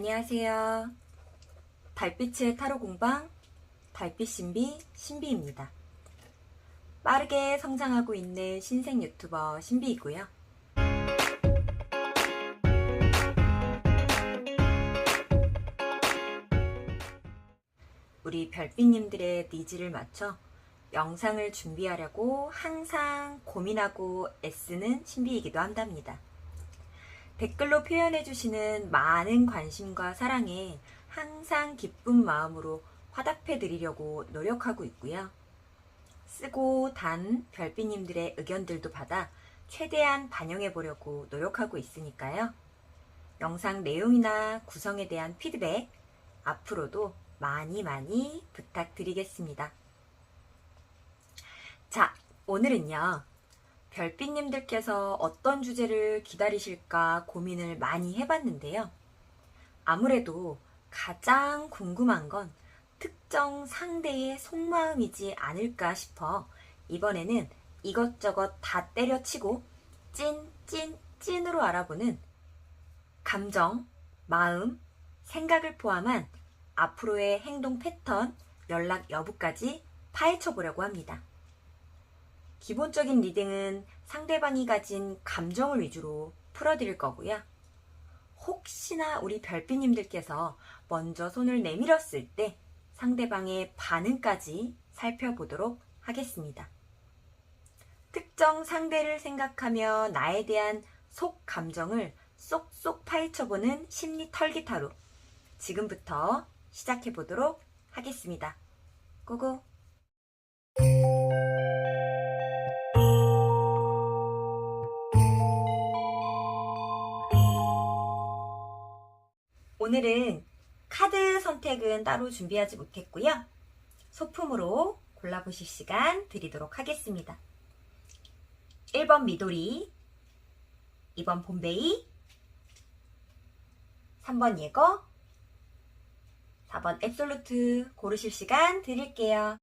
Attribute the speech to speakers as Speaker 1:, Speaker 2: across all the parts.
Speaker 1: 안녕하세요. 달빛의 타로 공방 달빛 신비 신비입니다. 빠르게 성장하고 있는 신생 유튜버 신비이고요. 우리 별빛님들의 니즈를 맞춰 영상을 준비하려고 항상 고민하고 애쓰는 신비이기도 한답니다. 댓글로 표현해주시는 많은 관심과 사랑에 항상 기쁜 마음으로 화답해 드리려고 노력하고 있고요. 쓰고 단 별빛님들의 의견들도 받아 최대한 반영해 보려고 노력하고 있으니까요. 영상 내용이나 구성에 대한 피드백 앞으로도 많이 부탁드리겠습니다. 자, 오늘은요. 별빛님들께서 어떤 주제를 기다리실까 고민을 많이 해봤는데요. 아무래도 가장 궁금한 건 특정 상대의 속마음이지 않을까 싶어 이번에는 이것저것 다 때려치고 찐으로 알아보는 감정, 마음, 생각을 포함한 앞으로의 행동 패턴, 연락 여부까지 파헤쳐 보려고 합니다. 기본적인 리딩은 상대방이 가진 감정을 위주로 풀어드릴 거고요. 혹시나 우리 별빛님들께서 먼저 손을 내밀었을 때 상대방의 반응까지 살펴보도록 하겠습니다. 특정 상대를 생각하며 나에 대한 속 감정을 쏙쏙 파헤쳐보는 심리 털기 타로 지금부터 시작해보도록 하겠습니다. 고고! 오늘은 카드 선택은 따로 준비하지 못했고요. 소품으로 골라보실 시간 드리도록 하겠습니다. 1번 미도리, 2번 봄베이, 3번 예거, 4번 앱솔루트 고르실 시간 드릴게요.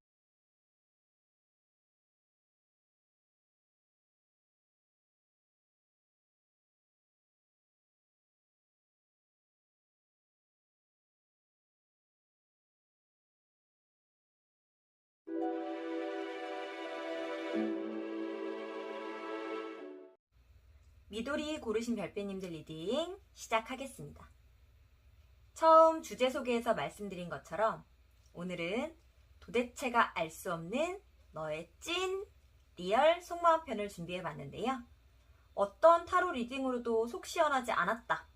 Speaker 1: 미도리 고르신 별빛님들 리딩 시작하겠습니다. 처음 주제 소개에서 말씀드린 것처럼 오늘은 도대체가 알 수 없는 너의 찐, 리얼 속마음 편을 준비해봤는데요. 어떤 타로 리딩으로도 속 시원하지 않았다.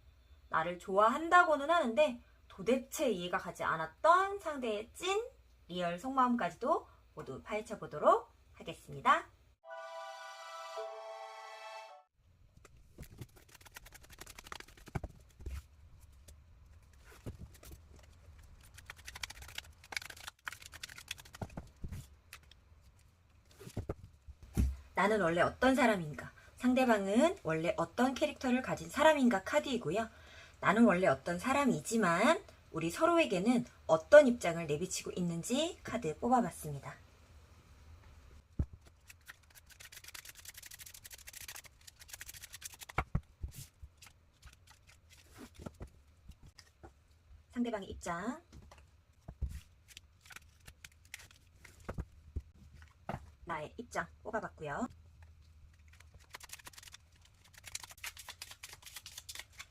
Speaker 1: 나를 좋아한다고는 하는데 도대체 이해가 가지 않았던 상대의 찐, 리얼 속마음까지도 모두 파헤쳐보도록 하겠습니다. 나는 원래 어떤 사람인가? 상대방은 원래 어떤 캐릭터를 가진 사람인가 카드이고요. 나는 원래 어떤 사람이지만 우리 서로에게는 어떤 입장을 내비치고 있는지 카드 뽑아봤습니다. 상대방의 입장, 나의 입장 뽑아봤고요.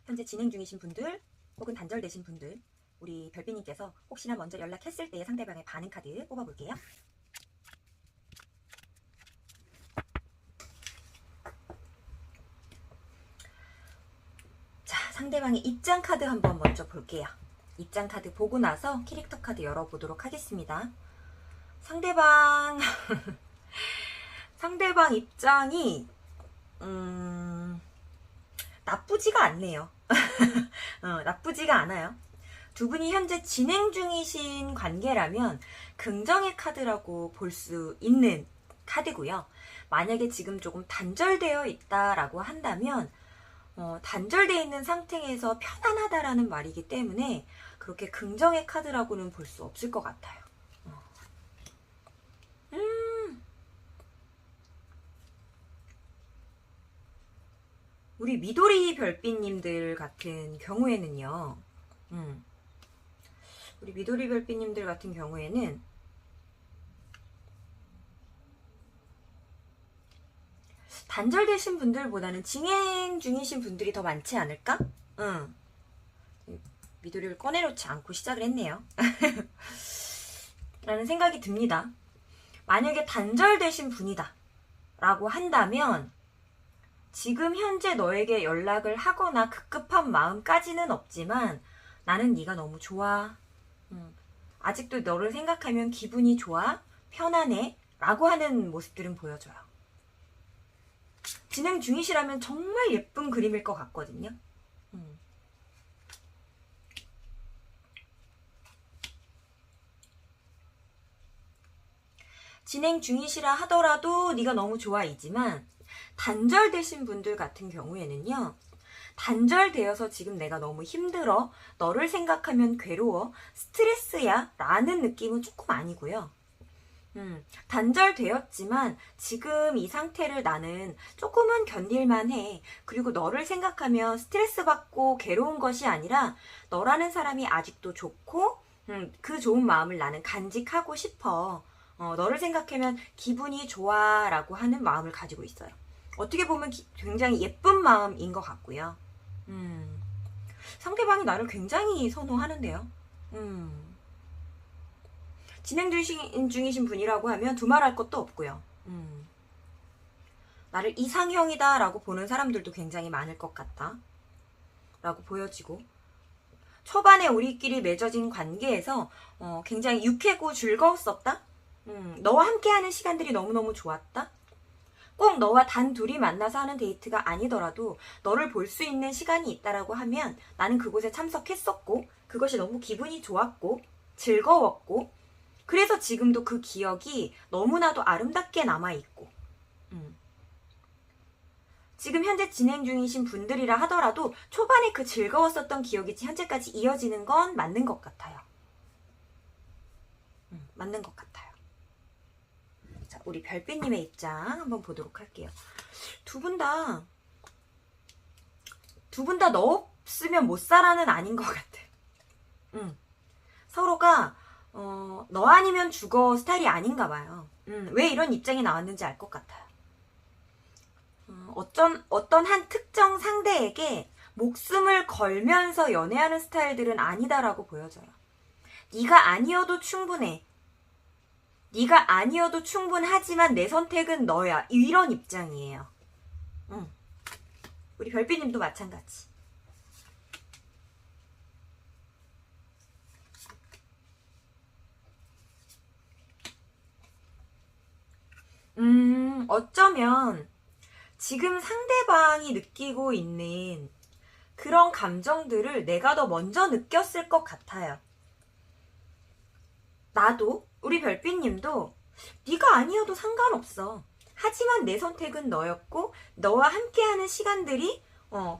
Speaker 1: 현재 진행 중이신 분들 혹은 단절되신 분들, 우리 별빛님께서 혹시나 먼저 연락했을 때의 상대방의 반응 카드 뽑아볼게요. 자, 상대방의 입장 카드 한번 먼저 볼게요. 입장 카드 보고 나서 캐릭터 카드 열어보도록 하겠습니다. 상대방 입장이 나쁘지가 않네요. 나쁘지가 않아요. 두 분이 현재 진행 중이신 관계라면 긍정의 카드라고 볼 수 있는 카드고요. 만약에 지금 조금 단절되어 있다라고 한다면 단절되어 있는 상태에서 편안하다라는 말이기 때문에 그렇게 긍정의 카드라고는 볼 수 없을 것 같아요. 우리 미도리 별빛님들 같은 경우에는요, 우리 미도리 별빛님들 같은 경우에는 단절되신 분들보다는 진행 중이신 분들이 더 많지 않을까? 미도리를 꺼내놓지 않고 시작을 했네요. 라는 생각이 듭니다. 만약에 단절되신 분이다 라고 한다면 지금 현재 너에게 연락을 하거나 급급한 마음까지는 없지만 나는 네가 너무 좋아. 아직도 너를 생각하면 기분이 좋아, 편안해 라고 하는 모습들은 보여줘요. 진행 중이시라면 정말 예쁜 그림일 것 같거든요. 진행 중이시라 하더라도 네가 너무 좋아이지만 단절되신 분들 같은 경우에는요. 단절되어서 지금 내가 너무 힘들어, 너를 생각하면 괴로워, 스트레스야 라는 느낌은 조금 아니고요. 단절되었지만 지금 이 상태를 나는 조금은 견딜만 해. 그리고 너를 생각하면 스트레스 받고 괴로운 것이 아니라 너라는 사람이 아직도 좋고 그 좋은 마음을 나는 간직하고 싶어. 너를 생각하면 기분이 좋아 라고 하는 마음을 가지고 있어요. 어떻게 보면 굉장히 예쁜 마음인 것 같고요. 상대방이 나를 굉장히 선호하는데요. 진행 중이신 분이라고 하면 두말할 것도 없고요. 나를 이상형이다 라고 보는 사람들도 굉장히 많을 것 같다 라고 보여지고, 초반에 우리끼리 맺어진 관계에서 굉장히 유쾌고 즐거웠었다. 너와 함께하는 시간들이 너무너무 좋았다. 꼭 너와 단 둘이 만나서 하는 데이트가 아니더라도 너를 볼 수 있는 시간이 있다라고 하면 나는 그곳에 참석했었고 그것이 너무 기분이 좋았고 즐거웠고, 그래서 지금도 그 기억이 너무나도 아름답게 남아있고, 지금 현재 진행 중이신 분들이라 하더라도 초반에 그 즐거웠었던 기억이 현재까지 이어지는 건 맞는 것 같아요. 맞는 것 같아요. 자, 우리 별빛님의 입장 한번 보도록 할게요. 두 분 다 너 없으면 못 살아는 아닌 것 같아. 서로가 너 아니면 죽어 스타일이 아닌가 봐요. 왜 이런 입장이 나왔는지 알 것 같아요. 어떤 한 특정 상대에게 목숨을 걸면서 연애하는 스타일들은 아니다라고 보여져요. 네가 아니어도 충분해. 네가 아니어도 충분하지만 내 선택은 너야. 이런 입장이에요. 우리 별빛님도 마찬가지. 어쩌면 지금 상대방이 느끼고 있는 그런 감정들을 내가 더 먼저 느꼈을 것 같아요. 나도, 우리 별빛님도 네가 아니어도 상관없어. 하지만 내 선택은 너였고 너와 함께하는 시간들이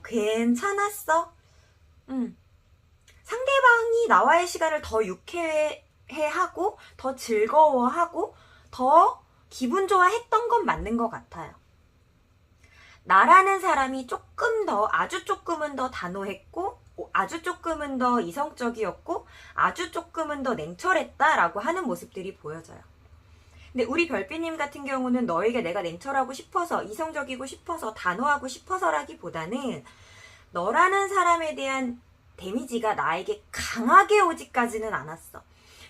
Speaker 1: 괜찮았어. 상대방이 나와의 시간을 더 유쾌해하고 더 즐거워하고 더 기분 좋아했던 건 맞는 것 같아요. 나라는 사람이 조금 더, 아주 조금은 더 단호했고 아주 조금은 더 이성적이었고 아주 조금은 더 냉철했다라고 하는 모습들이 보여져요. 근데 우리 별빛님 같은 경우는 너에게 내가 냉철하고 싶어서, 이성적이고 싶어서, 단호하고 싶어서라기보다는 너라는 사람에 대한 데미지가 나에게 강하게 오지까지는 않았어.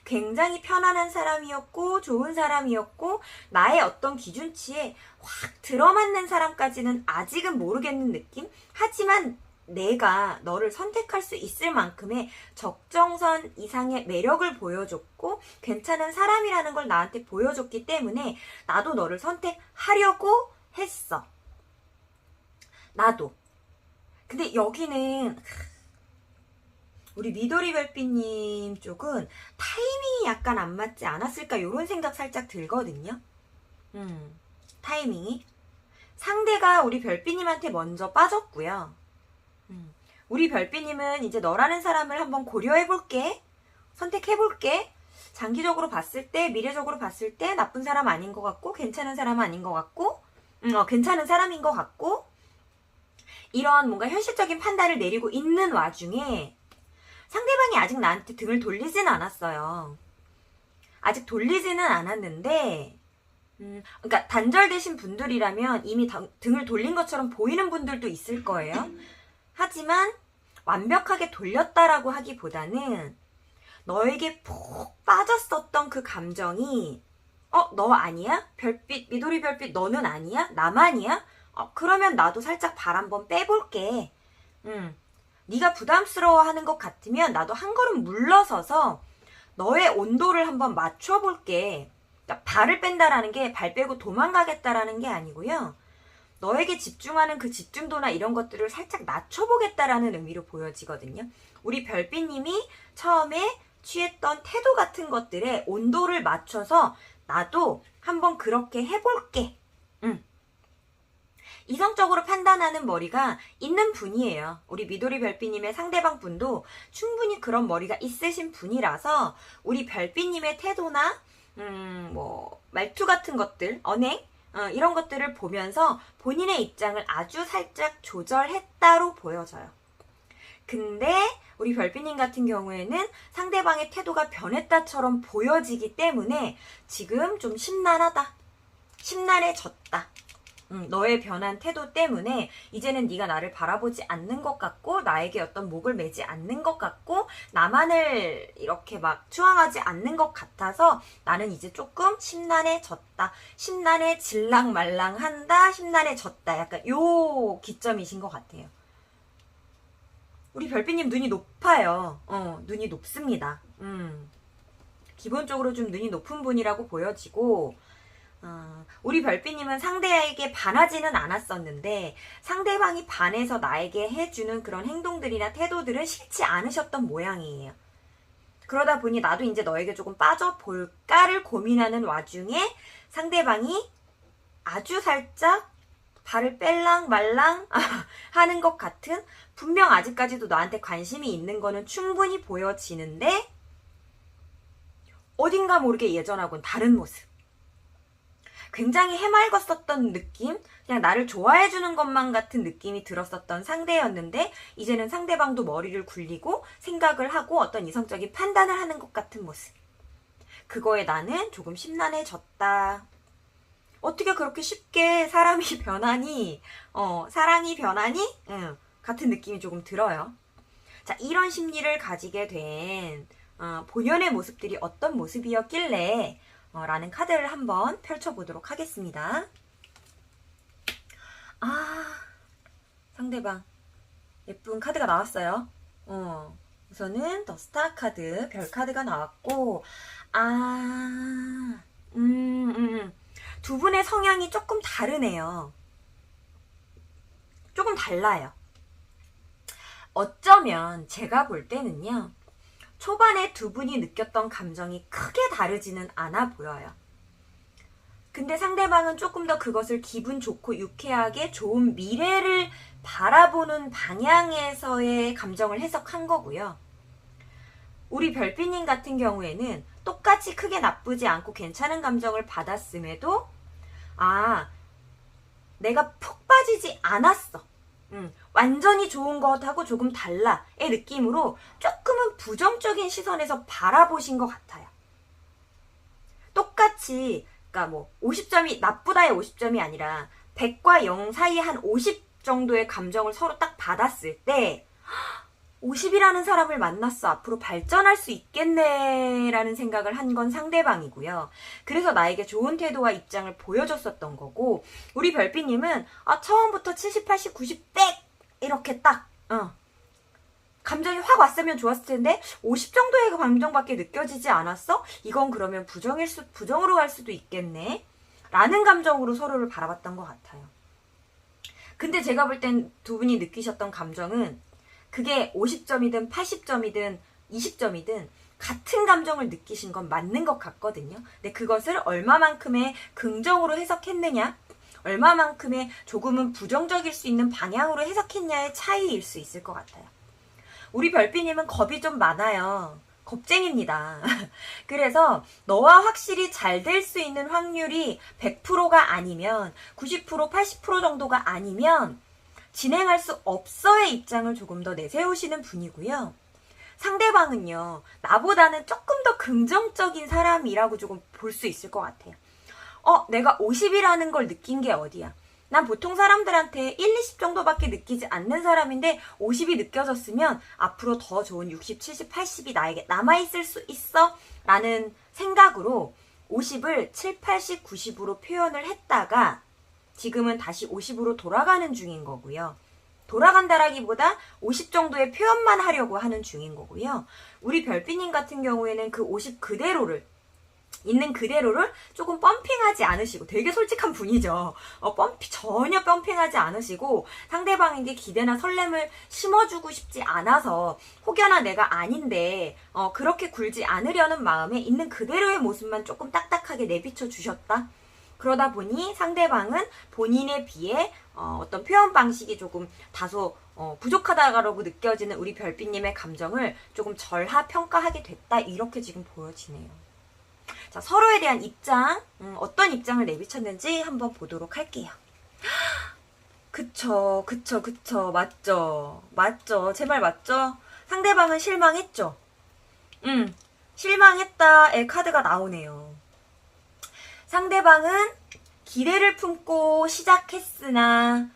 Speaker 1: 굉장히 편안한 사람이었고 좋은 사람이었고 나의 어떤 기준치에 확 들어맞는 사람까지는 아직은 모르겠는 느낌? 하지만 내가 너를 선택할 수 있을 만큼의 적정선 이상의 매력을 보여줬고 괜찮은 사람이라는 걸 나한테 보여줬기 때문에 나도 너를 선택하려고 했어. 나도. 근데 여기는 우리 미도리 별빛님 쪽은 타이밍이 약간 안 맞지 않았을까 이런 생각 살짝 들거든요. 타이밍이. 상대가 우리 별빛님한테 먼저 빠졌고요. 우리 별빛님은 이제 너라는 사람을 한번 고려해볼게. 선택해볼게. 장기적으로 봤을 때, 미래적으로 봤을 때 나쁜 사람 아닌 것 같고 괜찮은 사람 아닌 것 같고 괜찮은 사람인 것 같고, 이런 뭔가 현실적인 판단을 내리고 있는 와중에 상대방이 아직 나한테 등을 돌리진 않았어요. 아직 돌리지는 않았는데, 그러니까 단절되신 분들이라면 이미 등을 돌린 것처럼 보이는 분들도 있을 거예요. 하지만 완벽하게 돌렸다라고 하기보다는 너에게 푹 빠졌었던 그 감정이 너 아니야? 별빛, 미도리 별빛 너는 아니야? 나만이야? 그러면 나도 살짝 발 한번 빼볼게. 네가 부담스러워하는 것 같으면 나도 한 걸음 물러서서 너의 온도를 한번 맞춰볼게. 그러니까 발을 뺀다라는 게 발 빼고 도망가겠다라는 게 아니고요. 너에게 집중하는 그 집중도나 이런 것들을 살짝 낮춰보겠다라는 의미로 보여지거든요. 우리 별빛님이 처음에 취했던 태도 같은 것들에 온도를 맞춰서 나도 한번 그렇게 해볼게. 이성적으로 판단하는 머리가 있는 분이에요. 우리 미도리 별빛님의 상대방 분도 충분히 그런 머리가 있으신 분이라서 우리 별빛님의 태도나 말투 같은 것들, 언행 이런 것들을 보면서 본인의 입장을 아주 살짝 조절했다로 보여져요. 근데 우리 별빛님 같은 경우에는 상대방의 태도가 변했다처럼 보여지기 때문에 지금 좀 심란하다. 심란해졌다. 너의 변한 태도 때문에 이제는 네가 나를 바라보지 않는 것 같고 나에게 어떤 목을 매지 않는 것 같고 나만을 이렇게 막 추앙하지 않는 것 같아서 나는 이제 조금 심란해졌다. 심란해질랑 말랑한다. 심란해졌다. 약간 요 기점이신 것 같아요. 우리 별빛님 눈이 높아요. 눈이 높습니다. 기본적으로 좀 눈이 높은 분이라고 보여지고 우리 별빛님은 상대에게 반하지는 않았었는데 상대방이 반해서 나에게 해주는 그런 행동들이나 태도들은 싫지 않으셨던 모양이에요. 그러다 보니 나도 이제 너에게 조금 빠져볼까를 고민하는 와중에 상대방이 아주 살짝 발을 뺄랑 말랑 하는 것 같은 분명 아직까지도 너한테 관심이 있는 거는 충분히 보여지는데 어딘가 모르게 예전하고는 다른 모습. 굉장히 해맑았었던 느낌, 그냥 나를 좋아해주는 것만 같은 느낌이 들었었던 상대였는데 이제는 상대방도 머리를 굴리고 생각을 하고 어떤 이성적인 판단을 하는 것 같은 모습. 그거에 나는 조금 심란해졌다. 어떻게 그렇게 쉽게 사람이 변하니? 사랑이 변하니? 같은 느낌이 조금 들어요. 자, 이런 심리를 가지게 된 본연의 모습들이 어떤 모습이었길래 라는 카드를 한번 펼쳐보도록 하겠습니다. 상대방 예쁜 카드가 나왔어요. 우선은 더 스타 카드, 별 카드가 나왔고 두 분의 성향이 조금 다르네요. 조금 달라요. 어쩌면 제가 볼 때는요. 초반에 두 분이 느꼈던 감정이 크게 다르지는 않아 보여요. 근데 상대방은 조금 더 그것을 기분 좋고 유쾌하게 좋은 미래를 바라보는 방향에서의 감정을 해석한 거고요. 우리 별빛님 같은 경우에는 똑같이 크게 나쁘지 않고 괜찮은 감정을 받았음에도 내가 푹 빠지지 않았어. 완전히 좋은 것하고 조금 달라의 느낌으로 조금은 부정적인 시선에서 바라보신 것 같아요. 똑같이 그러니까 50점이 나쁘다의 50점이 아니라 100과 0 사이에 한 50 정도의 감정을 서로 딱 받았을 때 50이라는 사람을 만났어. 앞으로 발전할 수 있겠네 라는 생각을 한 건 상대방이고요. 그래서 나에게 좋은 태도와 입장을 보여줬었던 거고 우리 별빛님은 처음부터 70, 80, 90, 100 이렇게 딱 감정이 확 왔으면 좋았을 텐데 50 정도의 감정밖에 느껴지지 않았어? 이건 그러면 부정으로 갈 수도 있겠네 라는 감정으로 서로를 바라봤던 것 같아요. 근데 제가 볼 땐 두 분이 느끼셨던 감정은 그게 50점이든 80점이든 20점이든 같은 감정을 느끼신 건 맞는 것 같거든요. 근데 그것을 얼마만큼의 긍정으로 해석했느냐, 얼마만큼의 조금은 부정적일 수 있는 방향으로 해석했냐의 차이일 수 있을 것 같아요. 우리 별빛님은 겁이 좀 많아요. 겁쟁입니다. 그래서 너와 확실히 잘 될 수 있는 확률이 100%가 아니면 90%, 80% 정도가 아니면 진행할 수 없어의 입장을 조금 더 내세우시는 분이고요. 상대방은요, 나보다는 조금 더 긍정적인 사람이라고 조금 볼 수 있을 것 같아요. 내가 50이라는 걸 느낀 게 어디야? 난 보통 사람들한테 1, 20 정도밖에 느끼지 않는 사람인데 50이 느껴졌으면 앞으로 더 좋은 60, 70, 80이 나에게 남아있을 수 있어 라는 생각으로 50을 7, 80, 90으로 표현을 했다가 지금은 다시 50으로 돌아가는 중인 거고요. 돌아간다라기보다 50 정도의 표현만 하려고 하는 중인 거고요. 우리 별빛님 같은 경우에는 그 50 그대로를 있는 그대로를 조금 펌핑하지 않으시고 되게 솔직한 분이죠. 전혀 펌핑하지 않으시고 상대방에게 기대나 설렘을 심어주고 싶지 않아서 혹여나 내가 아닌데 그렇게 굴지 않으려는 마음에 있는 그대로의 모습만 조금 딱딱하게 내비쳐 주셨다. 그러다 보니 상대방은 본인에 비해 어떤 표현 방식이 조금 다소 부족하다고 느껴지는 우리 별빛님의 감정을 조금 절하평가하게 됐다. 이렇게 지금 보여지네요. 자, 서로에 대한 입장, 어떤 입장을 내비쳤는지 한번 보도록 할게요. 그쵸. 맞죠. 제 말 맞죠? 상대방은 실망했죠? 실망했다의 카드가 나오네요. 상대방은 기대를 품고 시작했으나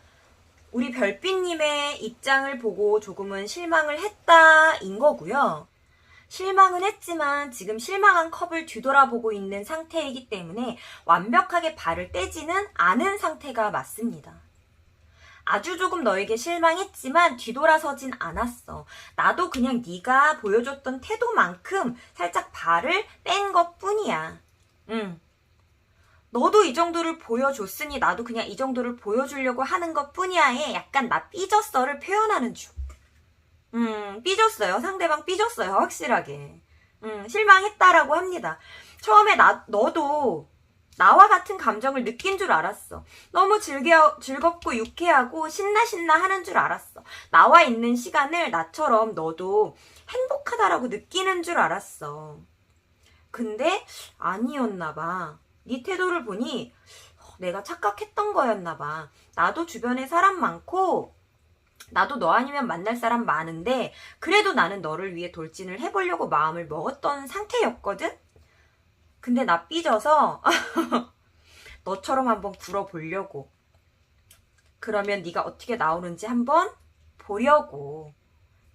Speaker 1: 우리 별빛님의 입장을 보고 조금은 실망을 했다인 거고요. 실망은 했지만 지금 실망한 컵을 뒤돌아보고 있는 상태이기 때문에 완벽하게 발을 떼지는 않은 상태가 맞습니다. 아주 조금 너에게 실망했지만 뒤돌아서진 않았어. 나도 그냥 네가 보여줬던 태도만큼 살짝 발을 뺀 것뿐이야. 너도 이 정도를 보여줬으니 나도 그냥 이 정도를 보여주려고 하는 것뿐이야에 약간 나 삐졌어를 표현하는 중. 삐졌어요. 상대방 삐졌어요. 확실하게. 실망했다라고 합니다. 처음에 너도 나와 같은 감정을 느낀 줄 알았어. 너무 즐겁고 유쾌하고 신나 하는 줄 알았어. 나와 있는 시간을 나처럼 너도 행복하다라고 느끼는 줄 알았어. 근데 아니었나 봐. 네 태도를 보니 내가 착각했던 거였나 봐. 나도 주변에 사람 많고 나도 너 아니면 만날 사람 많은데 그래도 나는 너를 위해 돌진을 해보려고 마음을 먹었던 상태였거든? 근데 나 삐져서 너처럼 한번 굴어보려고. 그러면 네가 어떻게 나오는지 한번 보려고.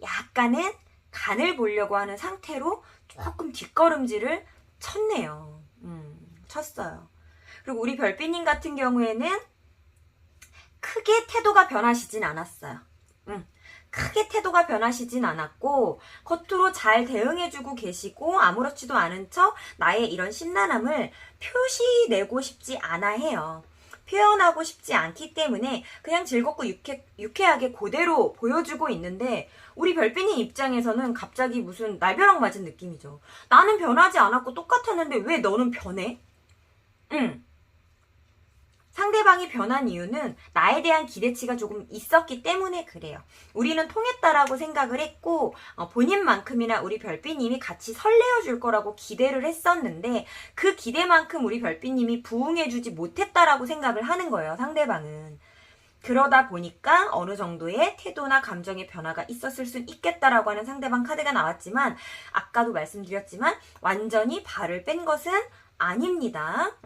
Speaker 1: 약간은 간을 보려고 하는 상태로 조금 뒷걸음질을 쳤네요. 쳤어요. 그리고 우리 별빛님 같은 경우에는 크게 태도가 변하시진 않았어요. 크게 태도가 변하시진 않았고 겉으로 잘 대응해주고 계시고 아무렇지도 않은 척 나의 이런 심란함을 표시내고 싶지 않아 해요. 표현하고 싶지 않기 때문에 그냥 즐겁고 유쾌하게 그대로 보여주고 있는데 우리 별빛님 입장에서는 갑자기 무슨 날벼락 맞은 느낌이죠. 나는 변하지 않았고 똑같았는데 왜 너는 변해? 상대방이 변한 이유는 나에 대한 기대치가 조금 있었기 때문에 그래요. 우리는 통했다라고 생각을 했고 본인만큼이나 우리 별빛님이 같이 설레어줄 거라고 기대를 했었는데 그 기대만큼 우리 별빛님이 부응해주지 못했다라고 생각을 하는 거예요. 상대방은. 그러다 보니까 어느 정도의 태도나 감정의 변화가 있었을 수 있겠다라고 하는 상대방 카드가 나왔지만 아까도 말씀드렸지만 완전히 발을 뺀 것은 아닙니다.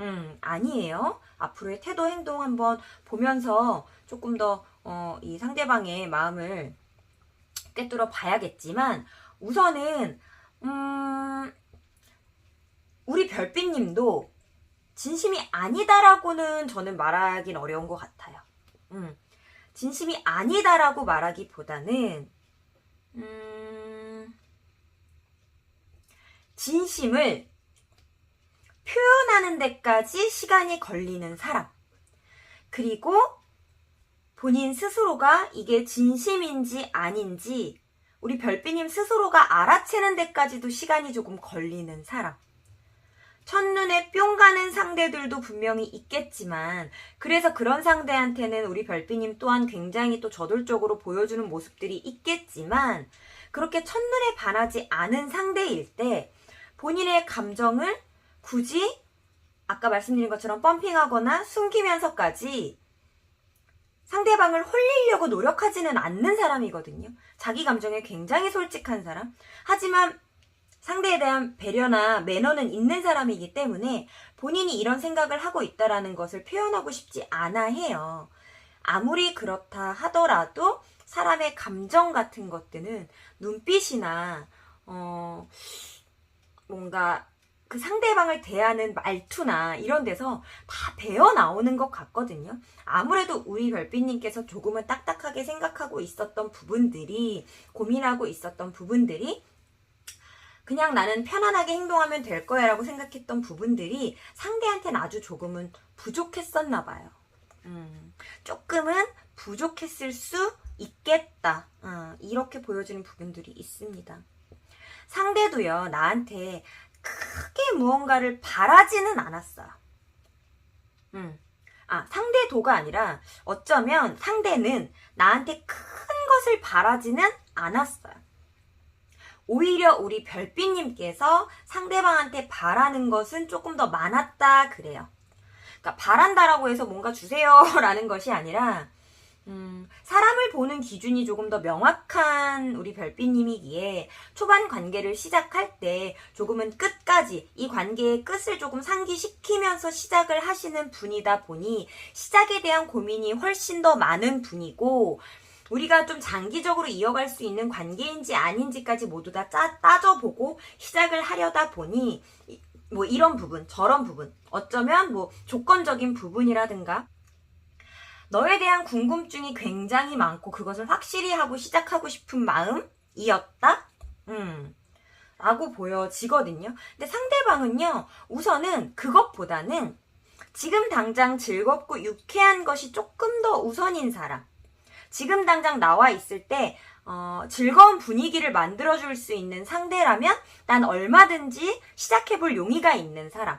Speaker 1: 아니에요. 앞으로의 태도 행동 한번 보면서 조금 더 이 상대방의 마음을 꿰뚫어 봐야겠지만 우선은 우리 별빛님도 진심이 아니다라고는 저는 말하긴 어려운 것 같아요. 진심이 아니다라고 말하기보다는 진심을 표현하는 데까지 시간이 걸리는 사람. 그리고 본인 스스로가 이게 진심인지 아닌지 우리 별빛님 스스로가 알아채는 데까지도 시간이 조금 걸리는 사람. 첫눈에 뿅 가는 상대들도 분명히 있겠지만 그래서 그런 상대한테는 우리 별빛님 또한 굉장히 또 저돌적으로 보여주는 모습들이 있겠지만 그렇게 첫눈에 반하지 않은 상대일 때 본인의 감정을 굳이 아까 말씀드린 것처럼 펌핑하거나 숨기면서까지 상대방을 홀리려고 노력하지는 않는 사람이거든요. 자기 감정에 굉장히 솔직한 사람. 하지만 상대에 대한 배려나 매너는 있는 사람이기 때문에 본인이 이런 생각을 하고 있다라는 것을 표현하고 싶지 않아 해요. 아무리 그렇다 하더라도 사람의 감정 같은 것들은 눈빛이나 뭔가 그 상대방을 대하는 말투나 이런 데서 다 배어 나오는 것 같거든요. 아무래도 우리 별빛님께서 조금은 딱딱하게 생각하고 있었던 부분들이, 고민하고 있었던 부분들이, 그냥 나는 편안하게 행동하면 될 거야 라고 생각했던 부분들이 상대한테는 아주 조금은 부족했었나 봐요. 조금은 부족했을 수 있겠다. 이렇게 보여지는 부분들이 있습니다. 상대도요, 나한테 크게 무언가를 바라지는 않았어요. 상대도가 아니라 어쩌면 상대는 나한테 큰 것을 바라지는 않았어요. 오히려 우리 별빛님께서 상대방한테 바라는 것은 조금 더 많았다 그래요. 그러니까 바란다라고 해서 뭔가 주세요 라는 것이 아니라 사람을 보는 기준이 조금 더 명확한 우리 별빛님이기에 초반 관계를 시작할 때 조금은 끝까지 이 관계의 끝을 조금 상기시키면서 시작을 하시는 분이다 보니 시작에 대한 고민이 훨씬 더 많은 분이고, 우리가 좀 장기적으로 이어갈 수 있는 관계인지 아닌지까지 모두 다 따져보고 시작을 하려다 보니 뭐 이런 부분, 저런 부분, 어쩌면 뭐 조건적인 부분이라든가 너에 대한 궁금증이 굉장히 많고 그것을 확실히 하고 시작하고 싶은 마음이었다? 라고 보여지거든요. 근데 상대방은요, 우선은 그것보다는 지금 당장 즐겁고 유쾌한 것이 조금 더 우선인 사람. 지금 당장 나와 있을 때 즐거운 분위기를 만들어줄 수 있는 상대라면 난 얼마든지 시작해볼 용의가 있는 사람.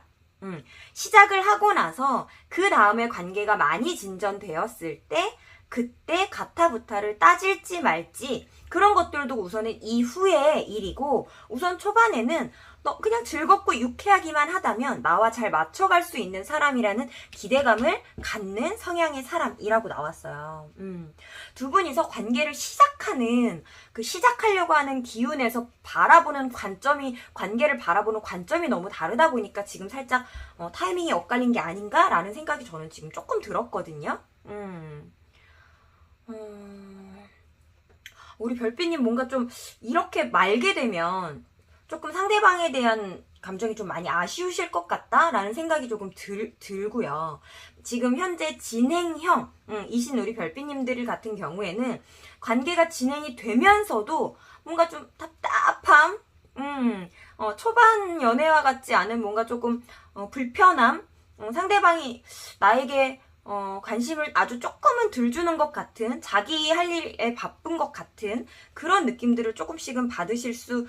Speaker 1: 시작을 하고 나서 그 다음에 관계가 많이 진전되었을 때 그때 가타부타를 따질지 말지 그런 것들도 우선은 이후의 일이고, 우선 초반에는 너 그냥 즐겁고 유쾌하기만 하다면 나와 잘 맞춰갈 수 있는 사람이라는 기대감을 갖는 성향의 사람이라고 나왔어요. 두 분이서 관계를 시작하는 그 시작하려고 하는 기운에서 바라보는 관점이, 관계를 바라보는 관점이 너무 다르다 보니까 지금 살짝 타이밍이 엇갈린 게 아닌가라는 생각이 저는 지금 조금 들었거든요. 우리 별빛님 뭔가 좀 이렇게 말게 되면 조금 상대방에 대한 감정이 좀 많이 아쉬우실 것 같다라는 생각이 조금 들고요. 지금 현재 진행형이신 우리 별빛님들 같은 경우에는 관계가 진행이 되면서도 뭔가 좀 답답함, 초반 연애와 같지 않은 뭔가 조금 불편함, 상대방이 나에게 관심을 아주 조금은 덜 주는 것 같은, 자기 할 일에 바쁜 것 같은 그런 느낌들을 조금씩은 받으실 수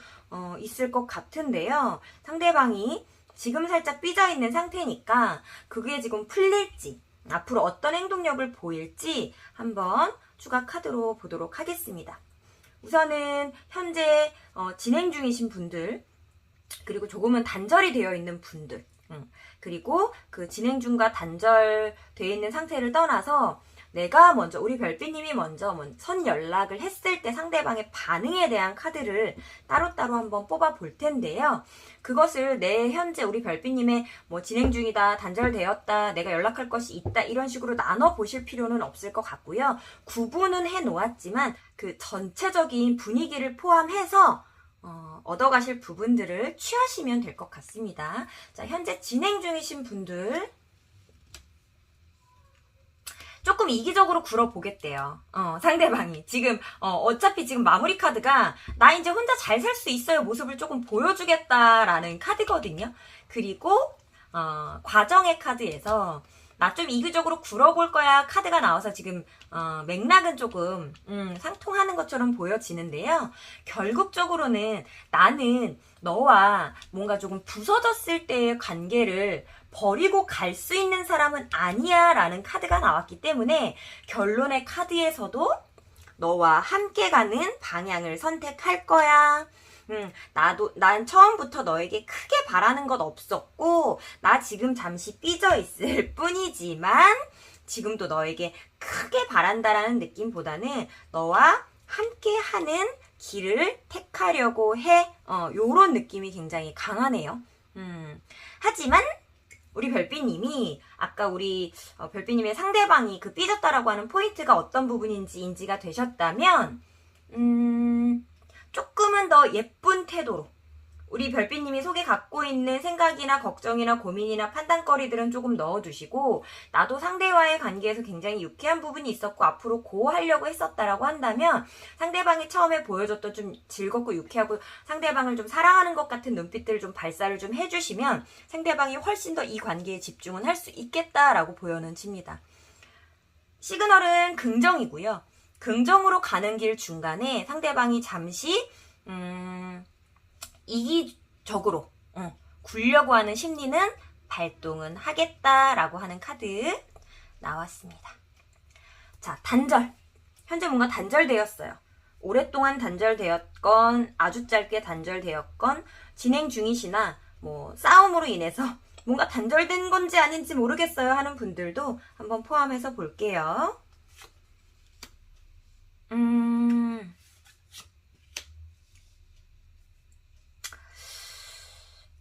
Speaker 1: 있을 것 같은데요. 상대방이 지금 살짝 삐져있는 상태니까 그게 지금 풀릴지, 앞으로 어떤 행동력을 보일지 한번 추가 카드로 보도록 하겠습니다. 우선은 현재 진행 중이신 분들, 그리고 조금은 단절이 되어 있는 분들, 그리고 그 진행 중과 단절되어 있는 상태를 떠나서 내가 먼저, 우리 별빛님이 먼저 선 연락을 했을 때 상대방의 반응에 대한 카드를 따로따로 한번 뽑아 볼 텐데요. 그것을 내 현재 우리 별빛님의 뭐 진행 중이다, 단절되었다, 내가 연락할 것이 있다 이런 식으로 나눠 보실 필요는 없을 것 같고요. 구분은 해 놓았지만 그 전체적인 분위기를 포함해서 얻어가실 부분들을 취하시면 될 것 같습니다. 자, 현재 진행 중이신 분들 조금 이기적으로 굴어보겠대요. 상대방이. 지금, 어차피 지금 마무리 카드가 나 이제 혼자 잘 살 수 있어요 모습을 조금 보여주겠다라는 카드거든요. 그리고, 과정의 카드에서 나 좀 이기적으로 굴어볼 거야 카드가 나와서 지금 맥락은 조금 상통하는 것처럼 보여지는데요. 결국적으로는 나는 너와 뭔가 조금 부서졌을 때의 관계를 버리고 갈 수 있는 사람은 아니야 라는 카드가 나왔기 때문에 결론의 카드에서도 너와 함께 가는 방향을 선택할 거야. 난 처음부터 너에게 크게 바라는 것 없었고, 나 지금 잠시 삐져 있을 뿐이지만, 지금도 너에게 크게 바란다라는 느낌보다는 너와 함께 하는 길을 택하려고 해. 요런 느낌이 굉장히 강하네요. 하지만 우리 별빛님이 아까 우리 별빛님의 상대방이 그 삐졌다라고 하는 포인트가 어떤 부분인지 인지가 되셨다면 조금은 더 예쁜 태도로 우리 별빛님이 속에 갖고 있는 생각이나 걱정이나 고민이나 판단거리들은 조금 넣어두시고 나도 상대와의 관계에서 굉장히 유쾌한 부분이 있었고 앞으로 고하려고 했었다라고 한다면 상대방이 처음에 보여줬던 좀 즐겁고 유쾌하고 상대방을 좀 사랑하는 것 같은 눈빛들을 좀 발사를 좀 해주시면 상대방이 훨씬 더 이 관계에 집중은 할 수 있겠다라고 보여는 칩니다. 시그널은 긍정이고요. 긍정으로 가는 길 중간에 상대방이 잠시 이기적으로 굴려고 하는 심리는 발동은 하겠다라고 하는 카드 나왔습니다. 자, 단절. 현재 뭔가 단절되었어요. 오랫동안 단절되었건 아주 짧게 단절되었건 진행 중이시나 뭐 싸움으로 인해서 뭔가 단절된 건지 아닌지 모르겠어요 하는 분들도 한번 포함해서 볼게요.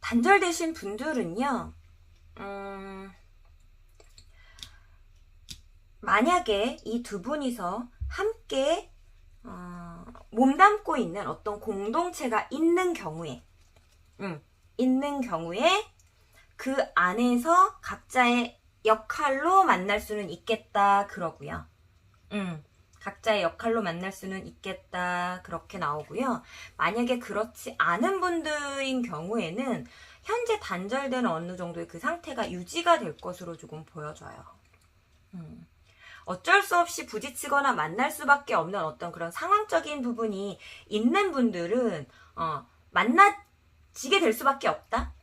Speaker 1: 단절되신 분들은요, 만약에 이 두 분이서 함께 몸담고 있는 어떤 공동체가 있는 경우에 그 안에서 각자의 역할로 만날 수는 있겠다 그러고요. 각자의 역할로 만날 수는 있겠다 그렇게 나오고요. 만약에 그렇지 않은 분들인 경우에는 현재 단절된 어느 정도의 그 상태가 유지가 될 것으로 조금 보여져요. 어쩔 수 없이 부딪히거나 만날 수밖에 없는 어떤 그런 상황적인 부분이 있는 분들은 만나지게 될 수밖에 없다.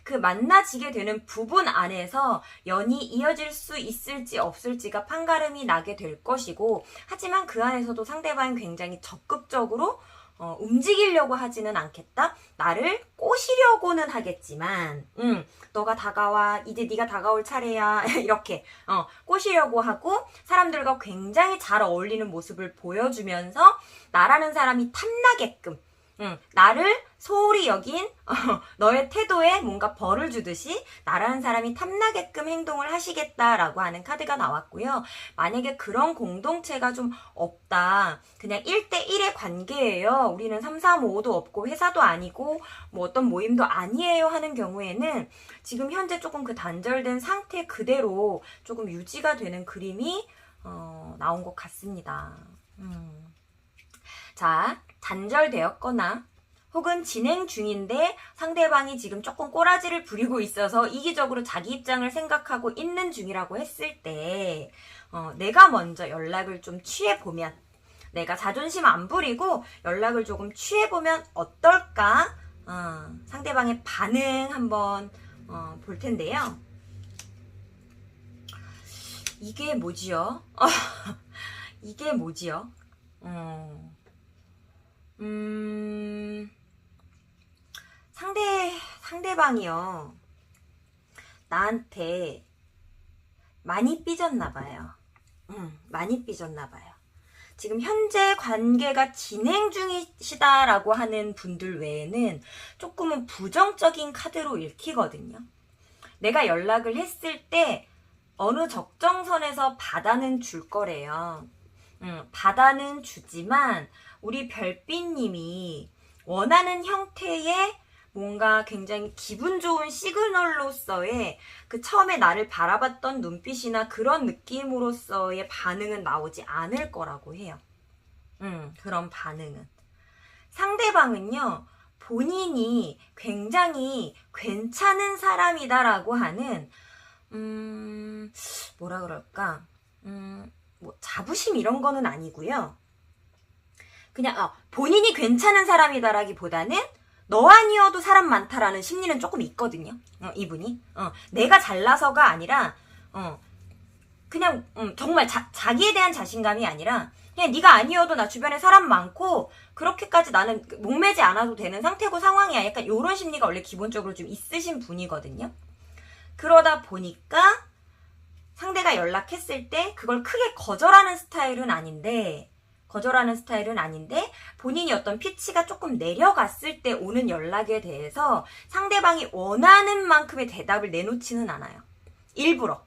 Speaker 1: 그 만나지게 되는 부분 안에서 연이 이어질 수 있을지 없을지가 판가름이 나게 될 것이고, 하지만 그 안에서도 상대방이 굉장히 적극적으로 움직이려고 하지는 않겠다. 나를 꼬시려고는 하겠지만 너가 다가와, 이제 네가 다가올 차례야 이렇게 꼬시려고 하고 사람들과 굉장히 잘 어울리는 모습을 보여주면서 나라는 사람이 탐나게끔 나를 소홀히 여긴 너의 태도에 뭔가 벌을 주듯이 나라는 사람이 탐나게끔 행동을 하시겠다라고 하는 카드가 나왔고요. 만약에 그런 공동체가 좀 없다, 그냥 1대1의 관계예요, 우리는 3, 4, 5도 없고 회사도 아니고 뭐 어떤 모임도 아니에요 하는 경우에는 지금 현재 조금 그 단절된 상태 그대로 조금 유지가 되는 그림이 나온 것 같습니다. 자, 단절되었거나 혹은 진행 중인데 상대방이 지금 조금 꼬라지를 부리고 있어서 이기적으로 자기 입장을 생각하고 있는 중이라고 했을 때 내가 먼저 연락을 좀 취해보면, 내가 자존심 안 부리고 연락을 조금 취해보면 어떨까? 상대방의 반응 한번 볼 텐데요. 이게 뭐지요? 이게 뭐지요? 상대방이요, 나한테 많이 삐졌나봐요. 많이 삐졌나봐요. 지금 현재 관계가 진행 중이시다라고 하는 분들 외에는 조금은 부정적인 카드로 읽히거든요. 내가 연락을 했을 때 어느 적정선에서 받아는 줄 거래요. 받아는 주지만 우리 별빛님이 원하는 형태의 뭔가 굉장히 기분 좋은 시그널로서의 그 처음에 나를 바라봤던 눈빛이나 그런 느낌으로서의 반응은 나오지 않을 거라고 해요. 그런 반응은. 상대방은요, 본인이 굉장히 괜찮은 사람이다라고 하는 뭐라 그럴까, 뭐 자부심 이런 거는 아니고요. 그냥 본인이 괜찮은 사람이다라기보다는 너 아니어도 사람 많다라는 심리는 조금 있거든요. 이분이 내가 잘나서가 아니라 그냥 정말 자기에 대한 자신감이 아니라 그냥 네가 아니어도 나 주변에 사람 많고 그렇게까지 나는 목매지 않아도 되는 상태고 상황이야. 약간 이런 심리가 원래 기본적으로 좀 있으신 분이거든요. 그러다 보니까 상대가 연락했을 때 그걸 크게 거절하는 스타일은 아닌데 거절하는 스타일은 아닌데 본인이 어떤 피치가 조금 내려갔을 때 오는 연락에 대해서 상대방이 원하는 만큼의 대답을 내놓지는 않아요. 일부러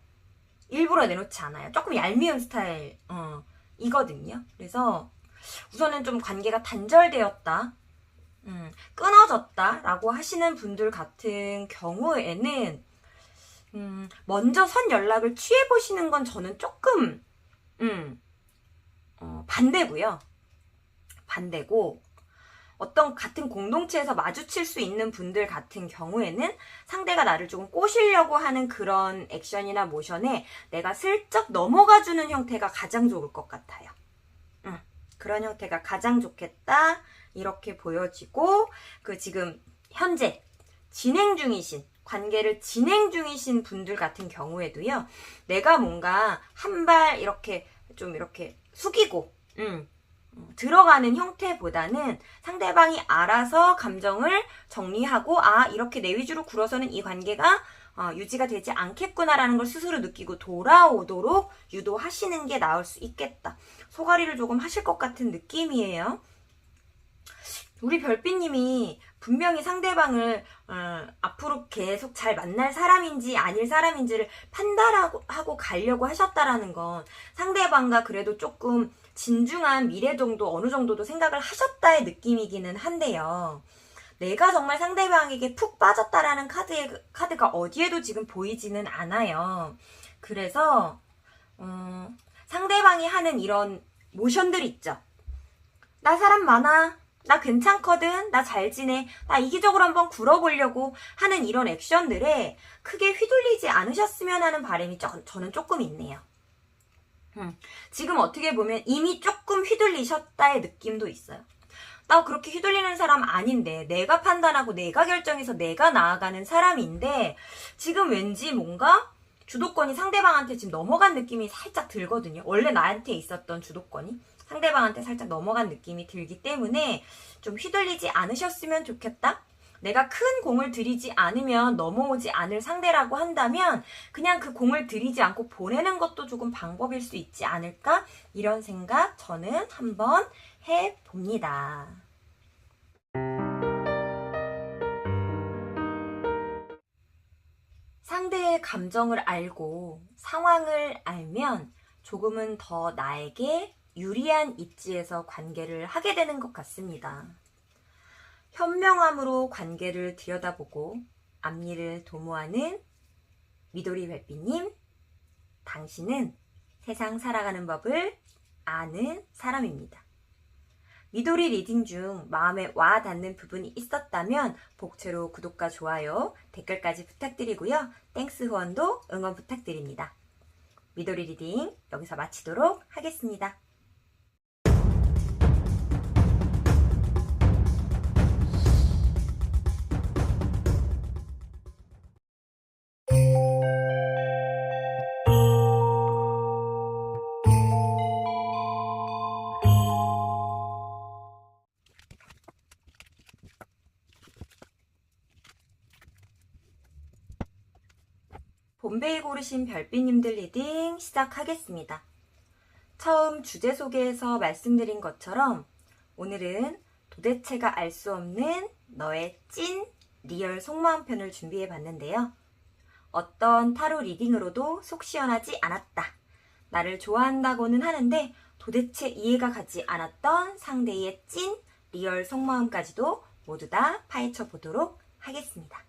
Speaker 1: 내놓지 않아요. 조금 얄미운 스타일 이거든요. 그래서 우선은 좀 관계가 단절되었다, 끊어졌다 라고 하시는 분들 같은 경우에는 먼저 선 연락을 취해보시는 건 저는 조금 반대고요. 반대고, 어떤 같은 공동체에서 마주칠 수 있는 분들 같은 경우에는 상대가 나를 조금 꼬시려고 하는 그런 액션이나 모션에 내가 슬쩍 넘어가주는 형태가 가장 좋을 것 같아요. 그런 형태가 가장 좋겠다 이렇게 보여지고, 그 지금 현재 진행 중이신, 관계를 진행 중이신 분들 같은 경우에도요, 내가 뭔가 한 발 이렇게 좀 이렇게 숙이고 들어가는 형태보다는 상대방이 알아서 감정을 정리하고, 아, 이렇게 내 위주로 굴어서는 이 관계가 유지가 되지 않겠구나라는 걸 스스로 느끼고 돌아오도록 유도하시는 게 나을 수 있겠다. 소가리를 조금 하실 것 같은 느낌이에요. 우리 별빛님이 분명히 상대방을 앞으로 계속 잘 만날 사람인지 아닐 사람인지를 판단하고 가려고 하셨다라는 건 상대방과 그래도 조금 진중한 미래 정도, 어느 정도도 생각을 하셨다의 느낌이기는 한데요. 내가 정말 상대방에게 푹 빠졌다라는 카드가 어디에도 지금 보이지는 않아요. 그래서 상대방이 하는 이런 모션들 있죠. 나 사람 많아, 나 괜찮거든, 나 잘 지내, 나 이기적으로 한번 굴어보려고 하는 이런 액션들에 크게 휘둘리지 않으셨으면 하는 바람이 저는 조금 있네요. 지금 어떻게 보면 이미 조금 휘둘리셨다의 느낌도 있어요. 나 그렇게 휘둘리는 사람 아닌데, 내가 판단하고 내가 결정해서 내가 나아가는 사람인데 지금 왠지 뭔가 주도권이 상대방한테 지금 넘어간 느낌이 살짝 들거든요. 원래 나한테 있었던 주도권이 상대방한테 살짝 넘어간 느낌이 들기 때문에 좀 휘둘리지 않으셨으면 좋겠다. 내가 큰 공을 들이지 않으면 넘어오지 않을 상대라고 한다면 그냥 그 공을 들이지 않고 보내는 것도 조금 방법일 수 있지 않을까? 이런 생각 저는 한번 해봅니다. 상대의 감정을 알고 상황을 알면 조금은 더 나에게 유리한 입지에서 관계를 하게 되는 것 같습니다. 현명함으로 관계를 들여다보고 앞일을 도모하는 미도리 별빛님, 당신은 세상 살아가는 법을 아는 사람입니다. 미도리 리딩 중 마음에 와 닿는 부분이 있었다면 복채로 구독과 좋아요, 댓글까지 부탁드리고요. 땡스 후원도 응원 부탁드립니다. 미도리 리딩 여기서 마치도록 하겠습니다. 봄베이 고르신 별빛님들 리딩 시작하겠습니다. 처음 주제 소개에서 말씀드린 것처럼 오늘은 도대체가 알 수 없는 너의 찐 리얼 속마음 편을 준비해 봤는데요. 어떤 타로 리딩으로도 속 시원하지 않았다, 나를 좋아한다고는 하는데 도대체 이해가 가지 않았던 상대의 찐 리얼 속마음까지도 모두 다 파헤쳐 보도록 하겠습니다.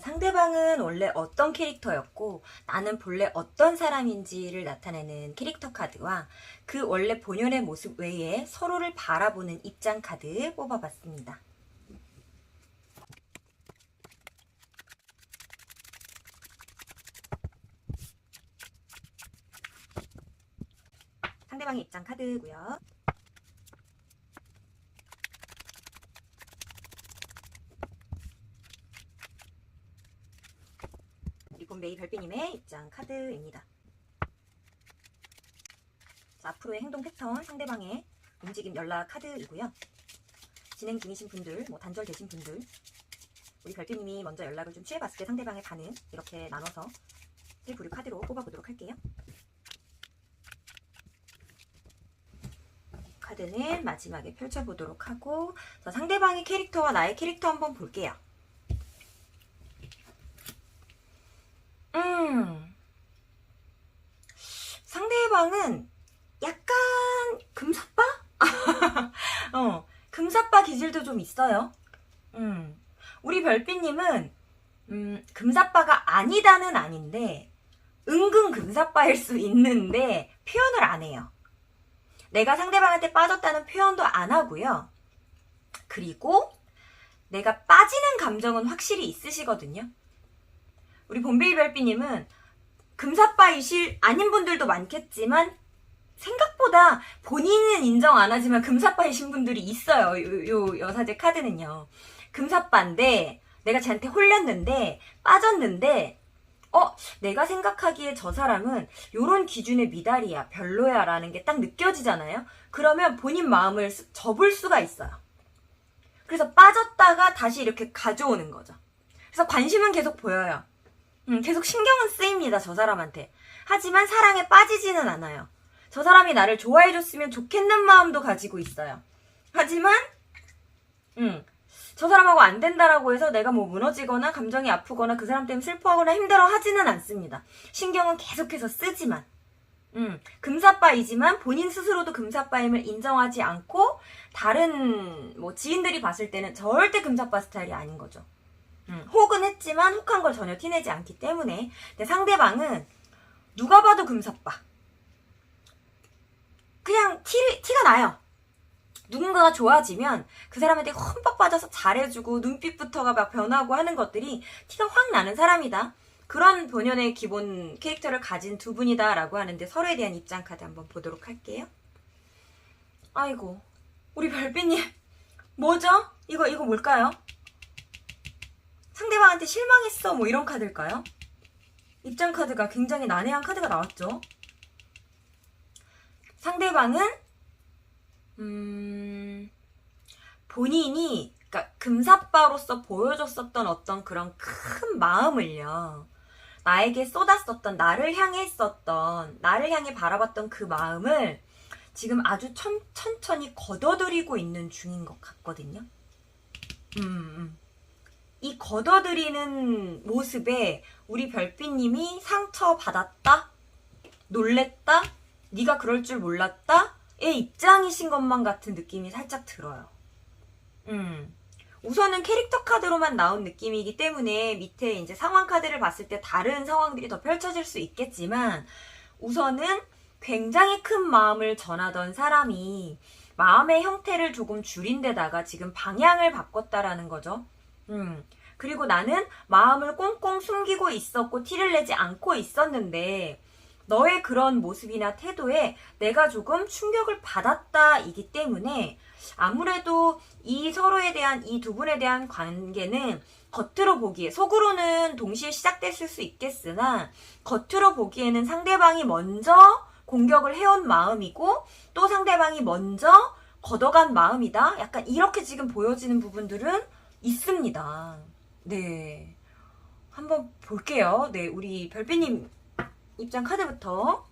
Speaker 1: 상대방은 원래 어떤 캐릭터였고 나는 본래 어떤 사람인지를 나타내는 캐릭터 카드와 그 원래 본연의 모습 외에 서로를 바라보는 입장 카드 뽑아봤습니다. 상대방의 입장 카드고요. 봄베이 별빛님의 입장 카드입니다. 자, 앞으로의 행동 패턴, 상대방의 움직임 연락 카드이고요. 진행 중이신 분들, 뭐 단절되신 분들, 우리 별빛님이 먼저 연락을 좀 취해봤을 때 상대방의 반응, 이렇게 나눠서 세 부류 카드로 뽑아보도록 할게요. 카드는 마지막에 펼쳐보도록 하고, 자, 상대방의 캐릭터와 나의 캐릭터 한번 볼게요. 상대방은 약간 금사빠? 금사빠 기질도 좀 있어요. 우리 별빛님은 금사빠가 아니다는 아닌데 은근 금사빠일 수 있는데 표현을 안 해요. 내가 상대방한테 빠졌다는 표현도 안 하고요. 그리고 내가 빠지는 감정은 확실히 있으시거든요. 우리 봄베이 별빛님은 금사빠이실 아닌 분들도 많겠지만 생각보다 본인은 인정 안 하지만 금사빠이신 분들이 있어요. 요 여사제 카드는요. 금사빠인데 내가 쟤한테 홀렸는데 빠졌는데 내가 생각하기에 저 사람은 요런 기준의 미달이야, 별로야 라는 게 딱 느껴지잖아요. 그러면 본인 마음을 접을 수가 있어요. 그래서 빠졌다가 다시 이렇게 가져오는 거죠. 그래서 관심은 계속 보여요. 계속 신경은 쓰입니다, 저 사람한테. 하지만 사랑에 빠지지는 않아요. 저 사람이 나를 좋아해줬으면 좋겠는 마음도 가지고 있어요. 하지만 저 사람하고 안 된다라고 해서 내가 뭐 무너지거나 감정이 아프거나 그 사람 때문에 슬퍼하거나 힘들어 하지는 않습니다. 신경은 계속해서 쓰지만 금사빠이지만 본인 스스로도 금사빠임을 인정하지 않고 다른 뭐 지인들이 봤을 때는 절대 금사빠 스타일이 아닌 거죠. 혹은 했지만 혹한 걸 전혀 티내지 않기 때문에. 근데 상대방은 누가 봐도 금사빠. 그냥 티가 나요. 누군가가 좋아지면 그 사람한테 흠뻑 빠져서 잘해주고 눈빛부터가 막 변하고 하는 것들이 티가 확 나는 사람이다. 그런 본연의 기본 캐릭터를 가진 두 분이다 라고 하는데 서로에 대한 입장 카드 한번 보도록 할게요. 아이고 우리 별빛님 뭐죠? 이거 뭘까요? 상대방한테 실망했어 뭐 이런 카드일까요? 입장 카드가 굉장히 난해한 카드가 나왔죠. 상대방은 본인이 그러니까 금사빠로서 보여줬었던 어떤 그런 큰 마음을요, 나에게 쏟았었던, 나를 향해 바라봤던 그 마음을 지금 아주 천천히 걷어들이고 있는 중인 것 같거든요. 이 걷어들이는 모습에 우리 별빛님이 상처받았다? 놀랬다? 네가 그럴 줄 몰랐다? 의 입장이신 것만 같은 느낌이 살짝 들어요. 우선은 캐릭터 카드로만 나온 느낌이기 때문에 밑에 이제 상황 카드를 봤을 때 다른 상황들이 더 펼쳐질 수 있겠지만 우선은 굉장히 큰 마음을 전하던 사람이 마음의 형태를 조금 줄인 데다가 지금 방향을 바꿨다라는 거죠. 그리고 나는 마음을 꽁꽁 숨기고 있었고 티를 내지 않고 있었는데 너의 그런 모습이나 태도에 내가 조금 충격을 받았다이기 때문에 아무래도 이 서로에 대한 이 두 분에 대한 관계는 겉으로 보기에 속으로는 동시에 시작됐을 수 있겠으나 겉으로 보기에는 상대방이 먼저 공격을 해온 마음이고 또 상대방이 먼저 걷어간 마음이다. 약간 이렇게 지금 보여지는 부분들은 있습니다. 네, 한번 볼게요. 네, 우리 별빛님 입장 카드부터.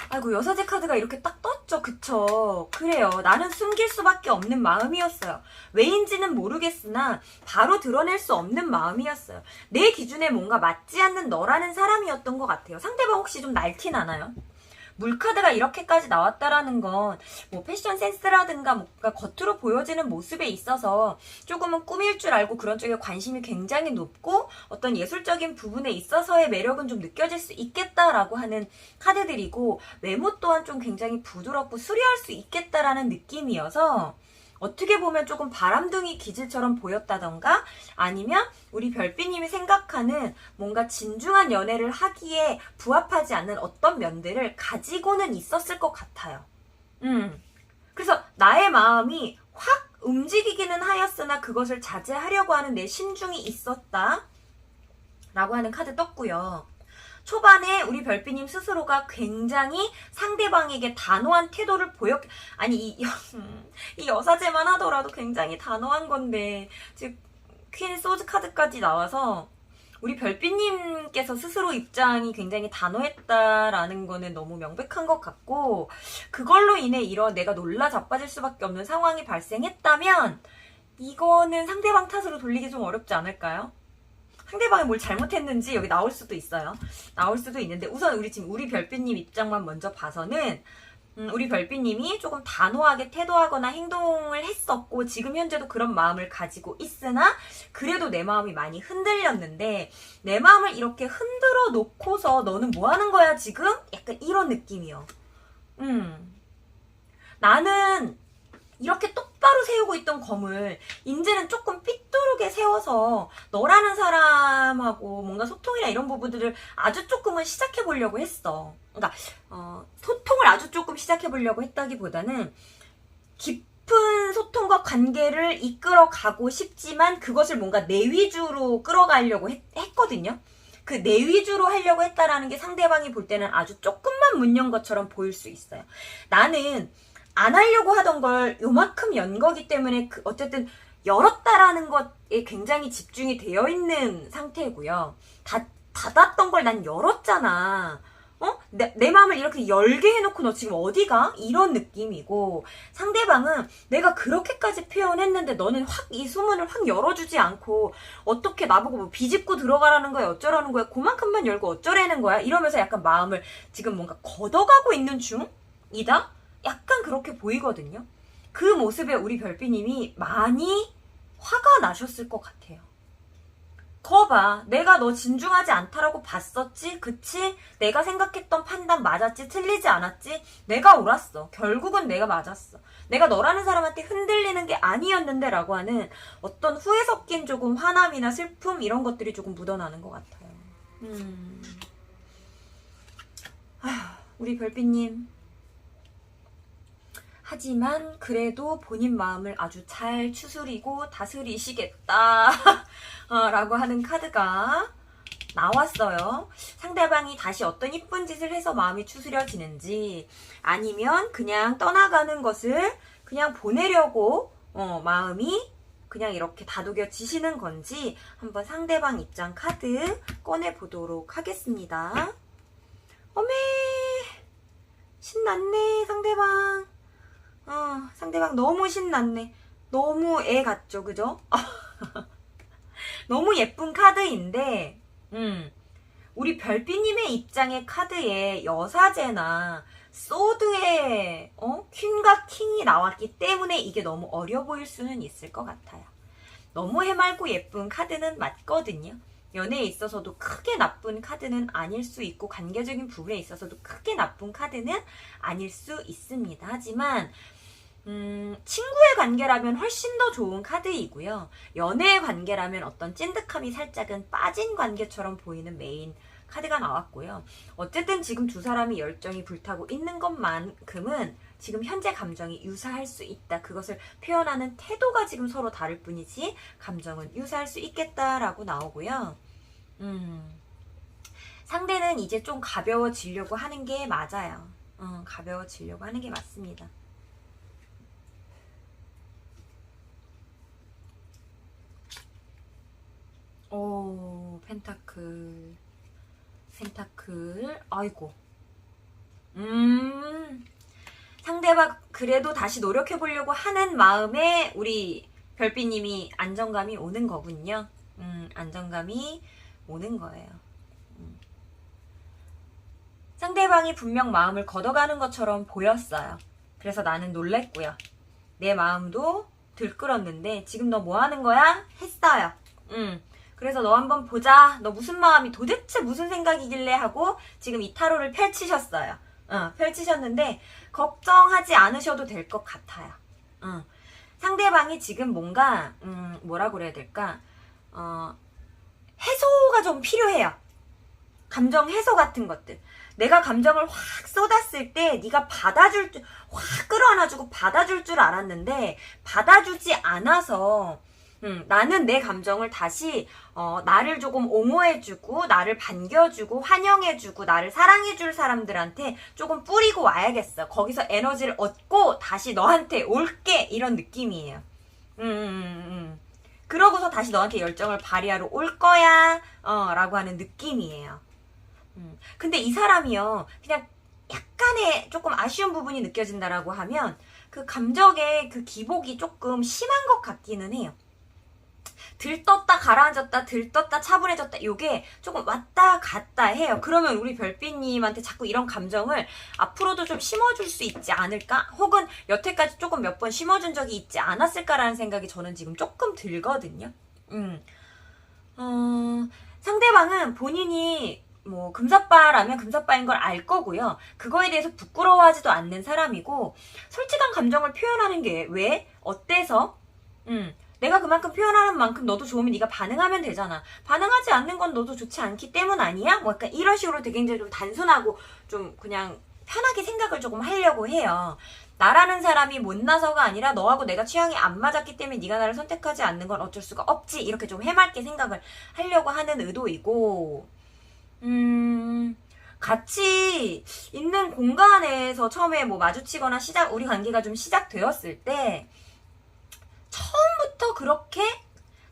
Speaker 1: 아이고 여사제 카드가 이렇게 딱 떴죠. 그쵸? 그래요. 나는 숨길 수밖에 없는 마음이었어요. 왜인지는 모르겠으나 바로 드러낼 수 없는 마음이었어요. 내 기준에 뭔가 맞지 않는 너라는 사람이었던 것 같아요. 상대방 혹시 좀 날티 나나요? 물카드가 이렇게까지 나왔다라는 건 뭐 패션 센스라든가 뭔가 겉으로 보여지는 모습에 있어서 조금은 꾸밀 줄 알고 그런 쪽에 관심이 굉장히 높고 어떤 예술적인 부분에 있어서의 매력은 좀 느껴질 수 있겠다라고 하는 카드들이고 외모 또한 좀 굉장히 부드럽고 수려할 수 있겠다라는 느낌이어서 어떻게 보면 조금 바람둥이 기질처럼 보였다던가 아니면 우리 별빛님이 생각하는 뭔가 진중한 연애를 하기에 부합하지 않는 어떤 면들을 가지고는 있었을 것 같아요. 그래서 나의 마음이 확 움직이기는 하였으나 그것을 자제하려고 하는 내 신중이 있었다 라고 하는 카드 떴고요. 초반에 우리 별비님 스스로가 굉장히 상대방에게 단호한 태도를 아니, 이 여사제만 하더라도 굉장히 단호한 건데, 즉, 퀸 소드 카드까지 나와서, 우리 별비님께서 스스로 입장이 굉장히 단호했다라는 거는 너무 명백한 것 같고, 그걸로 인해 이런 내가 놀라 자빠질 수밖에 없는 상황이 발생했다면, 이거는 상대방 탓으로 돌리기 좀 어렵지 않을까요? 상대방이 뭘 잘못했는지 여기 나올 수도 있어요. 나올 수도 있는데, 우선 우리 별비님 입장만 먼저 봐서는, 우리 별비님이 조금 단호하게 태도하거나 행동을 했었고 지금 현재도 그런 마음을 가지고 있으나 그래도 내 마음이 많이 흔들렸는데 내 마음을 이렇게 흔들어 놓고서 너는 뭐 하는 거야 지금? 약간 이런 느낌이요. 나는 이렇게 똑바로 세우고 있던 검을 이제는 조금 삐뚤게 세워서 너라는 사람하고 뭔가 소통이나 이런 부분들을 아주 조금은 시작해 보려고 했어. 그러니까 소통을 아주 조금 시작해 보려고 했다기보다는 깊은 소통과 관계를 이끌어 가고 싶지만 그것을 뭔가 내 위주로 끌어가려고 했거든요. 그 내 위주로 하려고 했다라는 게 상대방이 볼 때는 아주 조금만 문 연 것처럼 보일 수 있어요. 나는 안 하려고 하던 걸 요만큼 연 거기 때문에 어쨌든 열었다라는 것에 굉장히 집중이 되어 있는 상태고요. 닫았던 걸 난 열었잖아. 내 마음을 이렇게 열게 해놓고 너 지금 어디 가? 이런 느낌이고 상대방은 내가 그렇게까지 표현했는데 너는 확 이 수문을 확 열어주지 않고 어떻게 나보고 뭐 비집고 들어가라는 거야 어쩌라는 거야 그만큼만 열고 어쩌라는 거야 이러면서 약간 마음을 지금 뭔가 걷어가고 있는 중이다? 약간 그렇게 보이거든요. 그 모습에 우리 별비님이 많이 화가 나셨을 것 같아요. 거봐, 내가 너 진중하지 않다라고 봤었지? 그치? 내가 생각했던 판단 맞았지? 틀리지 않았지? 내가 옳았어. 결국은 내가 맞았어. 내가 너라는 사람한테 흔들리는 게 아니었는데 라고 하는 어떤 후회 섞인 조금 화남이나 슬픔 이런 것들이 조금 묻어나는 것 같아요. 우리 별비님. 하지만 그래도 본인 마음을 아주 잘 추스리고 다스리시겠다 라고 하는 카드가 나왔어요. 상대방이 다시 어떤 이쁜 짓을 해서 마음이 추스려지는지 아니면 그냥 떠나가는 것을 그냥 보내려고 마음이 그냥 이렇게 다독여지시는 건지 한번 상대방 입장 카드 꺼내보도록 하겠습니다. 어메 신났네 상대방. 상대방 너무 신났네. 너무 애 같죠, 그죠? 너무 예쁜 카드인데, 우리 별비님의 입장의 카드에 여사제나 소드의 퀸과 킹이 나왔기 때문에 이게 너무 어려 보일 수는 있을 것 같아요. 너무 해맑고 예쁜 카드는 맞거든요. 연애에 있어서도 크게 나쁜 카드는 아닐 수 있고 관계적인 부분에 있어서도 크게 나쁜 카드는 아닐 수 있습니다. 하지만 친구의 관계라면 훨씬 더 좋은 카드이고요. 연애의 관계라면 어떤 찐득함이 살짝은 빠진 관계처럼 보이는 메인 카드가 나왔고요. 어쨌든 지금 두 사람이 열정이 불타고 있는 것만큼은 지금 현재 감정이 유사할 수 있다. 그것을 표현하는 태도가 지금 서로 다를 뿐이지 감정은 유사할 수 있겠다라고 나오고요. 상대는 이제 좀 가벼워지려고 하는 게 맞아요. 가벼워지려고 하는 게 맞습니다. 오, 펜타클. 아이고. 상대방 그래도 다시 노력해보려고 하는 마음에 우리 별비님이 안정감이 오는 거군요. 안정감이 오는 거예요. 상대방이 분명 마음을 걷어가는 것처럼 보였어요. 그래서 나는 놀랬고요. 내 마음도 들끓었는데 지금 너 뭐 하는 거야? 했어요. 그래서 너 한번 보자. 너 무슨 마음이 도대체 무슨 생각이길래 하고 지금 이 타로를 펼치셨어요. 펼치셨는데 걱정하지 않으셔도 될 것 같아요. 상대방이 지금 뭔가 뭐라 그래야 될까? 해소가 좀 필요해요. 감정 해소 같은 것들. 내가 감정을 확 쏟았을 때 네가 확 끌어안아주고 받아줄 줄 알았는데 받아주지 않아서 나는 내 감정을 다시 나를 조금 옹호해주고 나를 반겨주고 환영해주고 나를 사랑해줄 사람들한테 조금 뿌리고 와야겠어. 거기서 에너지를 얻고 다시 너한테 올게 이런 느낌이에요. 그러고서 다시 너한테 열정을 발휘하러 올 거야 라고 하는 느낌이에요. 근데 이 사람이요 그냥 약간의 조금 아쉬운 부분이 느껴진다라고 하면 그 감정의 그 기복이 조금 심한 것 같기는 해요. 들떴다 가라앉았다 들떴다 차분해졌다 요게 조금 왔다 갔다 해요. 그러면 우리 별빛님한테 자꾸 이런 감정을 앞으로도 좀 심어줄 수 있지 않을까? 혹은 여태까지 조금 몇 번 심어준 적이 있지 않았을까라는 생각이 저는 지금 조금 들거든요. 상대방은 본인이 뭐 금사빠라면 금사빠인 걸 알 거고요. 그거에 대해서 부끄러워하지도 않는 사람이고 솔직한 감정을 표현하는 게 왜? 어때서? 내가 그만큼 표현하는 만큼 너도 좋으면 네가 반응하면 되잖아. 반응하지 않는 건 너도 좋지 않기 때문 아니야? 뭐 약간 이런 식으로 되게 굉장히 좀 단순하고 좀 그냥 편하게 생각을 조금 하려고 해요. 나라는 사람이 못나서가 아니라 너하고 내가 취향이 안 맞았기 때문에 네가 나를 선택하지 않는 건 어쩔 수가 없지. 이렇게 좀 해맑게 생각을 하려고 하는 의도이고 같이 있는 공간에서 처음에 뭐 마주치거나 우리 관계가 좀 시작되었을 때 처음부터 그렇게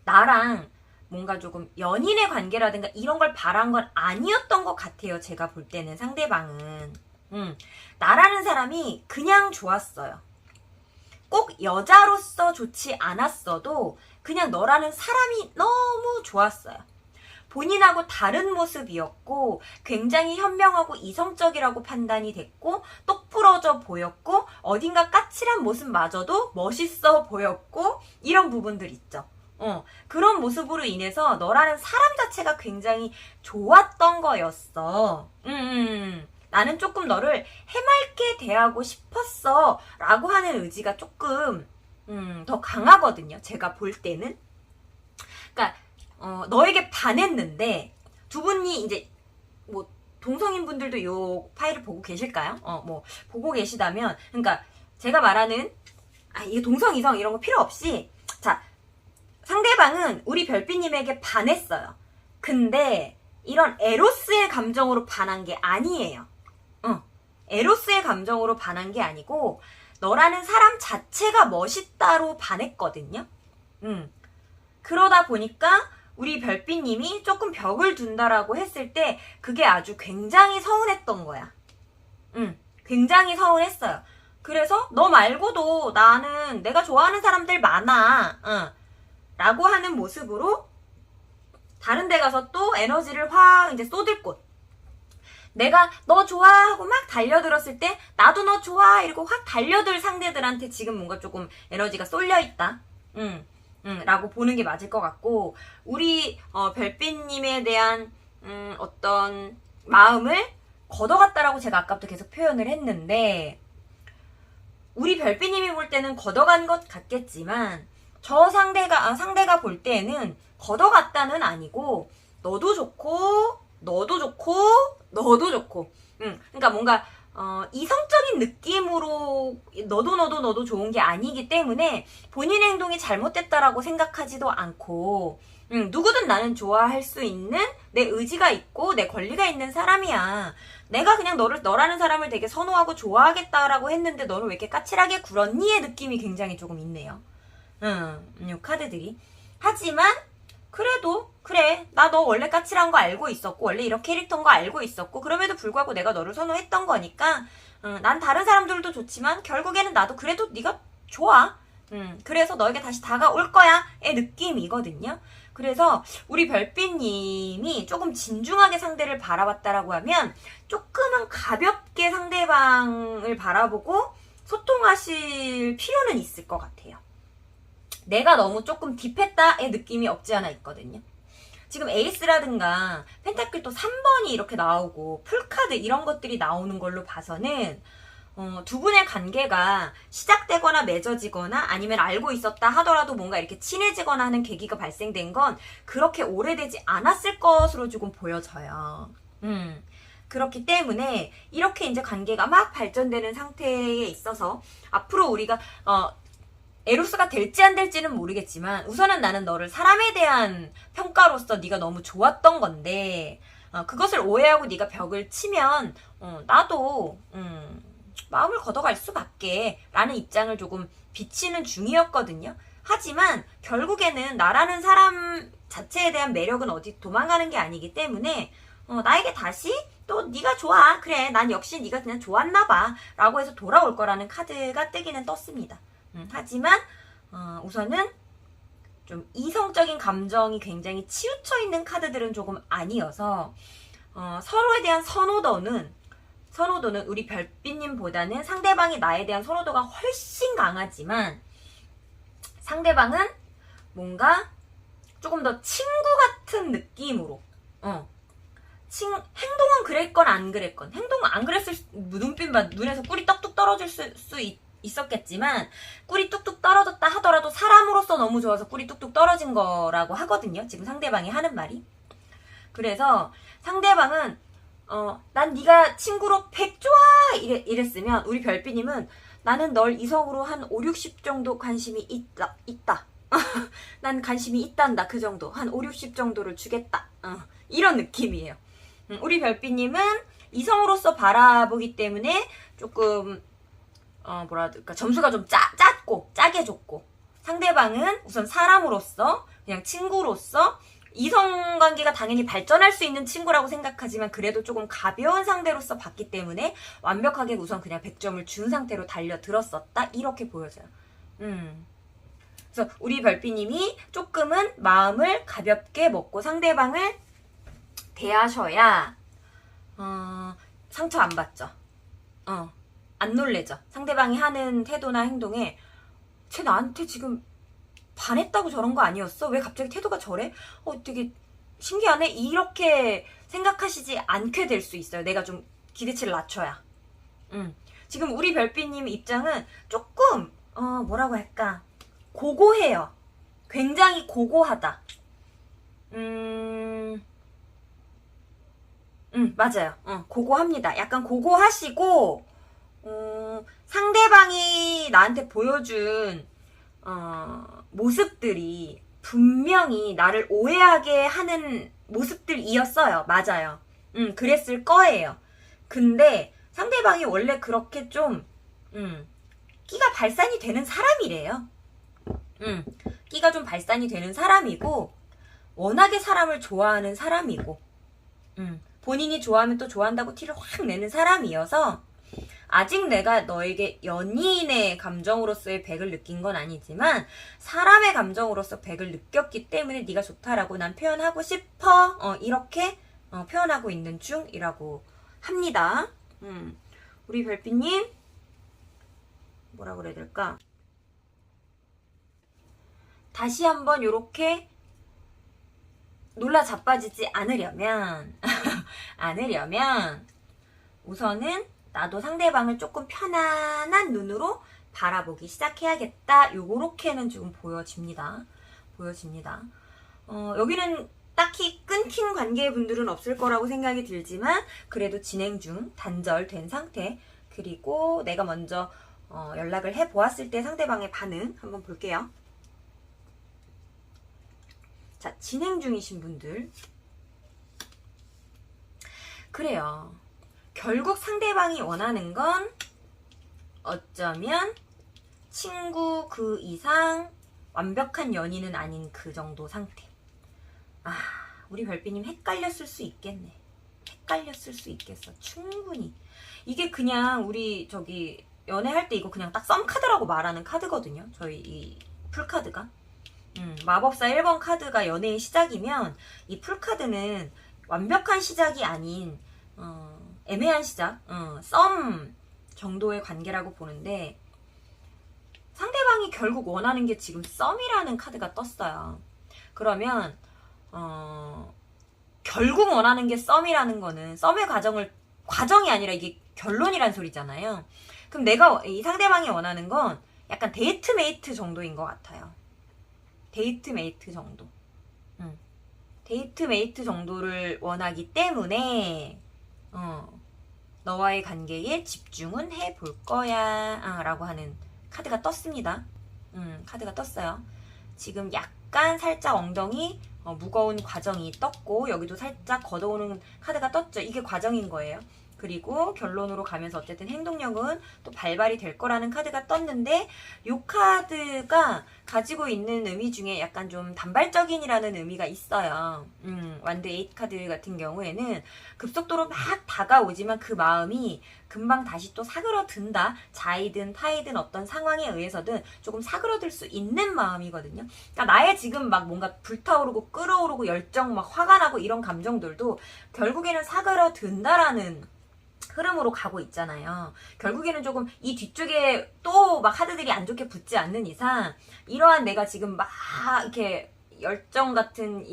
Speaker 1: 나랑 뭔가 조금 연인의 관계라든가 이런 걸 바란 건 아니었던 것 같아요. 제가 볼 때는 상대방은. 나라는 사람이 그냥 좋았어요. 꼭 여자로서 좋지 않았어도 그냥 너라는 사람이 너무 좋았어요. 본인하고 다른 모습이었고 굉장히 현명하고 이성적이라고 판단이 됐고 똑부러져 보였고 어딘가 까칠한 모습마저도 멋있어 보였고 이런 부분들 있죠. 그런 모습으로 인해서 너라는 사람 자체가 굉장히 좋았던 거였어. 나는 조금 너를 해맑게 대하고 싶었어 라고 하는 의지가 조금 더 강하거든요. 제가 볼 때는. 그러니까 너에게 반했는데 두 분이 이제 뭐 동성인 분들도 요 파일을 보고 계실까요? 뭐 보고 계시다면 그러니까 제가 말하는 이게 동성 이성 이런 거 필요 없이 자 상대방은 우리 별빛님에게 반했어요. 근데 이런 에로스의 감정으로 반한 게 아니에요. 에로스의 감정으로 반한 게 아니고 너라는 사람 자체가 멋있다로 반했거든요. 그러다 보니까 우리 별빛님이 조금 벽을 둔다라고 했을 때 그게 아주 굉장히 서운했던 거야. 굉장히 서운했어요. 그래서 너 말고도 나는 내가 좋아하는 사람들 많아. 라고 하는 모습으로 다른 데 가서 또 에너지를 확 이제 쏟을 곳. 내가 너 좋아하고 막 달려들었을 때 나도 너 좋아 이러고 확 달려들 상대들한테 지금 뭔가 조금 에너지가 쏠려 있다. 라고 보는 게 맞을 것 같고 우리 별빛님에 대한 어떤 마음을 걷어갔다라고 제가 아까부터 계속 표현을 했는데 우리 별빛님이 볼 때는 걷어간 것 같겠지만 저 상대가 볼 때는 걷어갔다는 아니고 너도 좋고 너도 좋고 너도 좋고 그러니까 뭔가 이성적인 느낌으로 너도 좋은 게 아니기 때문에 본인의 행동이 잘못됐다라고 생각하지도 않고 누구든 나는 좋아할 수 있는 내 의지가 있고 내 권리가 있는 사람이야. 내가 그냥 너라는 사람을 되게 선호하고 좋아하겠다라고 했는데 너는 왜 이렇게 까칠하게 굴었니의 느낌이 굉장히 조금 있네요. 이 카드들이. 하지만 그래도 그래 나 너 원래 까칠한 거 알고 있었고 원래 이런 캐릭터인 거 알고 있었고 그럼에도 불구하고 내가 너를 선호했던 거니까 난 다른 사람들도 좋지만 결국에는 나도 그래도 네가 좋아. 그래서 너에게 다시 다가올 거야 의 느낌이거든요. 그래서 우리 별빛님이 조금 진중하게 상대를 바라봤다라고 하면 조금은 가볍게 상대방을 바라보고 소통하실 필요는 있을 것 같아요. 내가 너무 조금 딥했다의 느낌이 없지 않아 있거든요. 지금 에이스라든가 펜타클 또 3번이 이렇게 나오고 풀카드 이런 것들이 나오는 걸로 봐서는 두 분의 관계가 시작되거나 맺어지거나 아니면 알고 있었다 하더라도 뭔가 이렇게 친해지거나 하는 계기가 발생된 건 그렇게 오래되지 않았을 것으로 조금 보여져요. 그렇기 때문에 이렇게 이제 관계가 막 발전되는 상태에 있어서 앞으로 우리가 에로스가 될지 안 될지는 모르겠지만 우선은 나는 너를 사람에 대한 평가로서 네가 너무 좋았던 건데 그것을 오해하고 네가 벽을 치면 나도 마음을 걷어갈 수밖에 라는 입장을 조금 비치는 중이었거든요. 하지만 결국에는 나라는 사람 자체에 대한 매력은 어디 도망가는 게 아니기 때문에 나에게 다시 또 네가 좋아 그래 난 역시 네가 그냥 좋았나 봐 라고 해서 돌아올 거라는 카드가 뜨기는 떴습니다. 하지만 우선은 좀 이성적인 감정이 굉장히 치우쳐 있는 카드들은 조금 아니어서 서로에 대한 선호도는 우리 별빛님보다는 상대방이 나에 대한 선호도가 훨씬 강하지만 상대방은 뭔가 조금 더 친구 같은 느낌으로 행동은 그랬건 안 그랬건 행동은 안 그랬을 눈빛만 눈에서 꿀이 떡뚝 떨어질 수 있었겠지만 꿀이 뚝뚝 떨어졌다 하더라도 사람으로서 너무 좋아서 꿀이 뚝뚝 떨어진 거라고 하거든요. 지금 상대방이 하는 말이. 그래서 상대방은 난 네가 친구로 100 좋아 이랬으면 우리 별빛님은 나는 널 이성으로 한 5, 60 정도 관심이 있다. 난 관심이 있단다. 그 정도. 한 5, 60 정도를 주겠다. 이런 느낌이에요. 우리 별빛님은 이성으로서 바라보기 때문에 조금 뭐랄까 점수가 좀 짜게 줬고 상대방은 우선 사람으로서 그냥 친구로서 이성관계가 당연히 발전할 수 있는 친구라고 생각하지만 그래도 조금 가벼운 상대로서 봤기 때문에 완벽하게 우선 그냥 100점을 준 상태로 달려들었었다 이렇게 보여져요. 그래서 우리 별빛님이 조금은 마음을 가볍게 먹고 상대방을 대하셔야 상처 안 받죠. 안 놀래죠. 상대방이 하는 태도나 행동에 쟤 나한테 지금 반했다고 저런 거 아니었어? 왜 갑자기 태도가 저래? 되게 신기하네? 이렇게 생각하시지 않게 될 수 있어요. 내가 좀 기대치를 낮춰야. 지금 우리 별빛님 입장은 조금 뭐라고 할까? 고고해요. 굉장히 고고하다. 맞아요. 고고합니다. 약간 고고하시고 상대방이 나한테 보여준 모습들이 분명히 나를 오해하게 하는 모습들이었어요. 맞아요. 그랬을 거예요. 근데 상대방이 원래 그렇게 좀 끼가 발산이 되는 사람이래요. 끼가 좀 발산이 되는 사람이고 워낙에 사람을 좋아하는 사람이고 본인이 좋아하면 또 좋아한다고 티를 확 내는 사람이어서 아직 내가 너에게 연인의 감정으로서의 100을 느낀 건 아니지만 사람의 감정으로서 100을 느꼈기 때문에 네가 좋다라고 난 표현하고 싶어 이렇게 표현하고 있는 중이라고 합니다. 우리 별빛님 뭐라 그래야 될까? 다시 한번 요렇게 놀라 자빠지지 않으려면 우선은 나도 상대방을 조금 편안한 눈으로 바라보기 시작해야겠다. 요렇게는 조금 보여집니다. 여기는 딱히 끊긴 관계분들은 없을 거라고 생각이 들지만 그래도 진행 중 단절된 상태 그리고 내가 먼저 연락을 해보았을 때 상대방의 반응 한번 볼게요. 자, 진행 중이신 분들 그래요. 결국 상대방이 원하는 건 어쩌면 친구 그 이상 완벽한 연인은 아닌 그 정도 상태. 우리 별빛님 헷갈렸을 수 있겠네. 헷갈렸을 수 있겠어. 충분히. 이게 그냥 우리 저기 연애할 때 이거 그냥 딱 썸카드라고 말하는 카드거든요. 저희 이 풀카드가. 마법사 1번 카드가 연애의 시작이면 이 풀카드는 완벽한 시작이 아닌 애매한 시작, 썸 정도의 관계라고 보는데 상대방이 결국 원하는 게 지금 썸이라는 카드가 떴어요. 그러면 결국 원하는 게 썸이라는 거는 썸의 과정이 아니라 이게 결론이란 소리잖아요. 그럼 이 상대방이 원하는 건 약간 데이트메이트 정도인 것 같아요. 데이트메이트 정도. 데이트메이트 정도를 원하기 때문에 너와의 관계에 집중은 해볼 거야 라고 하는 카드가 떴습니다. 카드가 떴어요. 지금 약간 살짝 엉덩이 무거운 과정이 떴고 여기도 살짝 걷어오는 카드가 떴죠. 이게 과정인 거예요. 그리고 결론으로 가면서 어쨌든 행동력은 또 발발이 될 거라는 카드가 떴는데 이 카드가 가지고 있는 의미 중에 약간 좀 단발적인이라는 의미가 있어요. 완드 8 카드 같은 경우에는 급속도로 막 다가오지만 그 마음이 금방 다시 또 사그러든다. 자이든 타이든 어떤 상황에 의해서든 조금 사그러들 수 있는 마음이거든요. 그러니까 나의 지금 막 뭔가 불타오르고 끓어오르고 열정 막 화가 나고 이런 감정들도 결국에는 사그러든다라는 흐름으로 가고 있잖아요. 결국에는 조금 이 뒤쪽에 또 막 카드들이 안 좋게 붙지 않는 이상 이러한 내가 지금 막 이렇게 열정 같은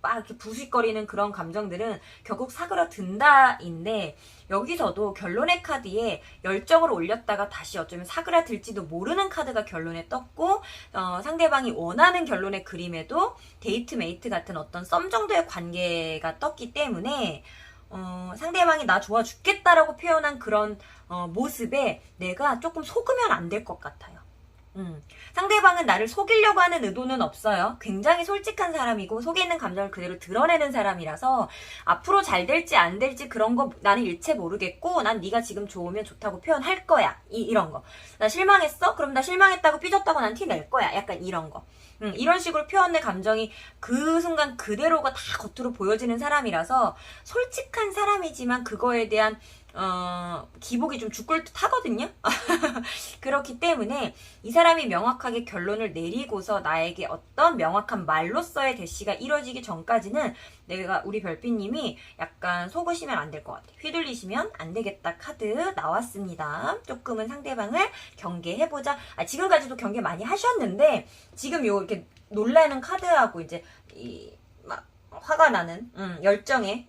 Speaker 1: 막 이렇게 부식거리는 그런 감정들은 결국 사그러든다인데 여기서도 결론의 카드에 열정을 올렸다가 다시 어쩌면 사그라들지도 모르는 카드가 결론에 떴고 상대방이 원하는 결론의 그림에도 데이트 메이트 같은 어떤 썸 정도의 관계가 떴기 때문에 상대방이 나 좋아 죽겠다라고 표현한 그런 모습에 내가 조금 속으면 안 될 것 같아요. 상대방은 나를 속이려고 하는 의도는 없어요. 굉장히 솔직한 사람이고 속에 있는 감정을 그대로 드러내는 사람이라서 앞으로 잘 될지 안 될지 그런 거 나는 일체 모르겠고 난 네가 지금 좋으면 좋다고 표현할 거야. 이런 거. 나 실망했어? 그럼 나 실망했다고 삐졌다고 난 티 낼 거야. 약간 이런 거. 이런 식으로 표현의 감정이 그 순간 그대로가 다 겉으로 보여지는 사람이라서 솔직한 사람이지만 그거에 대한 기복이 좀 죽을 듯 하거든요. 그렇기 때문에 이 사람이 명확하게 결론을 내리고서 나에게 어떤 명확한 말로서의 대시가 이루어지기 전까지는 우리 별빛님이 약간 속으시면 안 될 것 같아요. 휘둘리시면 안 되겠다 카드 나왔습니다. 조금은 상대방을 경계해보자. 지금까지도 경계 많이 하셨는데 지금 이렇게 놀라는 카드하고 이제 막 화가 나는 열정에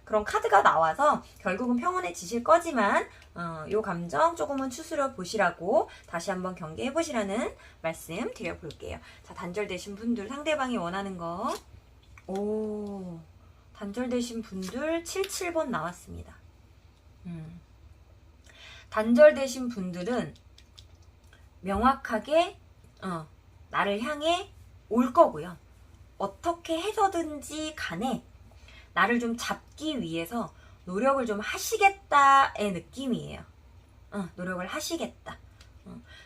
Speaker 1: 그런 카드가 나와서 결국은 평온해지실 거지만 요 감정 조금은 추스려 보시라고 다시 한번 경계해 보시라는 말씀 드려볼게요. 자, 단절되신 분들 상대방이 원하는 거 단절되신 분들 77번 나왔습니다. 단절되신 분들은 명확하게 나를 향해 올 거고요. 어떻게 해서든지 간에 나를 좀 잡기 위해서 노력을 좀 하시겠다의 느낌이에요. 노력을 하시겠다.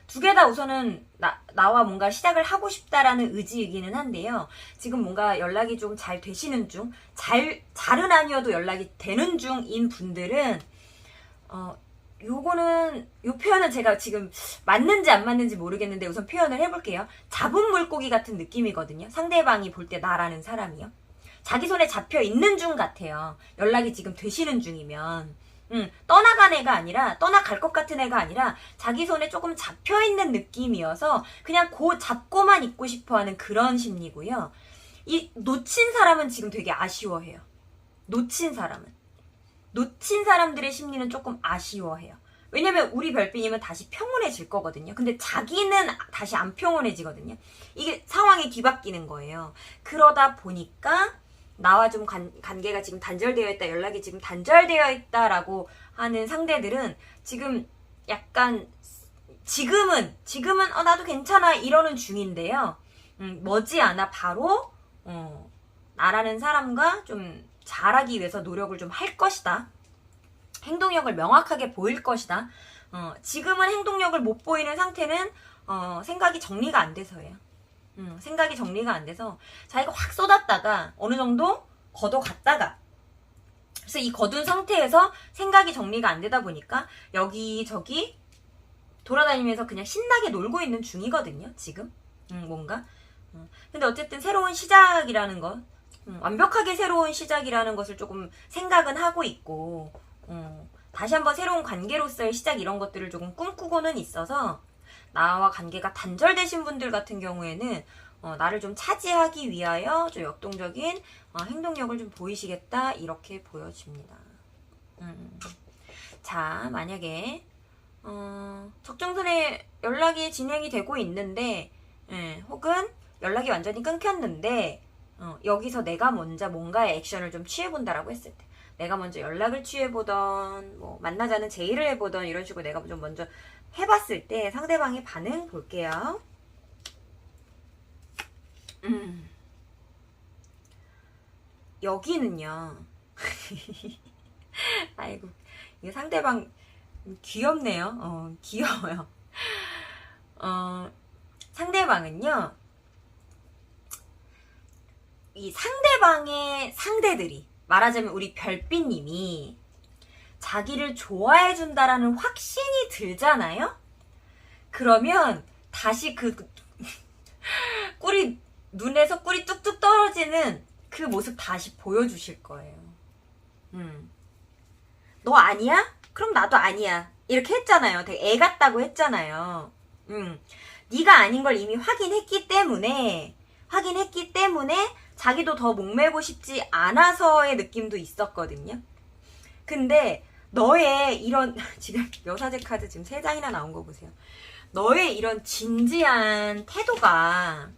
Speaker 1: 두 개 다 우선은 나와 뭔가 시작을 하고 싶다라는 의지이기는 한데요. 지금 뭔가 연락이 좀 잘 되시는 중, 잘은 아니어도 연락이 되는 중인 분들은 요 표현은 제가 지금 맞는지 안 맞는지 모르겠는데 우선 표현을 해볼게요. 잡은 물고기 같은 느낌이거든요. 상대방이 볼 때 나라는 사람이요. 자기 손에 잡혀 있는 중 같아요. 연락이 지금 되시는 중이면. 떠나간 애가 아니라, 떠나갈 것 같은 애가 아니라, 자기 손에 조금 잡혀 있는 느낌이어서, 그냥 잡고만 있고 싶어 하는 그런 심리고요. 놓친 사람은 지금 되게 아쉬워해요. 놓친 사람들의 심리는 조금 아쉬워해요. 왜냐면 우리 별빛님은 다시 평온해질 거거든요. 근데 자기는 다시 안 평온해지거든요. 이게 상황이 뒤바뀌는 거예요. 그러다 보니까, 나와 좀 관계가 지금 단절되어 있다, 연락이 지금 단절되어 있다라고 하는 상대들은 지금 약간 지금은 나도 괜찮아 이러는 중인데요. 머지않아 바로 나라는 사람과 좀 잘하기 위해서 노력을 좀 할 것이다. 행동력을 명확하게 보일 것이다. 지금은 행동력을 못 보이는 상태는 생각이 정리가 안 돼서예요. 생각이 정리가 안 돼서 자기가 확 쏟았다가 어느 정도 걷어갔다가 그래서 이 거둔 상태에서 생각이 정리가 안 되다 보니까 여기저기 돌아다니면서 그냥 신나게 놀고 있는 중이거든요. 지금 뭔가 근데 어쨌든 새로운 시작이라는 것 완벽하게 새로운 시작이라는 것을 조금 생각은 하고 있고 다시 한번 새로운 관계로서의 시작 이런 것들을 조금 꿈꾸고는 있어서 나와 관계가 단절되신 분들 같은 경우에는 나를 좀 차지하기 위하여 좀 역동적인 행동력을 좀 보이시겠다 이렇게 보여집니다. 자, 만약에 적정선에 연락이 진행이 되고 있는데 혹은 연락이 완전히 끊겼는데 여기서 내가 먼저 뭔가의 액션을 좀 취해본다라고 했을 때 내가 먼저 연락을 취해보던 뭐 만나자는 제의를 해보던 이런 식으로 내가 좀 먼저 해봤을 때 상대방의 반응 볼게요. 음. 여기는요. 아이고, 이거 상대방 귀엽네요. 귀여워요. 상대방은요, 이 상대방의 상대들이, 말하자면 우리 별빛님이 자기를 좋아해준다라는 확신이 들잖아요? 그러면 다시 눈에서 꿀이 뚝뚝 떨어지는 그 모습 다시 보여주실 거예요. 너 아니야? 그럼 나도 아니야. 이렇게 했잖아요. 되게 애 같다고 했잖아요. 네가 아닌 걸 이미 확인했기 때문에 자기도 더 목매고 싶지 않아서의 느낌도 있었거든요. 근데 너의 이런 지금 여사제 카드 지금 3장이나 나온 거 보세요. 너의 이런 진지한 태도가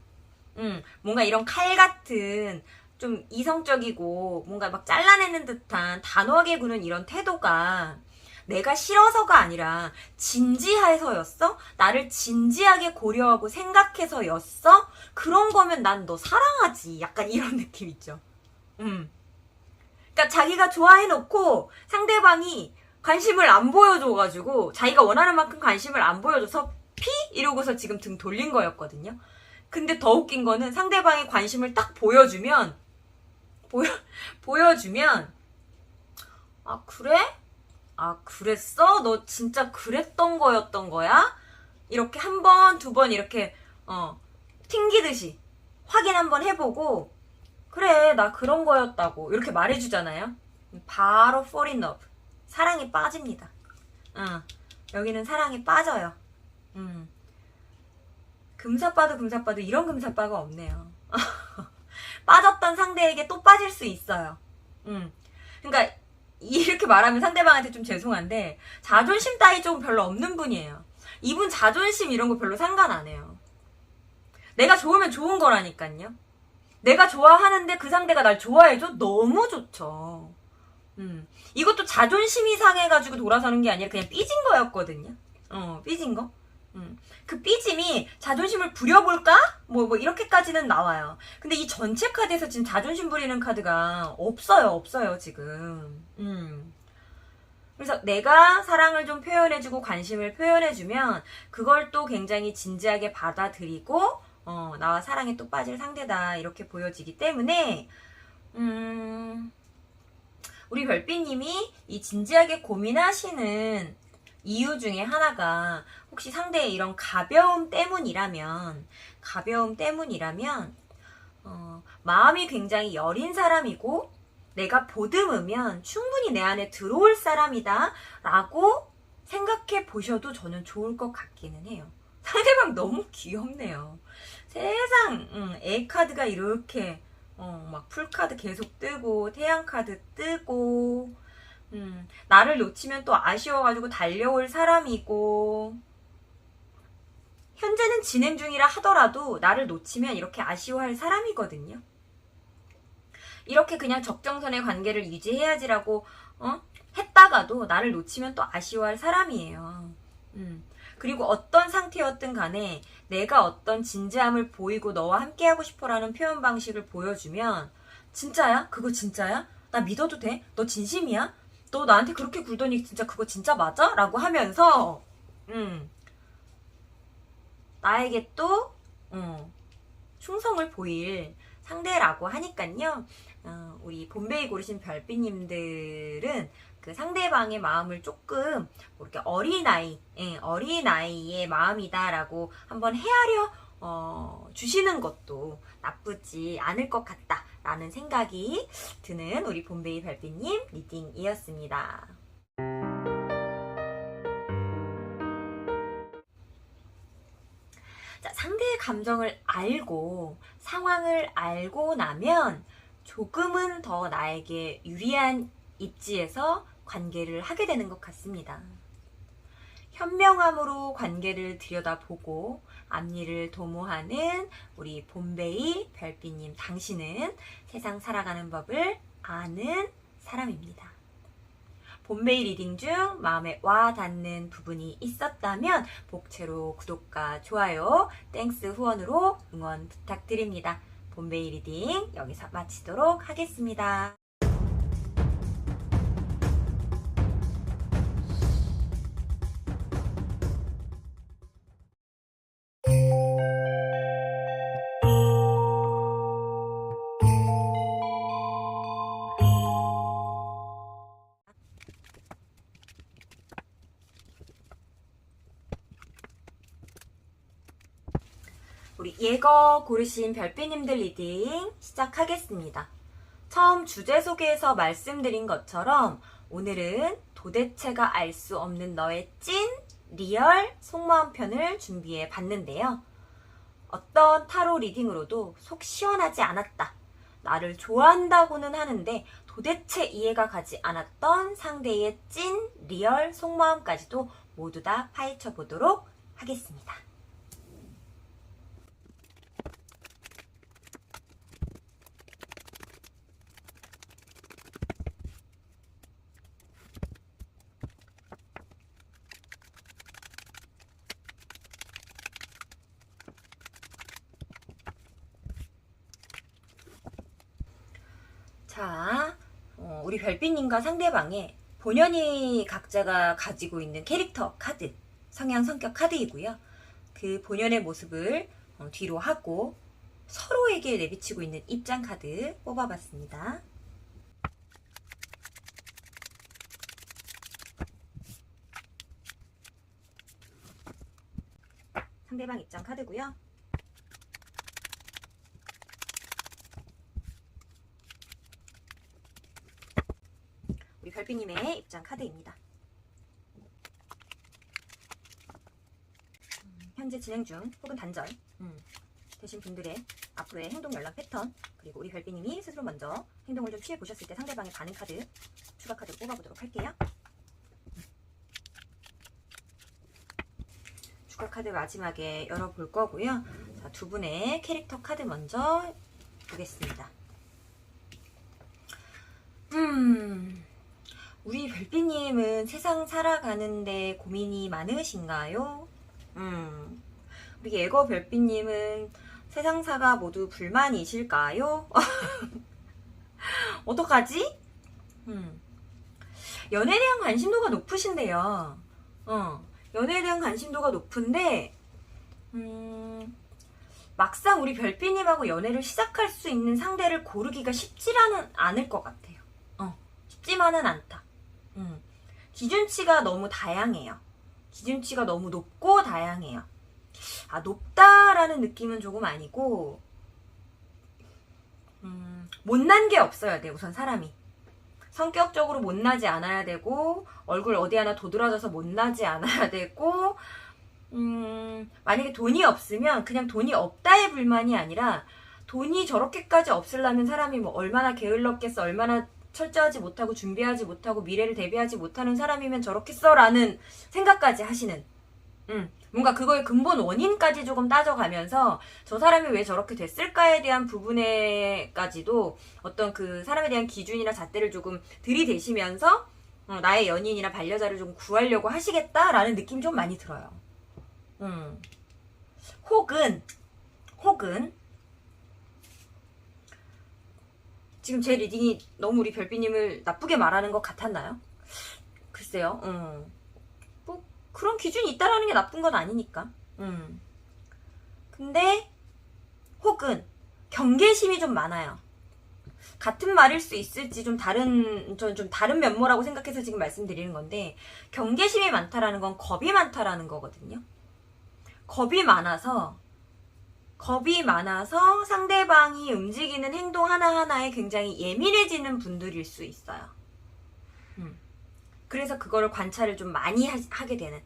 Speaker 1: 뭔가 이런 칼 같은 좀 이성적이고 뭔가 막 잘라내는 듯한 단호하게 구는 이런 태도가 내가 싫어서가 아니라 진지해서였어? 나를 진지하게 고려하고 생각해서였어? 그런 거면 난 너 사랑하지. 약간 이런 느낌 있죠. 그러니까 자기가 좋아해놓고 상대방이 관심을 안 보여줘가지고 자기가 원하는 만큼 관심을 안 보여줘서 피? 이러고서 지금 등 돌린 거였거든요. 근데 더 웃긴 거는 상대방이 관심을 딱 보여주면 아 그래? 아 그랬어? 너 진짜 그랬던 거였던 거야? 이렇게 한 번, 두 번 이렇게 튕기듯이 확인 한번 해보고 그래 나 그런 거였다고 이렇게 말해주잖아요. 바로 fall in love. 사랑에 빠집니다. 여기는 사랑에 빠져요. 금사빠도 이런 금사빠가 없네요. 빠졌던 상대에게 또 빠질 수 있어요. 그러니까 이렇게 말하면 상대방한테 좀 죄송한데 자존심 따위 좀 별로 없는 분이에요. 이분 자존심 이런 거 별로 상관 안 해요. 내가 좋으면 좋은 거라니까요. 내가 좋아하는데 그 상대가 날 좋아해줘? 너무 좋죠. 이것도 자존심이 상해가지고 돌아서는 게 아니라 그냥 삐진 거였거든요. 삐진 거. 그 삐짐이 자존심을 부려볼까? 뭐 이렇게까지는 나와요. 근데 이 전체 카드에서 지금 자존심 부리는 카드가 없어요, 지금. 그래서 내가 사랑을 좀 표현해주고 관심을 표현해주면 그걸 또 굉장히 진지하게 받아들이고 나와 사랑에 또 빠질 상대다 이렇게 보여지기 때문에 우리 별빛님이 이 진지하게 고민하시는 이유 중에 하나가 혹시 상대의 이런 가벼움 때문이라면 마음이 굉장히 여린 사람이고 내가 보듬으면 충분히 내 안에 들어올 사람이다 라고 생각해 보셔도 저는 좋을 것 같기는 해요. 상대방 너무 귀엽네요. 세상 애 카드가 이렇게 막 풀카드 계속 뜨고 태양카드 뜨고 나를 놓치면 또 아쉬워가지고 달려올 사람이고 현재는 진행 중이라 하더라도 나를 놓치면 이렇게 아쉬워할 사람이거든요. 이렇게 그냥 적정선의 관계를 유지해야지라고 했다가도 나를 놓치면 또 아쉬워할 사람이에요. 그리고 어떤 상태였든 간에 내가 어떤 진지함을 보이고 너와 함께하고 싶어라는 표현 방식을 보여주면 진짜야? 그거 진짜야? 나 믿어도 돼? 너 진심이야? 너 나한테 그렇게 굴더니 진짜 그거 진짜 맞아? 라고 하면서 나에게 또 충성을 보일 상대라고 하니깐요. 우리 봄베이 고르신 별빛님들은 그 상대방의 마음을 조금 이렇게 어린아이의 마음이다라고 한번 헤아려 주시는 것도 나쁘지 않을 것 같다라는 생각이 드는 우리 봄베이 별빛님 리딩이었습니다. 자, 상대의 감정을 알고 상황을 알고 나면 조금은 더 나에게 유리한 입지에서 관계를 하게 되는 것 같습니다. 현명함으로 관계를 들여다보고 앞일을 도모하는 우리 봄베이 별빛님 당신은 세상 살아가는 법을 아는 사람입니다. 봄베이 리딩 중 마음에 와 닿는 부분이 있었다면 복채로 구독과 좋아요, 땡스 후원으로 응원 부탁드립니다. 봄베이 리딩 여기서 마치도록 하겠습니다. 우리 예거 고르신 별빛님들 리딩 시작하겠습니다. 처음 주제 소개에서 말씀드린 것처럼 오늘은 도대체가 알 수 없는 너의 찐, 리얼 속마음 편을 준비해 봤는데요. 어떤 타로 리딩으로도 속 시원하지 않았다. 나를 좋아한다고는 하는데 도대체 이해가 가지 않았던 상대의 찐, 리얼 속마음까지도 모두 다 파헤쳐 보도록 하겠습니다. 자, 우리 별빛님과 상대방의 본연이 각자가 가지고 있는 캐릭터 카드, 성향 성격 카드이고요. 그 본연의 모습을 뒤로 하고 서로에게 내비치고 있는 입장 카드 뽑아봤습니다. 상대방 입장 카드고요. 우리 별빛님의 입장 카드입니다. 현재 진행 중 혹은 단절 되신 분들의 앞으로의 행동 연락 패턴, 그리고 우리 별빛님이 스스로 먼저 행동을 좀 취해 보셨을 때 상대방의 반응 카드, 추가 카드 뽑아보도록 할게요. 추가 카드 마지막에 열어볼 거고요. 자, 두 분의 캐릭터 카드 먼저 보겠습니다. 우리 별빛님은 세상 살아가는데 고민이 많으신가요? 우리 예거 별빛님은 세상사가 모두 불만이실까요? 어떡하지? 연애에 대한 관심도가 높으신데요. 연애에 대한 관심도가 높은데 막상 우리 별빛님하고 연애를 시작할 수 있는 상대를 고르기가 쉽지는 않을 것 같아요. 쉽지만은 않다. 기준치가 너무 다양해요. 기준치가 너무 높고 다양해요. 높다라는 느낌은 조금 아니고 못난 게 없어야 돼. 우선 사람이 성격적으로 못나지 않아야 되고, 얼굴 어디 하나 도드라져서 못나지 않아야 되고, 만약에 돈이 없으면 그냥 돈이 없다의 불만이 아니라 돈이 저렇게까지 없으려면 사람이 뭐 얼마나 게을렀겠어, 얼마나 철저하지 못하고 준비하지 못하고 미래를 대비하지 못하는 사람이면 저렇겠어라는 생각까지 하시는, 뭔가 그거의 근본 원인까지 조금 따져가면서 저 사람이 왜 저렇게 됐을까에 대한 부분에까지도 어떤 그 사람에 대한 기준이나 잣대를 조금 들이대시면서 나의 연인이나 반려자를 좀 구하려고 하시겠다라는 느낌이 좀 많이 들어요. 혹은 지금 제 리딩이 너무 우리 별빛님을 나쁘게 말하는 것 같았나요? 글쎄요. 뭐 그런 기준이 있다라는 게 나쁜 건 아니니까. 근데 혹은 경계심이 좀 많아요. 같은 말일 수 있을지 좀 다른 면모라고 생각해서 지금 말씀드리는 건데, 경계심이 많다라는 건 겁이 많다라는 거거든요. 겁이 많아서 상대방이 움직이는 행동 하나하나에 굉장히 예민해지는 분들일 수 있어요. 그래서 그거를 관찰을 좀 많이 하게 되는.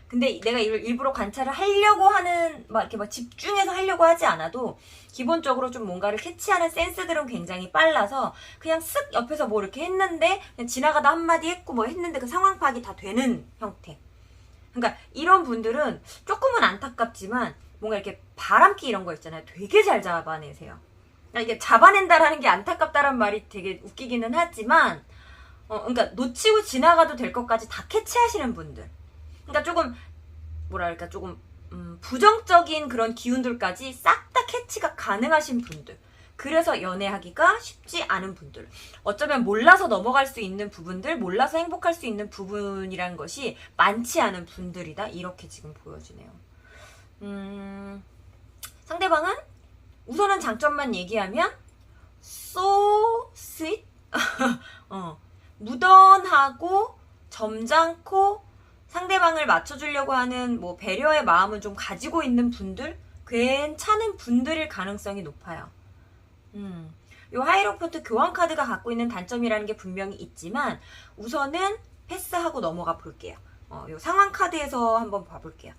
Speaker 1: 근데 내가 이걸 일부러 관찰을 하려고 하는, 이렇게 집중해서 하려고 하지 않아도 기본적으로 좀 뭔가를 캐치하는 센스들은 굉장히 빨라서 그냥 쓱 옆에서 뭐 이렇게 했는데, 그냥 지나가다 한마디 했고 뭐 했는데 그 상황 파악이 다 되는 형태. 그러니까 이런 분들은 조금은 안타깝지만 뭔가 이렇게 바람기 이런 거 있잖아요. 되게 잘 잡아내세요. 그러니까 이게 잡아낸다라는 게 안타깝다란 말이 되게 웃기기는 하지만, 그러니까 놓치고 지나가도 될 것까지 다 캐치하시는 분들. 그러니까 조금 뭐랄까, 조금 부정적인 그런 기운들까지 싹 다 캐치가 가능하신 분들. 그래서 연애하기가 쉽지 않은 분들. 어쩌면 몰라서 넘어갈 수 있는 부분들, 몰라서 행복할 수 있는 부분이란 것이 많지 않은 분들이다. 이렇게 지금 보여지네요. 상대방은 우선은 장점만 얘기하면 so sweet, 무던하고 점잖고 상대방을 맞춰주려고 하는 뭐 배려의 마음은 좀 가지고 있는 분들, 괜찮은 분들일 가능성이 높아요. 요 하이로포트 교환 카드가 갖고 있는 단점이라는 게 분명히 있지만 우선은 패스하고 넘어가 볼게요. 요 상황 카드에서 한번 봐볼게요.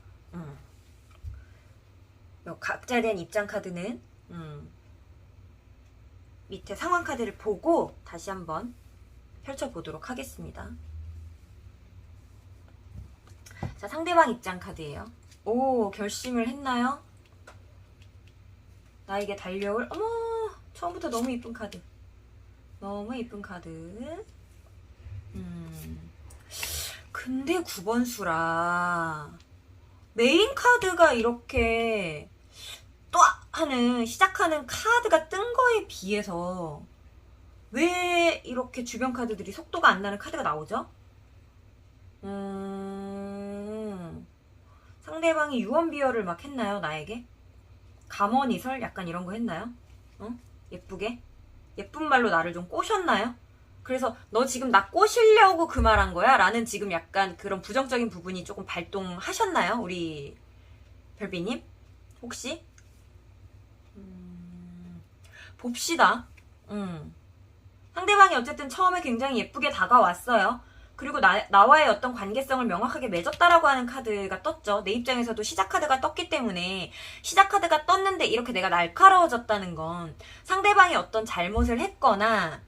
Speaker 1: 요 각자에 대한 입장 카드는 밑에 상황 카드를 보고 다시 한번 펼쳐보도록 하겠습니다. 자, 상대방 입장 카드예요. 오, 결심을 했나요? 나에게 달려올, 어머, 처음부터 너무 이쁜 카드. 너무 이쁜 카드. 근데 9번 수라 메인 카드가 이렇게 또 하는 시작하는 카드가 뜬 거에 비해서 왜 이렇게 주변 카드들이 속도가 안 나는 카드가 나오죠? 상대방이 유언비어를 막 했나요? 나에게? 감언이설? 약간 이런 거 했나요? 예쁘게? 예쁜 말로 나를 좀 꼬셨나요? 그래서 너 지금 나 꼬시려고 그 말 한 거야? 라는 지금 약간 그런 부정적인 부분이 조금 발동하셨나요? 우리 별비님? 혹시? 봅시다. 상대방이 어쨌든 처음에 굉장히 예쁘게 다가왔어요. 그리고 나와의 어떤 관계성을 명확하게 맺었다라고 하는 카드가 떴죠. 내 입장에서도 시작 카드가 떴기 때문에 시작 카드가 떴는데 이렇게 내가 날카로워졌다는 건 상대방이 어떤 잘못을 했거나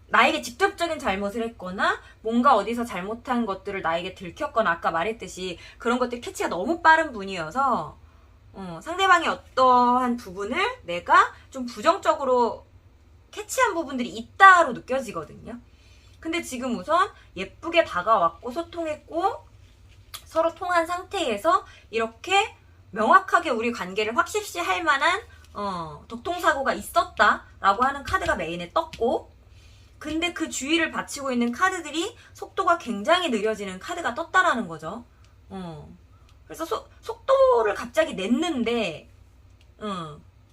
Speaker 1: 나에게 직접적인 잘못을 했거나 뭔가 어디서 잘못한 것들을 나에게 들켰거나 아까 말했듯이 그런 것들 캐치가 너무 빠른 분이어서 상대방의 어떠한 부분을 내가 좀 부정적으로 캐치한 부분들이 있다로 느껴지거든요. 근데 지금 우선 예쁘게 다가왔고 소통했고 서로 통한 상태에서 이렇게 명확하게 우리 관계를 확실시 할 만한 덕통사고가 있었다라고 하는 카드가 메인에 떴고 근데 그 주위를 받치고 있는 카드들이 속도가 굉장히 느려지는 카드가 떴다라는 거죠. 그래서 속도를 갑자기 냈는데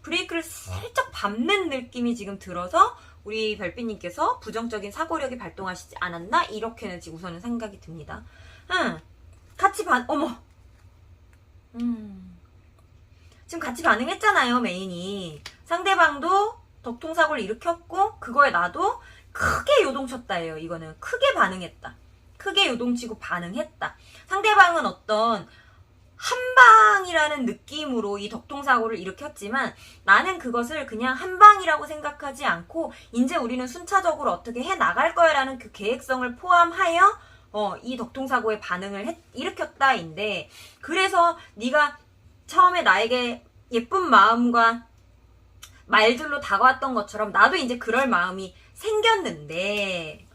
Speaker 1: 브레이크를 살짝 밟는 느낌이 지금 들어서 우리 별빛님께서 부정적인 사고력이 발동하시지 않았나? 이렇게는 지금 우선은 생각이 듭니다. 같이 어머! 지금 같이 반응했잖아요, 메인이. 상대방도 덕통사고를 일으켰고, 그거에 나도 크게 요동쳤다예요, 이거는. 크게 반응했다. 크게 요동치고 반응했다. 상대방은 어떤 한방이라는 느낌으로 이 덕통사고를 일으켰지만 나는 그것을 그냥 한방이라고 생각하지 않고 이제 우리는 순차적으로 어떻게 해나갈 거야 라는 그 계획성을 포함하여 이 덕통사고의 반응을 일으켰다인데 그래서 네가 처음에 나에게 예쁜 마음과 말들로 다가왔던 것처럼 나도 이제 그럴 마음이 생겼는데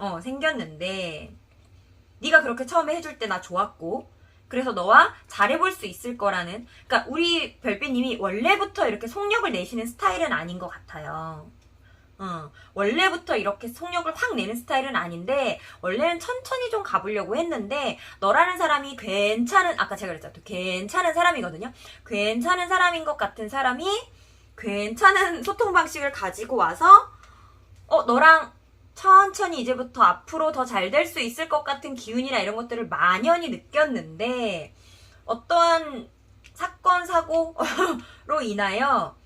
Speaker 1: 네가 그렇게 처음에 해줄 때 나 좋았고 그래서 너와 잘해볼 수 있을 거라는 그러니까 우리 별빛님이 원래부터 이렇게 속력을 내시는 스타일은 아닌 것 같아요. 원래부터 이렇게 속력을 확 내는 스타일은 아닌데 원래는 천천히 좀 가보려고 했는데 너라는 사람이 아까 제가 그랬죠. 괜찮은 사람이거든요. 괜찮은 사람인 것 같은 사람이 괜찮은 소통 방식을 가지고 와서 너랑 천천히 이제부터 앞으로 더 잘 될 수 있을 것 같은 기운이나 이런 것들을 만연히 느꼈는데 어떠한 사건, 사고로 인하여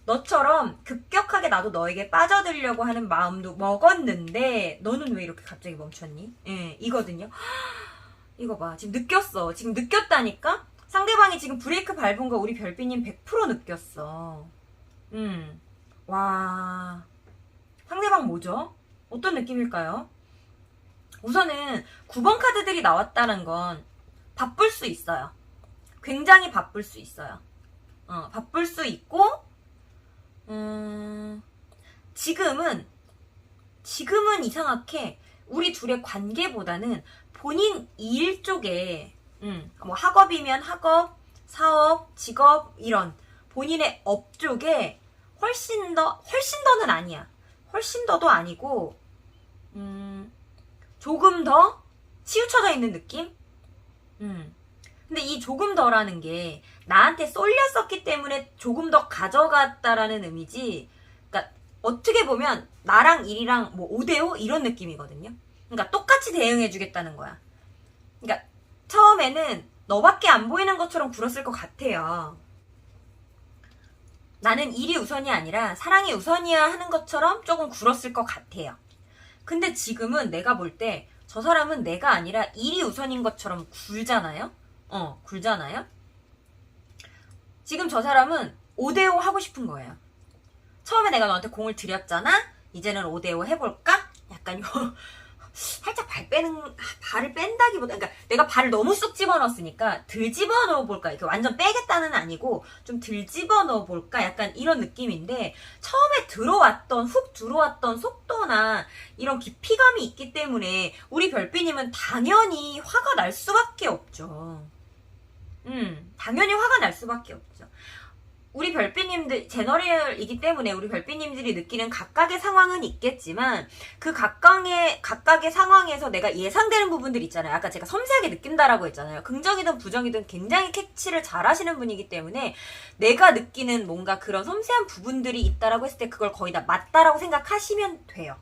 Speaker 1: 너처럼 급격하게 나도 너에게 빠져들려고 하는 마음도 먹었는데 너는 왜 이렇게 갑자기 멈췄니? 예, 이거든요. 이거 봐. 지금 느꼈어. 지금 느꼈다니까? 상대방이 지금 브레이크 밟은 거 우리 별빛님 100% 느꼈어. 와. 상대방 뭐죠? 어떤 느낌일까요? 우선은 9번 카드들이 나왔다는 건 바쁠 수 있어요. 굉장히 바쁠 수 있어요. 바쁠 수 있고 지금은 이상하게 우리 둘의 관계보다는 본인 일 쪽에 뭐 학업이면 학업, 사업, 직업 이런 본인의 업 쪽에 훨씬 더는 아니야. 훨씬 더도 아니고 조금 더 치우쳐져 있는 느낌? 근데 이 조금 더라는 게 나한테 쏠렸었기 때문에 조금 더 가져갔다라는 의미지. 그러니까 어떻게 보면 나랑 일이랑 뭐 5대5 이런 느낌이거든요. 그러니까 똑같이 대응해주겠다는 거야. 그러니까 처음에는 너밖에 안 보이는 것처럼 굴었을 것 같아요. 나는 일이 우선이 아니라 사랑이 우선이야 하는 것처럼 조금 굴었을 것 같아요. 근데 지금은 내가 볼 때 저 사람은 내가 아니라 일이 우선인 것처럼 굴잖아요? 굴잖아요? 지금 저 사람은 5대5 하고 싶은 거예요. 처음에 내가 너한테 공을 들였잖아? 이제는 5대5 해볼까? 약간 살짝 발을 뺀다기보다, 그러니까 내가 발을 너무 쑥 집어넣었으니까 들 집어넣어 볼까? 이렇게 완전 빼겠다는 아니고 좀 들 집어넣어 볼까? 약간 이런 느낌인데, 처음에 훅 들어왔던 속도나 이런 깊이감이 있기 때문에 우리 별비님은 당연히 화가 날 수밖에 없죠. 당연히 화가 날 수밖에 없죠. 우리 별비님들 제너럴이기 때문에 우리 별비님들이 느끼는 각각의 상황은 있겠지만 그 각각의 상황에서 내가 예상되는 부분들 있잖아요. 아까 제가 섬세하게 느낀다라고 했잖아요. 긍정이든 부정이든 굉장히 캐치를 잘 하시는 분이기 때문에 내가 느끼는 뭔가 그런 섬세한 부분들이 있다라고 했을 때 그걸 거의 다 맞다라고 생각하시면 돼요.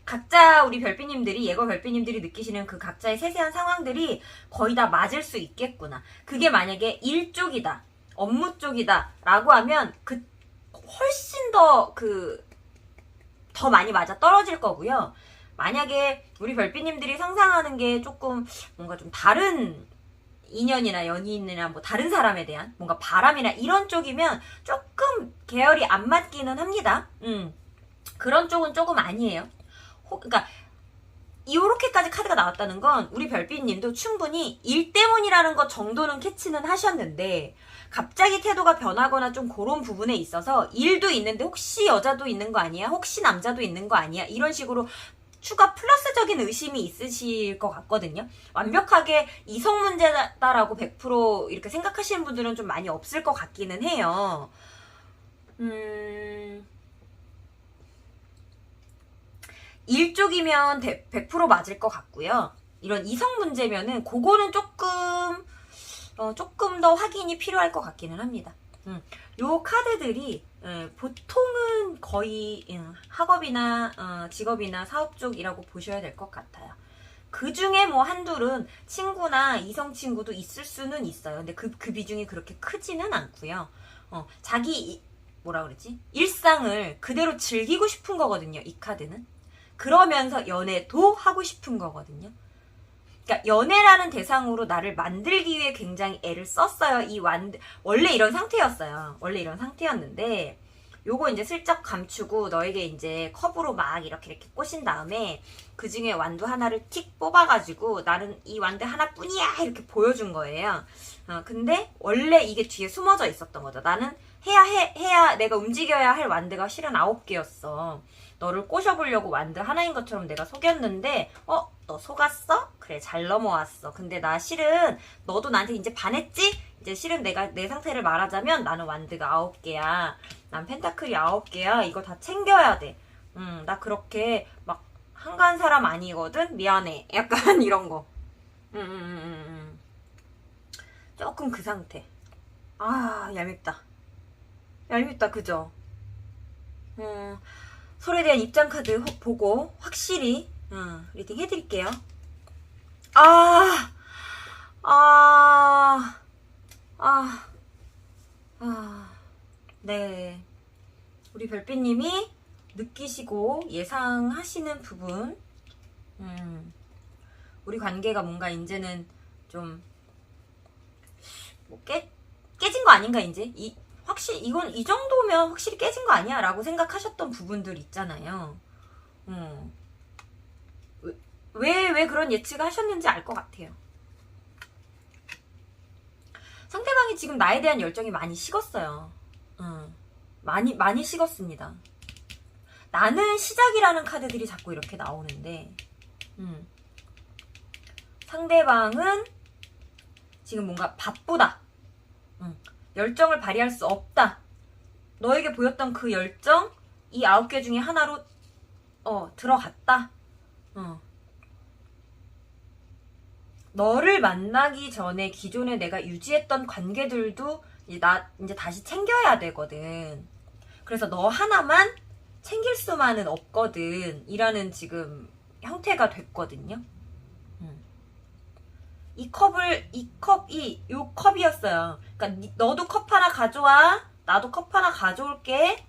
Speaker 1: 각자 우리 별비님들이, 예거 별비님들이 느끼시는 그 각자의 세세한 상황들이 거의 다 맞을 수 있겠구나. 그게 만약에 일 쪽이다, 업무 쪽이다 라고 하면 훨씬 더 많이 맞아 떨어질 거고요. 만약에 우리 별비님들이 상상하는 게 조금 뭔가 좀 다른 인연이나 연인이나 뭐 다른 사람에 대한 뭔가 바람이나 이런 쪽이면 조금 계열이 안 맞기는 합니다. 그런 쪽은 조금 아니에요. 그러니까 이렇게까지 카드가 나왔다는 건 우리 별빛님도 충분히 일 때문이라는 것 정도는 캐치는 하셨는데 갑자기 태도가 변하거나 좀 그런 부분에 있어서 일도 있는데 혹시 여자도 있는 거 아니야? 혹시 남자도 있는 거 아니야? 이런 식으로 추가 플러스적인 의심이 있으실 것 같거든요. 완벽하게 이성 문제다라고 100% 이렇게 생각하시는 분들은 좀 많이 없을 것 같기는 해요. 일 쪽이면 100% 맞을 것 같고요. 이런 이성 문제면은 그거는 조금 더 확인이 필요할 것 같기는 합니다. 요 카드들이 보통은 거의 학업이나 직업이나 사업 쪽이라고 보셔야 될 것 같아요. 그 중에 뭐 한둘은 친구나 이성 친구도 있을 수는 있어요. 근데 그 비중이 그렇게 크지는 않고요. 자기 일상을 그대로 즐기고 싶은 거거든요. 이 카드는. 그러면서 연애도 하고 싶은 거거든요. 그러니까 연애라는 대상으로 나를 만들기 위해 굉장히 애를 썼어요. 원래 이런 상태였어요. 원래 이런 상태였는데 요거 이제 슬쩍 감추고 너에게 이제 컵으로 막 이렇게 꽂은 다음에 그 중에 완두 하나를 틱 뽑아가지고 나는 이 완두 하나뿐이야 이렇게 보여준 거예요. 근데 원래 이게 뒤에 숨어져 있었던 거죠. 나는 해야 내가 움직여야 할 완두가 실은 9개였어. 너를 꼬셔보려고 완두 하나인 것처럼 내가 속였는데 너 속았어? 그래 잘 넘어왔어. 근데 나 실은 너도 나한테 이제 반했지? 이제 실은 내가 내 상태를 말하자면 나는 완두가 9개야. 난 펜타클이 9개야. 이거 다 챙겨야 돼. 나 그렇게 막 한가한 사람 아니거든? 미안해. 약간 이런 거. 조금 그 상태. 얄밉다. 얄밉다, 그죠? 서로에 대한 입장 카드 보고 확실히 리딩 해드릴게요. 네. 우리 별빛님이 느끼시고 예상하시는 부분, 우리 관계가 뭔가 이제는 좀 깨진 거 아닌가 이제? 확실히 이건 이 정도면 확실히 깨진 거 아니야? 라고 생각하셨던 부분들 있잖아요. 왜 그런 예측을 하셨는지 알 것 같아요. 상대방이 지금 나에 대한 열정이 많이 식었어요. 많이 식었습니다. 나는 시작이라는 카드들이 자꾸 이렇게 나오는데 상대방은 지금 뭔가 바쁘다. 열정을 발휘할 수 없다. 너에게 보였던 그 열정, 이 9개 중에 하나로 들어갔다. 너를 만나기 전에 기존에 내가 유지했던 관계들도 이제 다시 챙겨야 되거든. 그래서 너 하나만 챙길 수만은 없거든. 이라는 지금 형태가 됐거든요. 이 컵이 요 컵이었어요. 그러니까 너도 컵 하나 가져와. 나도 컵 하나 가져올게.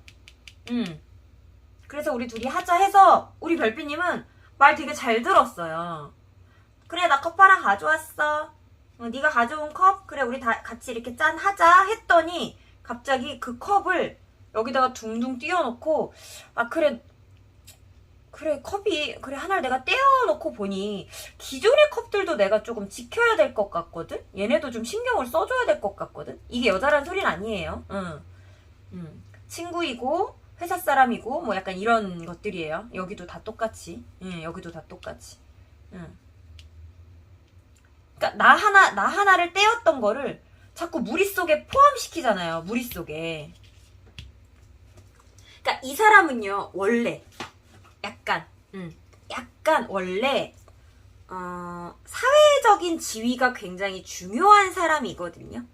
Speaker 1: 그래서 우리 둘이 하자 해서 우리 별빛님은 말 되게 잘 들었어요. 그래, 나 컵 하나 가져왔어. 네가 가져온 컵? 그래, 우리 다 같이 이렇게 짠 하자 했더니 갑자기 그 컵을 여기다가 둥둥 띄워놓고 그래 컵이 그래 하나를 내가 떼어놓고 보니 기존의 컵들도 내가 조금 지켜야 될 것 같거든. 얘네도 좀 신경을 써줘야 될 것 같거든. 이게 여자란 소리는 아니에요. 친구이고 회사 사람이고 뭐 약간 이런 것들이에요. 여기도 다 똑같이. 여기도 다 똑같이. 그러니까 나 하나를 떼었던 거를 자꾸 무리 속에 포함시키잖아요. 무리 속에. 그러니까 이 사람은요 원래 약간 원래 사회적인 지위가 굉장히 중요한 사람이거든요.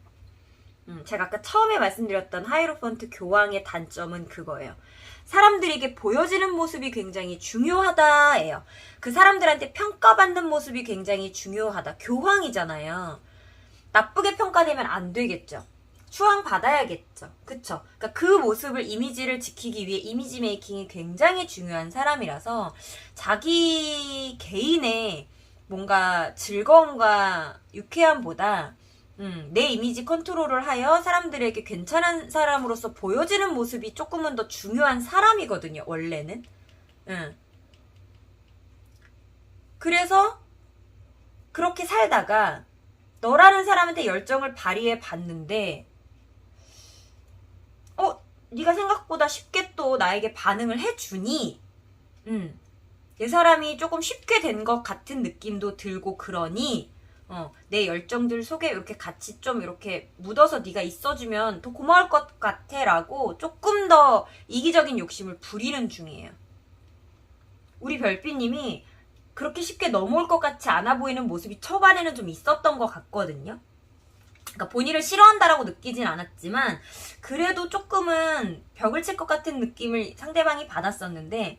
Speaker 1: 제가 아까 처음에 말씀드렸던 하이로펀트 교황의 단점은 그거예요. 사람들에게 보여지는 모습이 굉장히 중요하다예요. 그 사람들한테 평가받는 모습이 굉장히 중요하다. 교황이잖아요. 나쁘게 평가되면 안 되겠죠. 추앙받아야겠죠. 그쵸? 그러니까 그 모습을 이미지를 지키기 위해 이미지 메이킹이 굉장히 중요한 사람이라서 자기 개인의 뭔가 즐거움과 유쾌함보다 내 이미지 컨트롤을 하여 사람들에게 괜찮은 사람으로서 보여지는 모습이 조금은 더 중요한 사람이거든요. 원래는. 그래서 그렇게 살다가 너라는 사람한테 열정을 발휘해 봤는데 네가 생각보다 쉽게 또 나에게 반응을 해주니 내 사람이 조금 쉽게 된 것 같은 느낌도 들고 그러니 내 열정들 속에 이렇게 같이 좀 이렇게 묻어서 네가 있어주면 더 고마울 것 같아 라고 조금 더 이기적인 욕심을 부리는 중이에요. 우리 별빛님이 그렇게 쉽게 넘어올 것 같지 않아 보이는 모습이 초반에는 좀 있었던 것 같거든요. 그러니까 본인을 싫어한다라고 느끼진 않았지만 그래도 조금은 벽을 칠 것 같은 느낌을 상대방이 받았었는데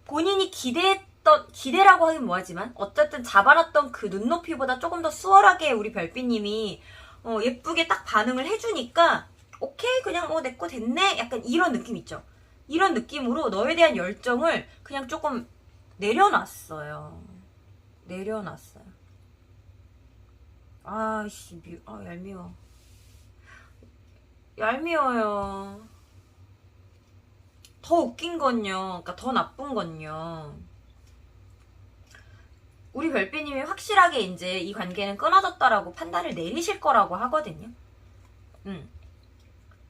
Speaker 1: 본인이 기대라고 하긴 뭐하지만 어쨌든 잡아놨던 그 눈높이보다 조금 더 수월하게 우리 별빛님이 예쁘게 딱 반응을 해주니까 오케이 그냥 내 거 됐네 약간 이런 느낌 있죠. 이런 느낌으로 너에 대한 열정을 그냥 조금 내려놨어요. 아씨 얄미워요. 더 웃긴 건요. 그러니까 더 나쁜 건요. 우리 별빛님이 확실하게 이제 이 관계는 끊어졌다라고 판단을 내리실 거라고 하거든요.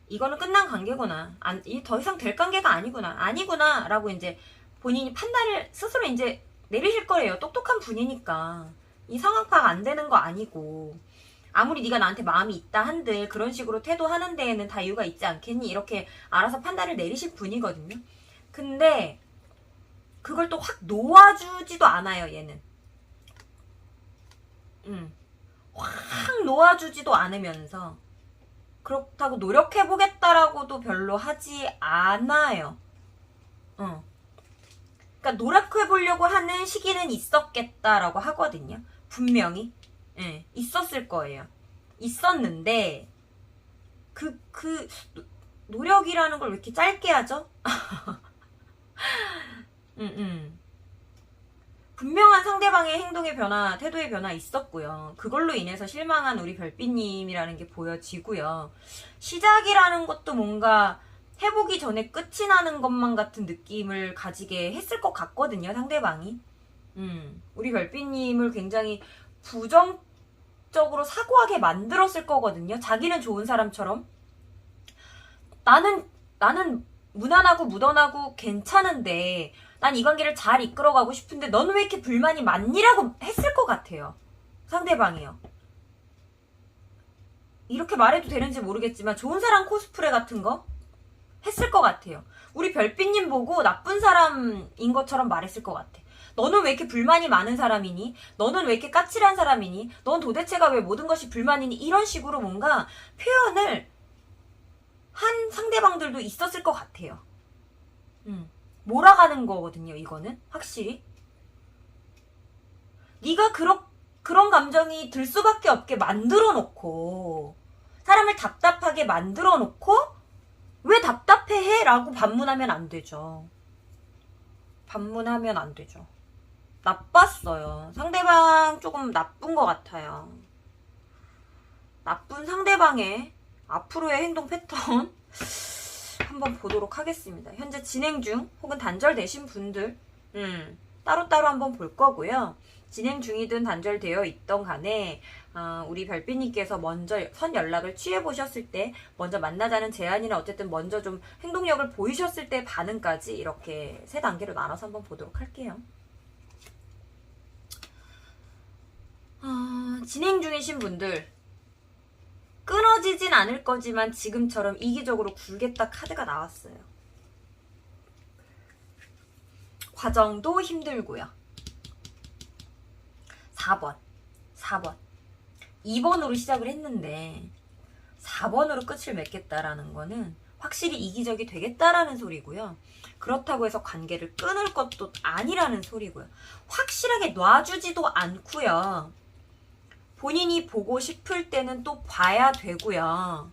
Speaker 1: 이거는 끝난 관계구나. 더 이상 될 관계가 아니구나 라고 이제 본인이 판단을 스스로 이제 내리실 거예요. 똑똑한 분이니까. 이 상황 파악 안 되는 거 아니고 아무리 네가 나한테 마음이 있다 한들 그런 식으로 태도하는 데에는 다 이유가 있지 않겠니? 이렇게 알아서 판단을 내리실 분이거든요. 근데 그걸 또 확 놓아주지도 않아요. 얘는. 확 놓아주지도 않으면서 그렇다고 노력해보겠다라고도 별로 하지 않아요. 그러니까 노력해보려고 하는 시기는 있었겠다라고 하거든요. 분명히. 있었을 거예요. 있었는데 노력이라는 걸 왜 이렇게 짧게 하죠? 분명한 상대방의 행동의 변화, 태도의 변화 있었고요. 그걸로 인해서 실망한 우리 별빛님이라는 게 보여지고요. 시작이라는 것도 뭔가 해보기 전에 끝이 나는 것만 같은 느낌을 가지게 했을 것 같거든요, 상대방이. 우리 별빛님을 굉장히 부정적으로 사고하게 만들었을 거거든요. 자기는 좋은 사람처럼. 나는 무난하고 무던하고 괜찮은데 난 이 관계를 잘 이끌어가고 싶은데 너는 왜 이렇게 불만이 많니라고 했을 것 같아요. 상대방이요. 이렇게 말해도 되는지 모르겠지만 좋은 사람 코스프레 같은 거 했을 것 같아요. 우리 별빛님 보고 나쁜 사람인 것처럼 말했을 것 같아. 너는 왜 이렇게 불만이 많은 사람이니? 너는 왜 이렇게 까칠한 사람이니? 넌 도대체가 왜 모든 것이 불만이니? 이런 식으로 뭔가 표현을 한 상대방들도 있었을 것 같아요. 몰아가는 거거든요, 이거는. 확실히. 네가 그런 감정이 들 수밖에 없게 만들어 놓고, 사람을 답답하게 만들어 놓고, 왜 답답해 해? 라고 반문하면 안 되죠. 반문하면 안 되죠. 나빴어요. 상대방 조금 나쁜 것 같아요. 나쁜 상대방의 앞으로의 행동 패턴 한번 보도록 하겠습니다. 현재 진행 중 혹은 단절되신 분들 따로따로 한번 볼 거고요. 진행 중이든 단절되어 있던 간에 우리 별빛님께서 먼저 선 연락을 취해보셨을 때 먼저 만나자는 제안이나 어쨌든 먼저 좀 행동력을 보이셨을 때 반응까지 이렇게 세 단계로 나눠서 한번 보도록 할게요. 진행 중이신 분들 끊어지진 않을 거지만 지금처럼 이기적으로 굴겠다 카드가 나왔어요. 과정도 힘들고요. 4번 2번으로 시작을 했는데 4번으로 끝을 맺겠다라는 거는 확실히 이기적이 되겠다라는 소리고요. 그렇다고 해서 관계를 끊을 것도 아니라는 소리고요. 확실하게 놔주지도 않고요. 본인이 보고 싶을 때는 또 봐야 되고요.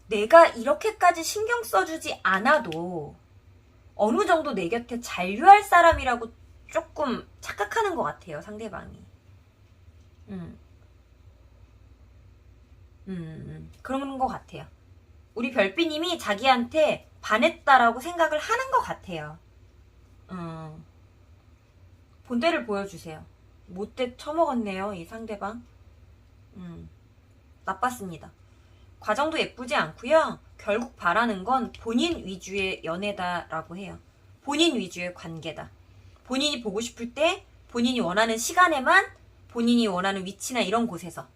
Speaker 1: 내가 이렇게까지 신경 써주지 않아도 어느 정도 내 곁에 잔류할 사람이라고 조금 착각하는 것 같아요, 상대방이. 그런 것 같아요. 우리 별빛님이 자기한테 반했다라고 생각을 하는 것 같아요. 본때를 보여주세요. 못돼 처먹었네요, 이 상대방. 나빴습니다. 과정도 예쁘지 않고요. 결국 바라는 건 본인 위주의 연애다라고 해요. 본인 위주의 관계다. 본인이 보고 싶을 때, 본인이 원하는 시간에만, 본인이 원하는 위치나 이런 곳에서.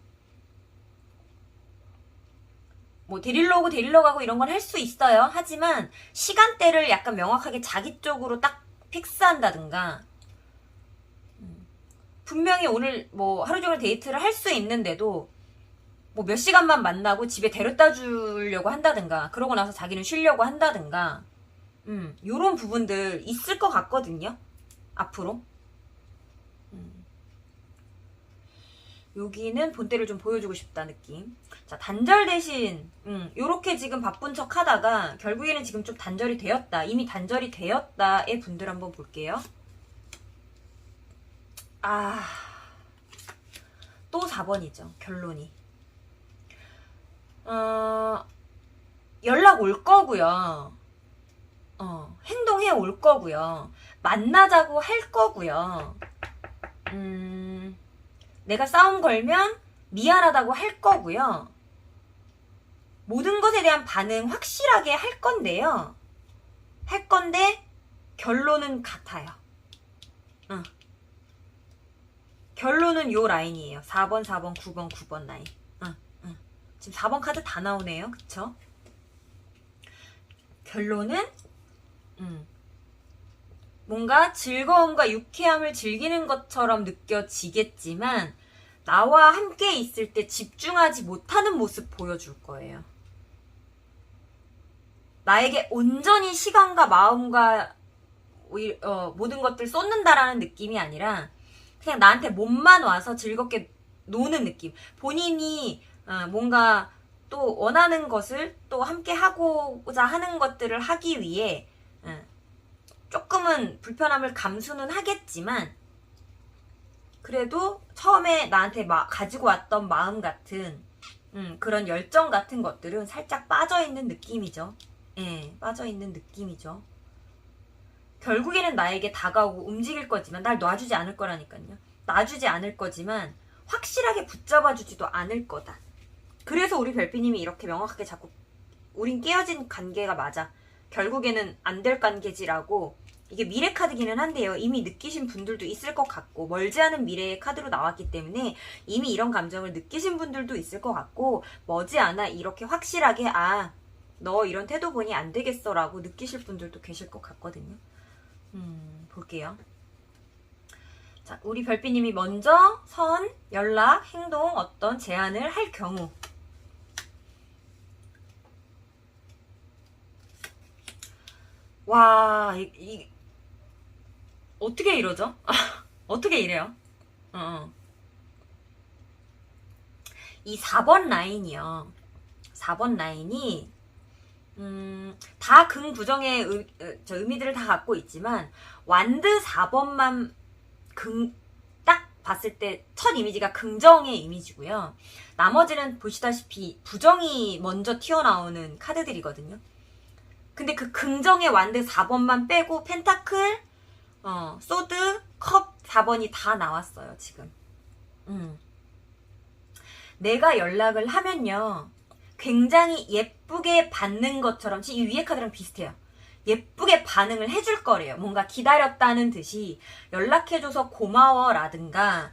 Speaker 1: 뭐 데리러 오고 데리러 가고 이런 건 할 수 있어요. 하지만 시간대를 약간 명확하게 자기 쪽으로 딱 픽스한다든가, 분명히 오늘 뭐 하루 종일 데이트를 할 수 있는데도 뭐 몇 시간만 만나고 집에 데려다 주려고 한다든가, 그러고 나서 자기는 쉬려고 한다든가, 요런 부분들 있을 것 같거든요, 앞으로. 여기는 본때를 좀 보여주고 싶다 느낌. 자, 단절 대신 요렇게 지금 바쁜 척 하다가 결국에는 지금 좀 단절이 되었다, 이미 단절이 되었다의 분들 한번 볼게요. 또 4번이죠, 결론이. 연락 올 거고요. 행동해 올 거고요. 만나자고 할 거고요. 내가 싸움 걸면 미안하다고 할 거고요. 모든 것에 대한 반응 확실하게 할 건데요. 할 건데 결론은 같아요. 결론은 요 라인이에요. 4번, 4번, 9번, 9번 라인. 지금 4번 카드 다 나오네요. 그쵸? 결론은 뭔가 즐거움과 유쾌함을 즐기는 것처럼 느껴지겠지만 나와 함께 있을 때 집중하지 못하는 모습 보여줄 거예요. 나에게 온전히 시간과 마음과 모든 것들 쏟는다라는 느낌이 아니라 그냥 나한테 몸만 와서 즐겁게 노는 느낌. 본인이 뭔가 또 원하는 것을 또 함께 하고자 하는 것들을 하기 위해 조금은 불편함을 감수는 하겠지만 그래도 처음에 나한테 가지고 왔던 마음 같은 그런 열정 같은 것들은 살짝 빠져있는 느낌이죠. 예, 빠져있는 느낌이죠. 결국에는 나에게 다가오고 움직일 거지만 날 놔주지 않을 거라니까요. 놔주지 않을 거지만 확실하게 붙잡아주지도 않을 거다. 그래서 우리 별빛님이 이렇게 명확하게 자꾸 우린 깨어진 관계가 맞아, 결국에는 안 될 관계지라고 이게 미래 카드기는 한데요. 이미 느끼신 분들도 있을 것 같고 멀지 않은 미래의 카드로 나왔기 때문에 이미 이런 감정을 느끼신 분들도 있을 것 같고 머지않아 이렇게 확실하게 너 이런 태도 보니 안 되겠어 라고 느끼실 분들도 계실 것 같거든요. 볼게요. 자, 우리 별빛님이 먼저 선, 연락, 행동, 어떤 제안을 할 경우 와, 어떻게 이러죠? 어떻게 이래요? 이 4번 라인이요. 4번 라인이 다 긍부정의 의미들을 다 갖고 있지만 완드 4번만 딱 봤을 때 첫 이미지가 긍정의 이미지고요. 나머지는 보시다시피 부정이 먼저 튀어나오는 카드들이거든요. 근데 그 긍정의 완드 4번만 빼고 펜타클, 소드, 컵 4번이 다 나왔어요, 지금. 내가 연락을 하면요. 굉장히 예쁘게 받는 것처럼, 지금 이 위에 카드랑 비슷해요. 예쁘게 반응을 해줄 거래요. 뭔가 기다렸다는 듯이 연락해줘서 고마워라든가,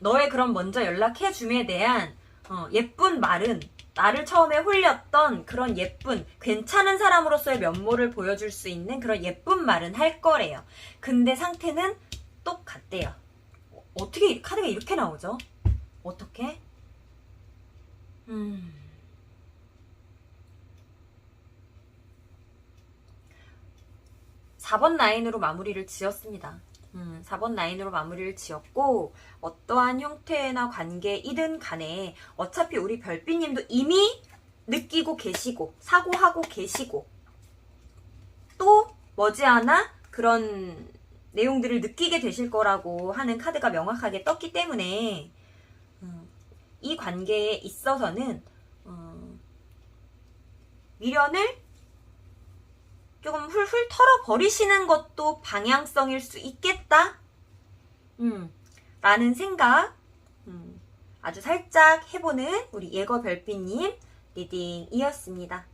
Speaker 1: 너의 그런 먼저 연락해줌에 대한 예쁜 말은 나를 처음에 홀렸던 그런 예쁜 괜찮은 사람으로서의 면모를 보여줄 수 있는 그런 예쁜 말은 할 거래요. 근데 상태는 똑같대요. 어떻게 카드가 이렇게 나오죠? 어떻게? 4번 라인으로 마무리를 지었습니다. 4번 라인으로 마무리를 지었고 어떠한 형태나 관계이든 간에 어차피 우리 별빛님도 이미 느끼고 계시고 사고하고 계시고 또 머지않아 그런 내용들을 느끼게 되실 거라고 하는 카드가 명확하게 떴기 때문에 이 관계에 있어서는 미련을 조금 훌훌 털어버리시는 것도 방향성일 수 있겠다. 라는 생각 아주 살짝 해보는 우리 예거 별빛님 리딩이었습니다.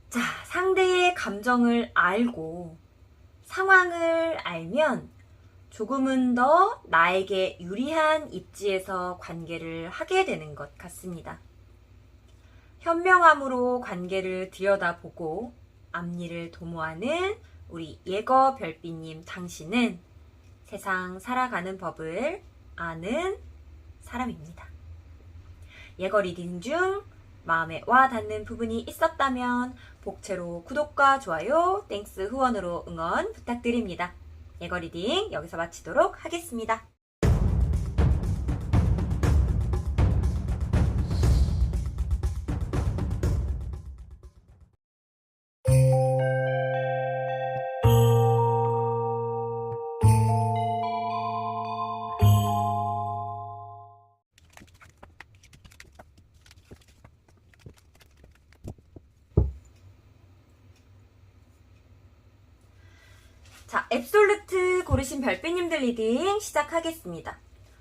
Speaker 1: 자, 상대의 감정을 알고 상황을 알면 조금은 더 나에게 유리한 입지에서 관계를 하게 되는 것 같습니다. 현명함으로 관계를 들여다보고 앞일을 도모하는 우리 예거 별빛님 당신은 세상 살아가는 법을 아는 사람입니다. 예거 리딩 중 마음에 와 닿는 부분이 있었다면 복채로 구독과 좋아요, 땡스 후원으로 응원 부탁드립니다. 예거 리딩 여기서 마치도록 하겠습니다. 자, 앱솔루트 고르신 별빛님들 리딩 시작하겠습니다.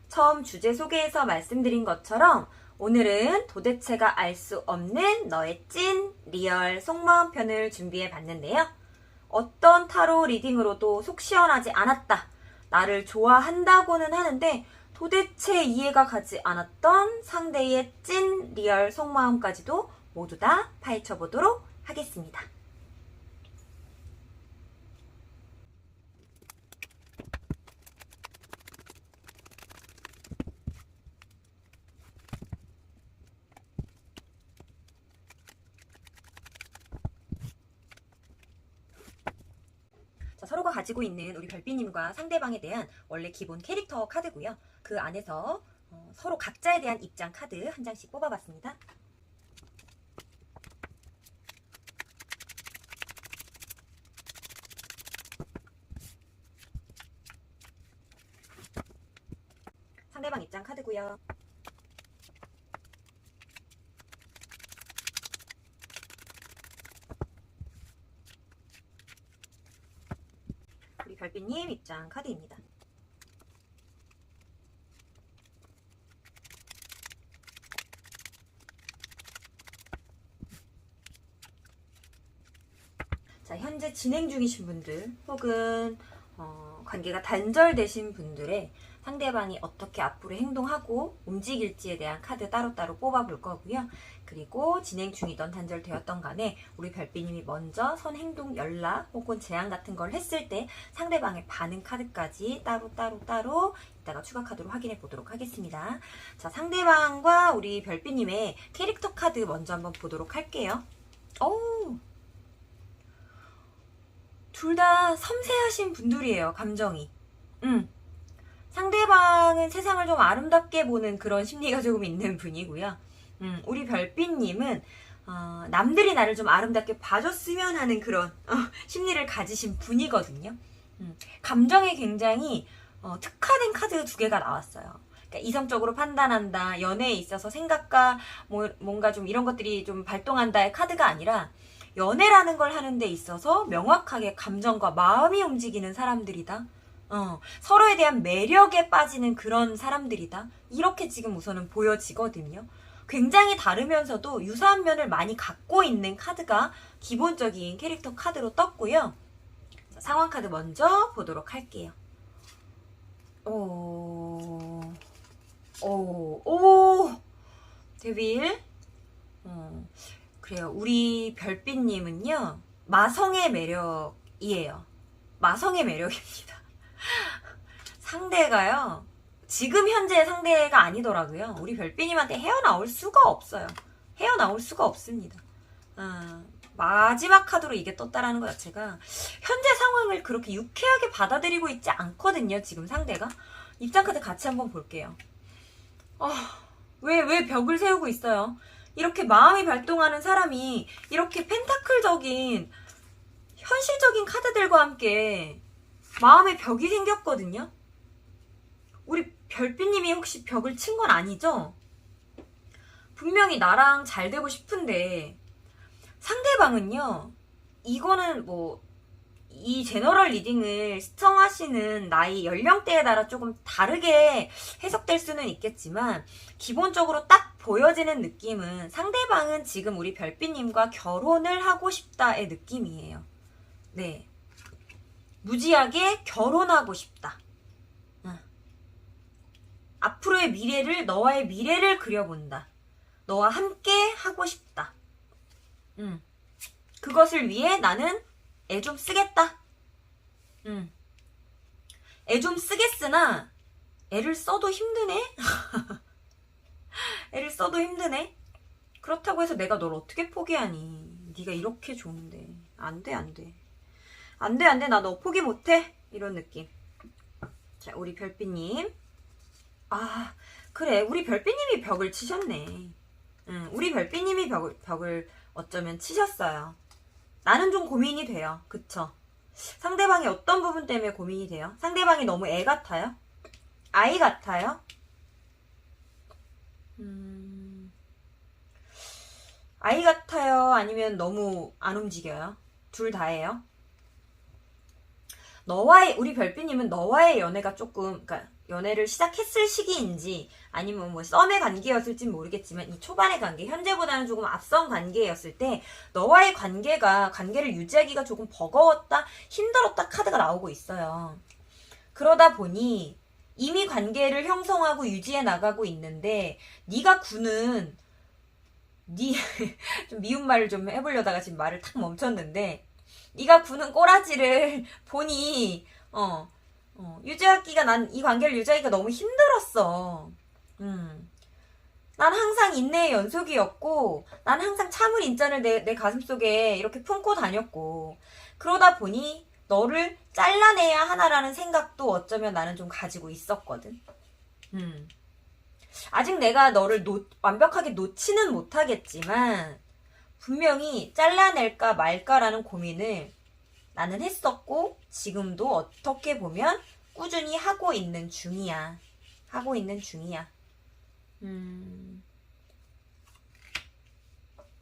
Speaker 1: 처음 주제 소개에서 말씀드린 것처럼 오늘은 도대체가 알 수 없는 너의 찐, 리얼, 속마음 편을 준비해 봤는데요. 어떤 타로 리딩으로도 속 시원하지 않았다. 나를 좋아한다고는 하는데 도대체 이해가 가지 않았던 상대의 찐, 리얼, 속마음까지도 모두 다 파헤쳐 보도록 하겠습니다. 서로가 가지고 있는 우리 별빛님과 상대방에 대한 원래 기본 캐릭터 카드고요. 그 안에서 서로 각자에 대한 입장 카드 한 장씩 뽑아봤습니다. 상대방 입장 카드고요. 우리 별빛님 입장 카드입니다. 자, 현재 진행 중이신 분들 혹은 관계가 단절되신 분들의 상대방이 어떻게 앞으로 행동하고 움직일지에 대한 카드 따로따로 뽑아볼 거고요. 그리고 진행 중이던 단절되었던 간에 우리 별빛님이 먼저 선 행동 연락 혹은 제안 같은 걸 했을 때 상대방의 반응 카드까지 따로 이따가 추가 카드로 확인해 보도록 하겠습니다. 자, 상대방과 우리 별빛님의 캐릭터 카드 먼저 한번 보도록 할게요. 오, 둘 다 섬세하신 분들이에요, 감정이. 상대방은 세상을 좀 아름답게 보는 그런 심리가 조금 있는 분이고요. 우리 별빛님은 남들이 나를 좀 아름답게 봐줬으면 하는 그런 심리를 가지신 분이거든요. 감정에 굉장히 특화된 카드 두 개가 나왔어요. 그러니까 이성적으로 판단한다, 연애에 있어서 생각과 뭔가 좀 이런 것들이 좀 발동한다의 카드가 아니라 연애라는 걸 하는 데 있어서 명확하게 감정과 마음이 움직이는 사람들이다. 서로에 대한 매력에 빠지는 그런 사람들이다. 이렇게 지금 우선은 보여지거든요. 굉장히 다르면서도 유사한 면을 많이 갖고 있는 카드가 기본적인 캐릭터 카드로 떴고요. 자, 상황 카드 먼저 보도록 할게요. 데빌. 그래요. 우리 별빛님은요, 마성의 매력이에요. 마성의 매력입니다. 상대가요, 지금 현재 상대가 아니더라고요. 우리 별빛님한테 헤어나올 수가 없어요. 헤어나올 수가 없습니다. 마지막 카드로 이게 떴다라는 것 자체가 현재 상황을 그렇게 유쾌하게 받아들이고 있지 않거든요. 지금 상대가. 입장 카드 같이 한번 볼게요. 왜 벽을 세우고 있어요? 이렇게 마음이 발동하는 사람이 이렇게 펜타클적인 현실적인 카드들과 함께 마음에 벽이 생겼거든요. 우리 별빛님이 혹시 벽을 친 건 아니죠? 분명히 나랑 잘 되고 싶은데 상대방은요, 이거는 이 제너럴 리딩을 시청하시는 나이 연령대에 따라 조금 다르게 해석될 수는 있겠지만 기본적으로 딱 보여지는 느낌은 상대방은 지금 우리 별빛님과 결혼을 하고 싶다의 느낌이에요. 네, 무지하게 결혼하고 싶다. 앞으로의 미래를, 너와의 미래를 그려본다. 너와 함께 하고 싶다. 그것을 위해 나는 애 좀 쓰겠다. 애 좀 쓰겠으나 애를 써도 힘드네. 애를 써도 힘드네. 그렇다고 해서 내가 널 어떻게 포기하니? 네가 이렇게 좋은데. 안 돼. 나 너 포기 못해. 이런 느낌. 자, 우리 별빛님. 그래, 우리 별빛님이 벽을 치셨네. 우리 별빛님이 벽을 어쩌면 치셨어요. 나는 좀 고민이 돼요. 그쵸? 상대방이 어떤 부분 때문에 고민이 돼요? 상대방이 너무 애 같아요? 아이 같아요? 아이 같아요? 아니면 너무 안 움직여요? 둘 다예요? 우리 별빛님은 너와의 연애가 조금, 그러니까 연애를 시작했을 시기인지 아니면 썸의 관계였을지 모르겠지만 이 초반의 관계, 현재보다는 조금 앞선 관계였을 때 너와의 관계를 유지하기가 조금 버거웠다, 힘들었다 카드가 나오고 있어요. 그러다 보니 이미 관계를 형성하고 유지해 나가고 있는데 네가 구는 좀 미운 말을 좀 해보려다가 지금 말을 탁 멈췄는데 네가 구는 꼬라지를 보니 유지하기가, 난 이 관계를 유지하기가 너무 힘들었어. 난 항상 인내의 연속이었고, 난 항상 참을 인자를 내 가슴속에 이렇게 품고 다녔고, 그러다 보니 너를 잘라내야 하나라는 생각도 어쩌면 나는 좀 가지고 있었거든. 아직 내가 너를 완벽하게 놓지는 못하겠지만 분명히 잘라낼까 말까라는 고민을 나는 했었고 지금도 어떻게 보면 꾸준히 하고 있는 중이야.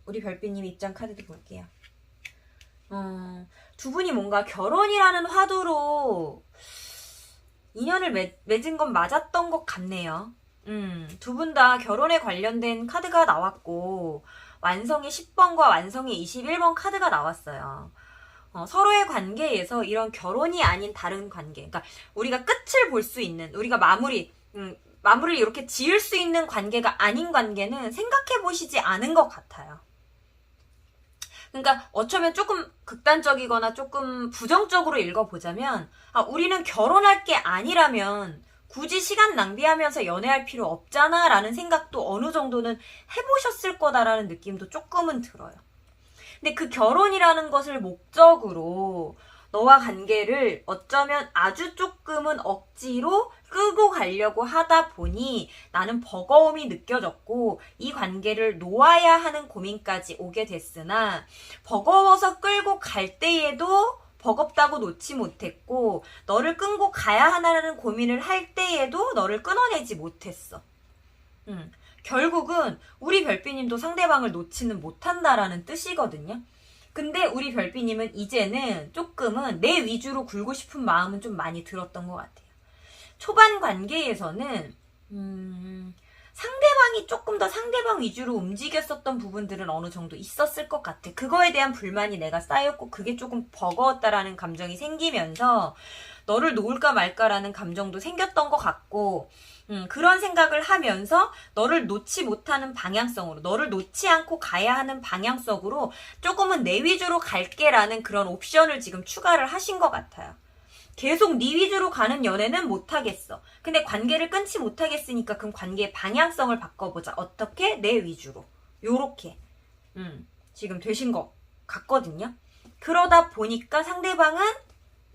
Speaker 1: 우리 별빛님 입장 카드도 볼게요. 두 분이 뭔가 결혼이라는 화두로 인연을 맺은 건 맞았던 것 같네요. 두 분 다 결혼에 관련된 카드가 나왔고 완성의 10번과 완성의 21번 카드가 나왔어요. 서로의 관계에서 이런 결혼이 아닌 다른 관계, 그러니까 우리가 끝을 볼 수 있는, 우리가 마무리를 이렇게 지을 수 있는 관계가 아닌 관계는 생각해 보시지 않은 것 같아요. 그러니까 어쩌면 조금 극단적이거나 조금 부정적으로 읽어보자면, 우리는 결혼할 게 아니라면 굳이 시간 낭비하면서 연애할 필요 없잖아 라는 생각도 어느 정도는 해보셨을 거다라는 느낌도 조금은 들어요. 근데 그 결혼이라는 것을 목적으로 너와 관계를 어쩌면 아주 조금은 억지로 끌고 가려고 하다 보니 나는 버거움이 느껴졌고 이 관계를 놓아야 하는 고민까지 오게 됐으나 버거워서 끌고 갈 때에도 버겁다고 놓지 못했고 너를 끌고 가야 하나라는 고민을 할 때에도 너를 끊어내지 못했어. 결국은 우리 별비님도 상대방을 놓지는 못한다라는 뜻이거든요. 근데 우리 별비님은 이제는 조금은 내 위주로 굴고 싶은 마음은 좀 많이 들었던 것 같아요. 초반 관계에서는 상대방이 조금 더 상대방 위주로 움직였었던 부분들은 어느 정도 있었을 것 같아. 그거에 대한 불만이 내가 쌓였고 그게 조금 버거웠다라는 감정이 생기면서 너를 놓을까 말까라는 감정도 생겼던 것 같고 그런 생각을 하면서 너를 놓지 못하는 방향성으로, 너를 놓지 않고 가야 하는 방향성으로 조금은 내 위주로 갈게라는 그런 옵션을 지금 추가를 하신 것 같아요. 계속 네 위주로 가는 연애는 못하겠어. 근데 관계를 끊지 못하겠으니까 그럼 관계의 방향성을 바꿔보자. 어떻게? 내 위주로. 요렇게 지금 되신 것 같거든요. 그러다 보니까 상대방은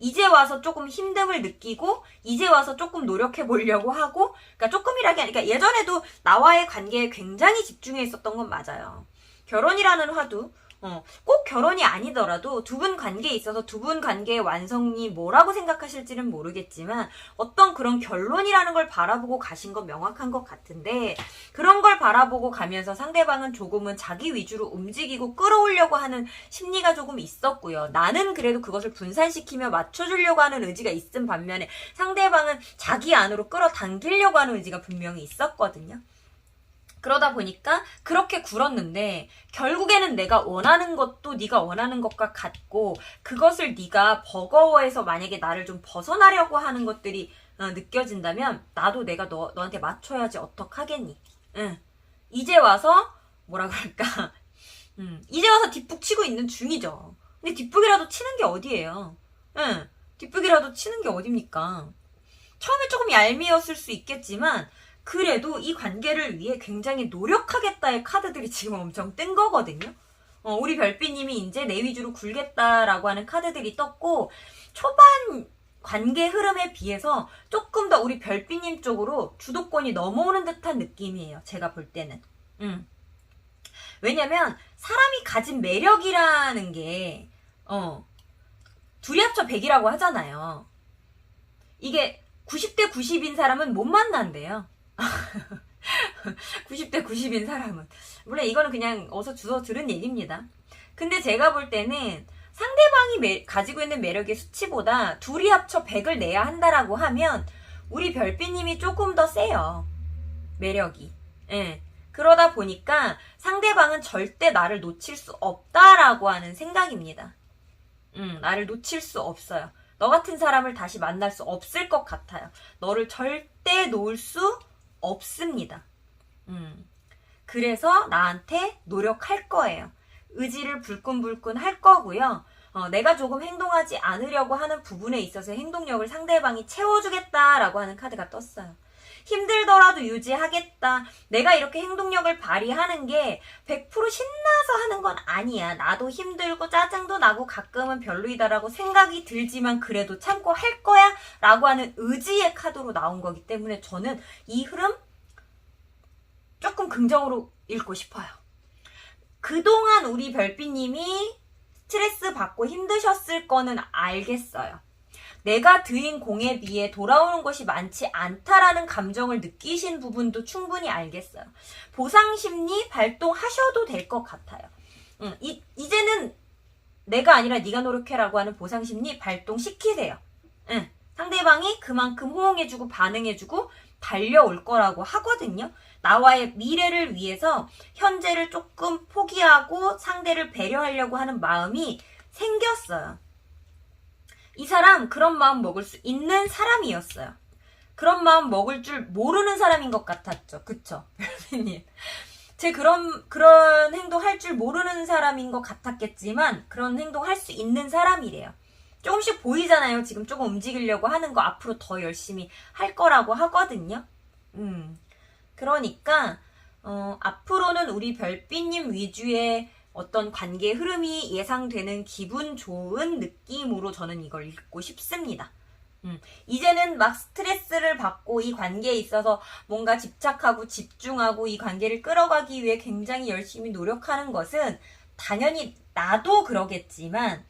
Speaker 1: 이제 와서 조금 힘듦을 느끼고 이제 와서 조금 노력해 보려고 하고, 그러니까 조금이라기 아니라 예전에도 나와의 관계에 굉장히 집중해 있었던 건 맞아요. 결혼이라는 화두, 꼭 결혼이 아니더라도 두 분 관계에 있어서 두 분 관계의 완성이 뭐라고 생각하실지는 모르겠지만 어떤 그런 결론이라는 걸 바라보고 가신 건 명확한 것 같은데, 그런 걸 바라보고 가면서 상대방은 조금은 자기 위주로 움직이고 끌어오려고 하는 심리가 조금 있었고요. 나는 그래도 그것을 분산시키며 맞춰주려고 하는 의지가 있은 반면에 상대방은 자기 안으로 끌어당기려고 하는 의지가 분명히 있었거든요. 그러다 보니까 그렇게 굴었는데 결국에는 내가 원하는 것도 네가 원하는 것과 같고, 그것을 네가 버거워해서 만약에 나를 좀 벗어나려고 하는 것들이 느껴진다면 나도 내가 너한테 맞춰야지 어떡하겠니? 이제 와서 뭐라 그럴까? 이제 와서 뒷북 치고 있는 중이죠. 근데 뒷북이라도 치는 게 어디예요? 뒷북이라도 치는 게 어딥니까? 처음에 조금 얄미웠을 수 있겠지만 그래도 이 관계를 위해 굉장히 노력하겠다의 카드들이 지금 엄청 뜬 거거든요. 우리 별비님이 이제 내 위주로 굴겠다라고 하는 카드들이 떴고, 초반 관계 흐름에 비해서 조금 더 우리 별비님 쪽으로 주도권이 넘어오는 듯한 느낌이에요. 제가 볼 때는. 왜냐면 사람이 가진 매력이라는 게 둘이 합쳐 100이라고 하잖아요. 이게 90대 90인 사람은 못 만난대요. 90대 90인 사람은. 물론 이거는 그냥 어서 주워 들은 얘기입니다. 근데 제가 볼 때는 상대방이 가지고 있는 매력의 수치보다 둘이 합쳐 100을 내야 한다라고 하면 우리 별비님이 조금 더 세요. 매력이. 그러다 보니까 상대방은 절대 나를 놓칠 수 없다라고 하는 생각입니다. 나를 놓칠 수 없어요. 너 같은 사람을 다시 만날 수 없을 것 같아요. 너를 절대 놓을 수 없습니다. 그래서 나한테 노력할 거예요. 의지를 불끈불끈 할 거고요. 내가 조금 행동하지 않으려고 하는 부분에 있어서 행동력을 상대방이 채워주겠다라고 하는 카드가 떴어요. 힘들더라도 유지하겠다. 내가 이렇게 행동력을 발휘하는 게 100% 신나서 하는 건 아니야. 나도 힘들고 짜증도 나고 가끔은 별로이다라고 생각이 들지만 그래도 참고 할 거야 라고 하는 의지의 카드로 나온 거기 때문에 저는 이 흐름 조금 긍정으로 읽고 싶어요. 그동안 우리 별비님이 스트레스 받고 힘드셨을 거는 알겠어요. 내가 드인 공에 비해 돌아오는 것이 많지 않다라는 감정을 느끼신 부분도 충분히 알겠어요. 보상심리 발동하셔도 될 것 같아요. 이제는 내가 아니라 네가 노력해라고 하는 보상심리 발동시키세요. 상대방이 그만큼 호응해주고 반응해주고 달려올 거라고 하거든요. 나와의 미래를 위해서 현재를 조금 포기하고 상대를 배려하려고 하는 마음이 생겼어요. 이 사람 그런 마음 먹을 수 있는 사람이었어요. 그런 마음 먹을 줄 모르는 사람인 것 같았죠. 그쵸? 별비님. 제 그런 행동 할 줄 모르는 사람인 것 같았겠지만, 그런 행동 할 수 있는 사람이래요. 조금씩 보이잖아요. 지금 조금 움직이려고 하는 거 앞으로 더 열심히 할 거라고 하거든요. 그러니까, 앞으로는 우리 별빛님 위주의 어떤 관계 흐름이 예상되는 기분 좋은 느낌으로 저는 이걸 읽고 싶습니다. 이제는 막 스트레스를 받고 이 관계에 있어서 뭔가 집착하고 집중하고 이 관계를 끌어가기 위해 굉장히 열심히 노력하는 것은 당연히 나도 그러겠지만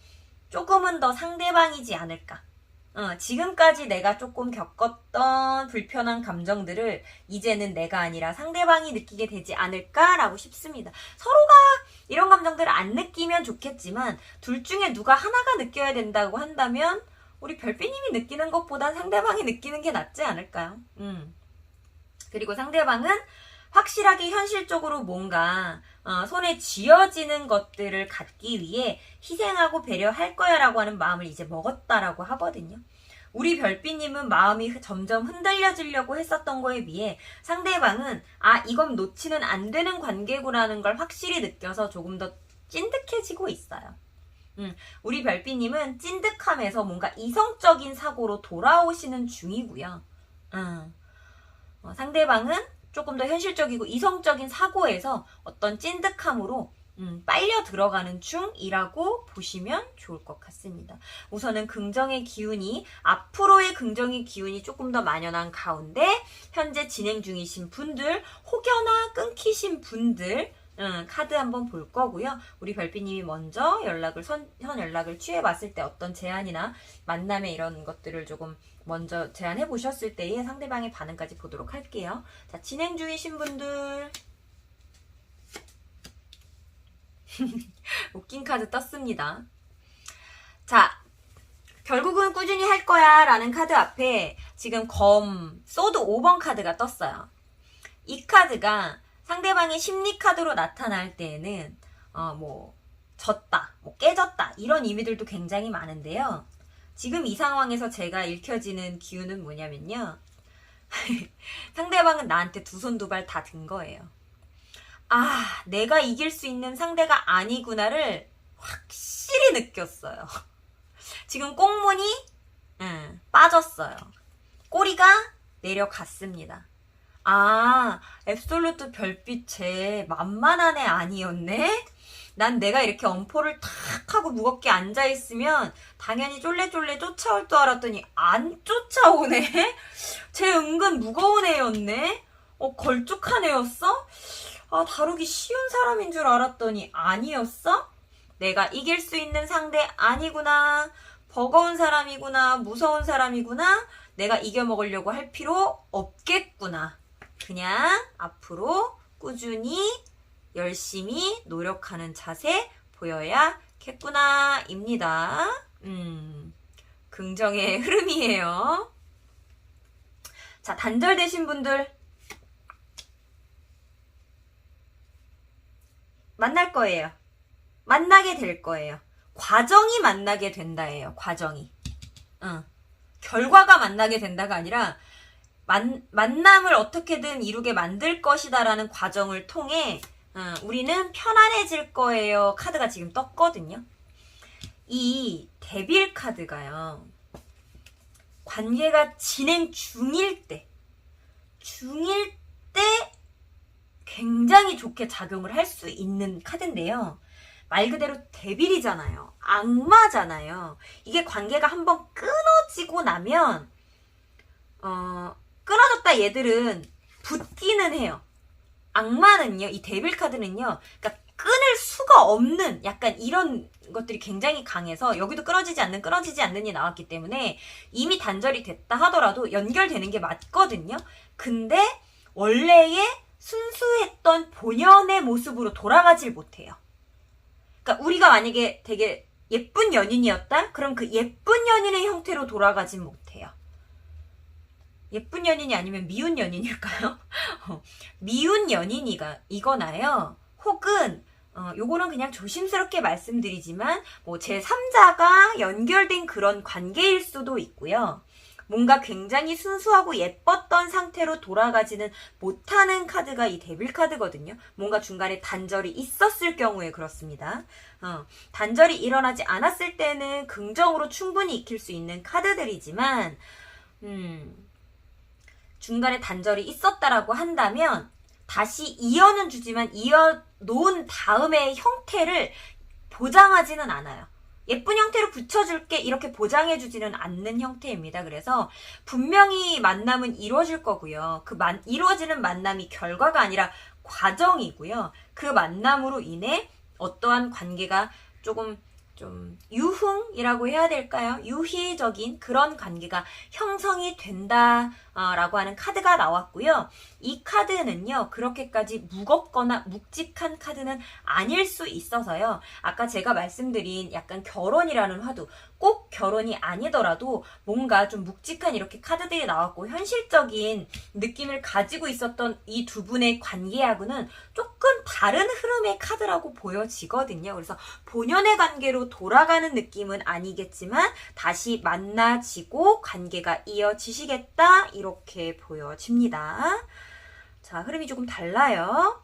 Speaker 1: 조금은 더 상대방이지 않을까. 지금까지 내가 조금 겪었던 불편한 감정들을 이제는 내가 아니라 상대방이 느끼게 되지 않을까라고 싶습니다. 서로가 이런 감정들을 안 느끼면 좋겠지만 둘 중에 누가 하나가 느껴야 된다고 한다면 우리 별빛님이 느끼는 것보단 상대방이 느끼는 게 낫지 않을까요? 그리고 상대방은 확실하게 현실적으로 뭔가 손에 쥐어지는 것들을 갖기 위해 희생하고 배려할 거야 라고 하는 마음을 이제 먹었다라고 하거든요. 우리 별빛님은 마음이 점점 흔들려지려고 했었던 거에 비해 상대방은 이건 놓치는 안 되는 관계구라는 걸 확실히 느껴서 조금 더 찐득해지고 있어요. 우리 별빛님은 찐득함에서 뭔가 이성적인 사고로 돌아오시는 중이고요. 상대방은 조금 더 현실적이고 이성적인 사고에서 어떤 찐득함으로 빨려 들어가는 중이라고 보시면 좋을 것 같습니다. 우선은 긍정의 기운이, 앞으로의 긍정의 기운이 조금 더 만연한 가운데 현재 진행 중이신 분들, 혹여나 끊기신 분들 카드 한번 볼 거고요. 우리 별빛님이 먼저 선 연락을 취해봤을 때 어떤 제안이나 만남의 이런 것들을 조금 먼저 제안해 보셨을 때의 상대방의 반응까지 보도록 할게요. 자, 진행 중이신 분들. 웃긴 카드 떴습니다. 자, 결국은 꾸준히 할 거야 라는 카드 앞에 지금 소드 5번 카드가 떴어요. 이 카드가 상대방의 심리 카드로 나타날 때에는 졌다, 깨졌다 이런 의미들도 굉장히 많은데요. 지금 이 상황에서 제가 읽혀지는 기운은 뭐냐면요. 상대방은 나한테 두 손 두 발 다 든 거예요. 내가 이길 수 있는 상대가 아니구나를 확실히 느꼈어요. 지금 꽁무니 빠졌어요. 꼬리가 내려갔습니다. 앱솔루트 별빛 쟤 만만한 애 아니었네? 난 내가 이렇게 엄포를 탁 하고 무겁게 앉아있으면 당연히 쫄래쫄래 쫓아올 줄 알았더니 안 쫓아오네? 쟤 은근 무거운 애였네? 걸쭉한 애였어? 다루기 쉬운 사람인 줄 알았더니 아니었어? 내가 이길 수 있는 상대 아니구나. 버거운 사람이구나. 무서운 사람이구나. 내가 이겨먹으려고 할 필요 없겠구나. 그냥 앞으로 꾸준히 열심히 노력하는 자세 보여야겠구나 입니다. 긍정의 흐름이에요. 자, 단절되신 분들 만날 거예요. 만나게 될 거예요. 과정이 만나게 된다예요. 과정이. 결과가 만나게 된다가 아니라 만남을 어떻게든 이루게 만들 것이다라는 과정을 통해 우리는 편안해질 거예요. 카드가 지금 떴거든요. 이 데빌 카드가요. 관계가 진행 중일 때 굉장히 좋게 작용을 할 수 있는 카드인데요. 말 그대로 데빌이잖아요. 악마잖아요. 이게 관계가 한번 끊어지고 나면 끊어졌다 얘들은 붙기는 해요. 악마는요, 이 데빌 카드는요, 그러니까 끊을 수가 없는 약간 이런 것들이 굉장히 강해서 여기도 끊어지지 않는이 나왔기 때문에 이미 단절이 됐다 하더라도 연결되는 게 맞거든요. 근데 원래의 순수했던 본연의 모습으로 돌아가질 못해요. 그러니까 우리가 만약에 되게 예쁜 연인이었다? 그럼 그 예쁜 연인의 형태로 돌아가진 못해요. 예쁜 연인이 아니면 미운 연인일까요? 미운 연인이거나요. 혹은 요거는 그냥 조심스럽게 말씀드리지만 뭐 제3자가 연결된 그런 관계일 수도 있고요. 뭔가 굉장히 순수하고 예뻤던 상태로 돌아가지는 못하는 카드가 이 데빌 카드거든요. 뭔가 중간에 단절이 있었을 경우에 그렇습니다. 단절이 일어나지 않았을 때는 긍정으로 충분히 익힐 수 있는 카드들이지만 중간에 단절이 있었다라고 한다면 다시 이어는 주지만 이어 놓은 다음의 형태를 보장하지는 않아요. 예쁜 형태로 붙여줄게 이렇게 보장해주지는 않는 형태입니다. 그래서 분명히 만남은 이루어질 거고요. 이루어지는 만남이 결과가 아니라 과정이고요. 그 만남으로 인해 어떠한 관계가 좀 유흥이라고 해야 될까요? 유희적인 그런 관계가 형성이 된다라고 하는 카드가 나왔고요. 이 카드는요, 그렇게까지 무겁거나 묵직한 카드는 아닐 수 있어서요. 아까 제가 말씀드린 약간 결혼이라는 화두, 꼭 결혼이 아니더라도 뭔가 좀 묵직한 이렇게 카드들이 나왔고 현실적인 느낌을 가지고 있었던 이 두 분의 관계하고는 조금 다른 흐름의 카드라고 보여지거든요. 그래서 본연의 관계로 돌아가는 느낌은 아니겠지만 다시 만나지고 관계가 이어지시겠다 이렇게 보여집니다. 자, 흐름이 조금 달라요.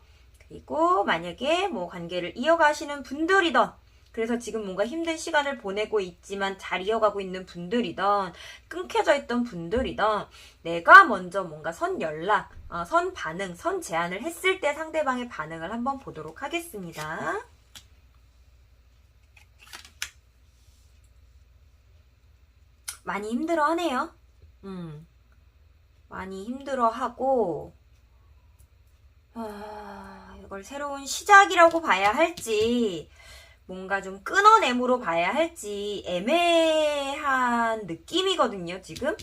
Speaker 1: 그리고 만약에 뭐 관계를 이어가시는 분들이던 그래서 지금 뭔가 힘든 시간을 보내고 있지만 잘 이어가고 있는 분들이던 끊겨져 있던 분들이던 내가 먼저 뭔가 선 연락, 선 반응, 선 제안을 했을 때 상대방의 반응을 한번 보도록 하겠습니다. 많이 힘들어하네요. 많이 힘들어하고 이걸 새로운 시작이라고 봐야 할지 뭔가 좀 끊어내므로 봐야 할지 애매한 느낌이거든요, 지금.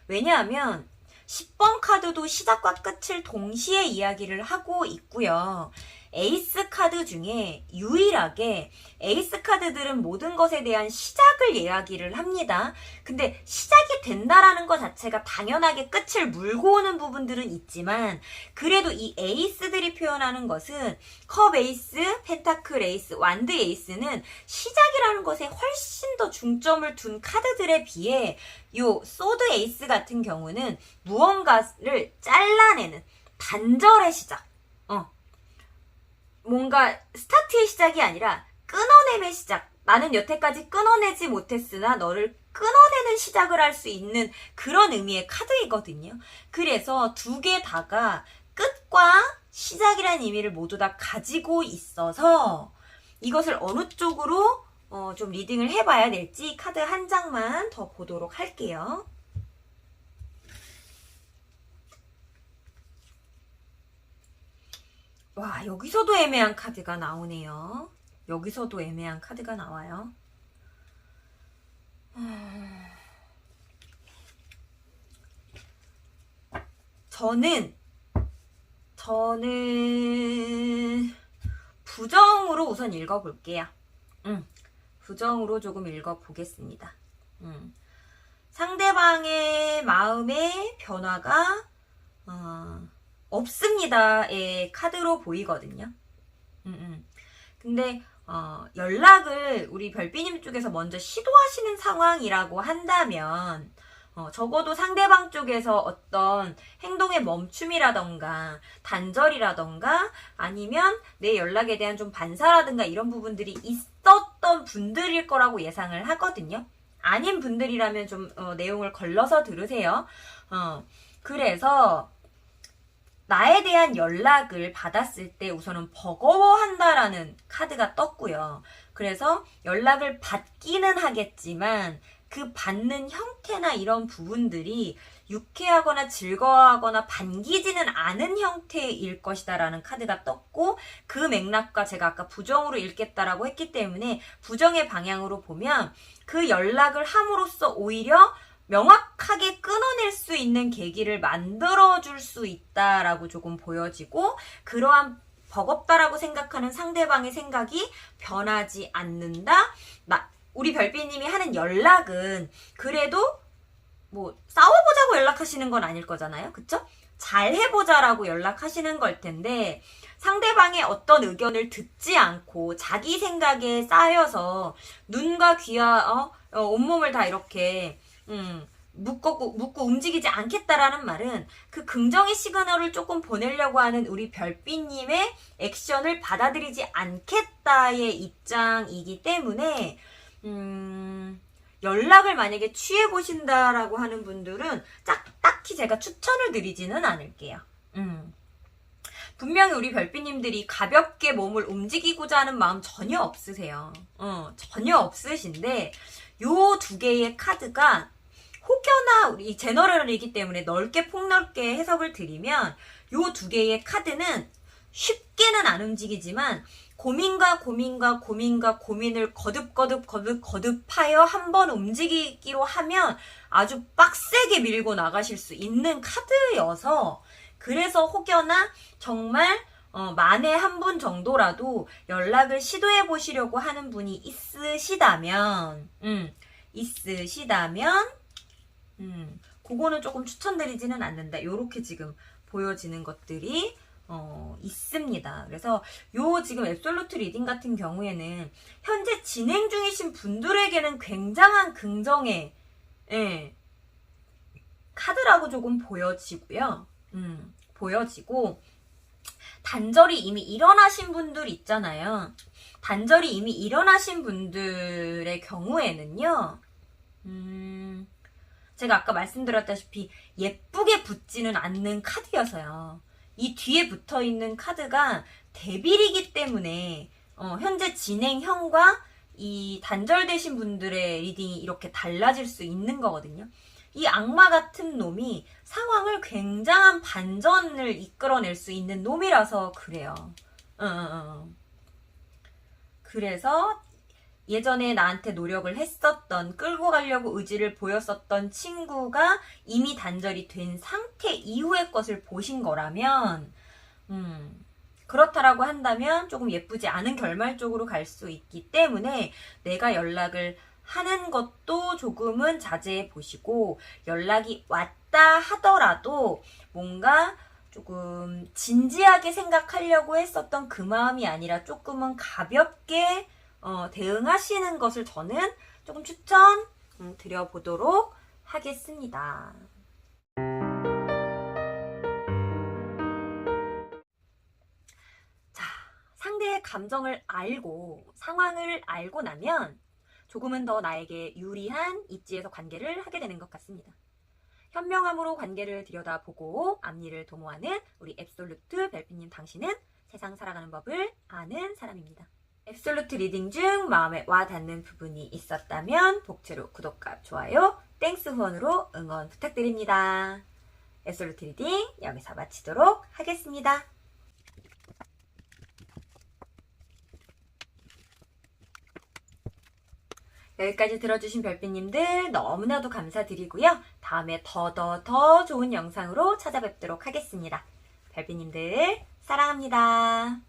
Speaker 1: 왜냐하면 10번 카드도 시작과 끝을 동시에 이야기를 하고 있고요. 에이스 카드 중에 유일하게 에이스 카드들은 모든 것에 대한 시작을 이야기를 합니다. 근데 시작이 된다라는 것 자체가 당연하게 끝을 물고 오는 부분들은 있지만 그래도 이 에이스들이 표현하는 것은 컵 에이스, 펜타클 에이스, 완드 에이스는 시작이라는 것에 훨씬 더 중점을 둔 카드들에 비해 요 소드 에이스 같은 경우는 무언가를 잘라내는 단절의 시작. 뭔가 스타트의 시작이 아니라 끊어냄의 시작. 나는 여태까지 끊어내지 못했으나 너를 끊어내는 시작을 할 수 있는 그런 의미의 카드이거든요. 그래서 두 개 다가 끝과 시작이라는 의미를 모두 다 가지고 있어서 이것을 어느 쪽으로 좀 리딩을 해봐야 될지 카드 한 장만 더 보도록 할게요. 와, 여기서도 애매한 카드가 나오네요. 여기서도 애매한 카드가 나와요. 저는 부정으로 우선 읽어볼게요. 부정으로 조금 읽어보겠습니다. 상대방의 마음의 변화가 없습니다의 카드로 보이거든요. 근데 연락을 우리 별비님 쪽에서 먼저 시도하시는 상황이라고 한다면 적어도 상대방 쪽에서 어떤 행동의 멈춤이라던가 단절이라던가 아니면 내 연락에 대한 좀 반사라든가 이런 부분들이 있었던 분들일 거라고 예상을 하거든요. 아닌 분들이라면 좀 내용을 걸러서 들으세요. 그래서 나에 대한 연락을 받았을 때 우선은 버거워한다라는 카드가 떴고요. 그래서 연락을 받기는 하겠지만 그 받는 형태나 이런 부분들이 유쾌하거나 즐거워하거나 반기지는 않은 형태일 것이다라는 카드가 떴고 그 맥락과 제가 아까 부정으로 읽겠다라고 했기 때문에 부정의 방향으로 보면 그 연락을 함으로써 오히려 명확하게 끊어낼 수 있는 계기를 만들어줄 수 있다라고 조금 보여지고 그러한 버겁다라고 생각하는 상대방의 생각이 변하지 않는다. 우리 별비님이 하는 연락은 그래도 뭐 싸워보자고 연락하시는 건 아닐 거잖아요. 그쵸? 잘 해보자라고 연락하시는 걸 텐데 상대방의 어떤 의견을 듣지 않고 자기 생각에 쌓여서 눈과 귀와 온몸을 다 이렇게 묶고 움직이지 않겠다라는 말은 그 긍정의 시그널을 조금 보내려고 하는 우리 별빛님의 액션을 받아들이지 않겠다의 입장이기 때문에 연락을 만약에 취해보신다라고 하는 분들은 딱히 제가 추천을 드리지는 않을게요. 분명히 우리 별빛님들이 가볍게 몸을 움직이고자 하는 마음 전혀 없으세요. 전혀 없으신데 요 두 개의 카드가 혹여나 우리 제너럴이기 때문에 넓게 폭넓게 해석을 드리면 요 두 개의 카드는 쉽게는 안 움직이지만 고민을 거듭하여 한번 움직이기로 하면 아주 빡세게 밀고 나가실 수 있는 카드여서 그래서 혹여나 정말 만에 한 분 정도라도 연락을 시도해 보시려고 하는 분이 있으시다면 그거는 조금 추천드리지는 않는다. 요렇게 지금 보여지는 것들이 있습니다. 그래서 요 지금 앱솔루트 리딩 같은 경우에는 현재 진행 중이신 분들에게는 굉장한 긍정의 카드라고 조금 보여지고요. 보여지고 단절이 이미 일어나신 분들 있잖아요. 단절이 이미 일어나신 분들의 경우에는요. 제가 아까 말씀드렸다시피 예쁘게 붙지는 않는 카드여서요. 이 뒤에 붙어있는 카드가 데빌이기 때문에 현재 진행형과 이 단절되신 분들의 리딩이 이렇게 달라질 수 있는 거거든요. 이 악마 같은 놈이 상황을 굉장한 반전을 이끌어낼 수 있는 놈이라서 그래요. 그래서 예전에 나한테 노력을 했었던, 끌고 가려고 의지를 보였었던 친구가 이미 단절이 된 상태 이후의 것을 보신 거라면 그렇다라고 한다면 조금 예쁘지 않은 결말 쪽으로 갈 수 있기 때문에 내가 연락을 하는 것도 조금은 자제해 보시고 연락이 왔다 하더라도 뭔가 조금 진지하게 생각하려고 했었던 그 마음이 아니라 조금은 가볍게 대응하시는 것을 저는 조금 추천 드려보도록 하겠습니다. 자, 상대의 감정을 알고 상황을 알고 나면 조금은 더 나에게 유리한 입지에서 관계를 하게 되는 것 같습니다. 현명함으로 관계를 들여다보고 앞니를 도모하는 우리 앱솔루트 별빛님 당신은 세상 살아가는 법을 아는 사람입니다. 앱솔루트 리딩 중 마음에 와닿는 부분이 있었다면 복채로 구독과 좋아요, 땡스 후원으로 응원 부탁드립니다. 앱솔루트 리딩 여기서 마치도록 하겠습니다. 여기까지 들어주신 별빛님들 너무나도 감사드리고요. 다음에 더 좋은 영상으로 찾아뵙도록 하겠습니다. 별빛님들 사랑합니다.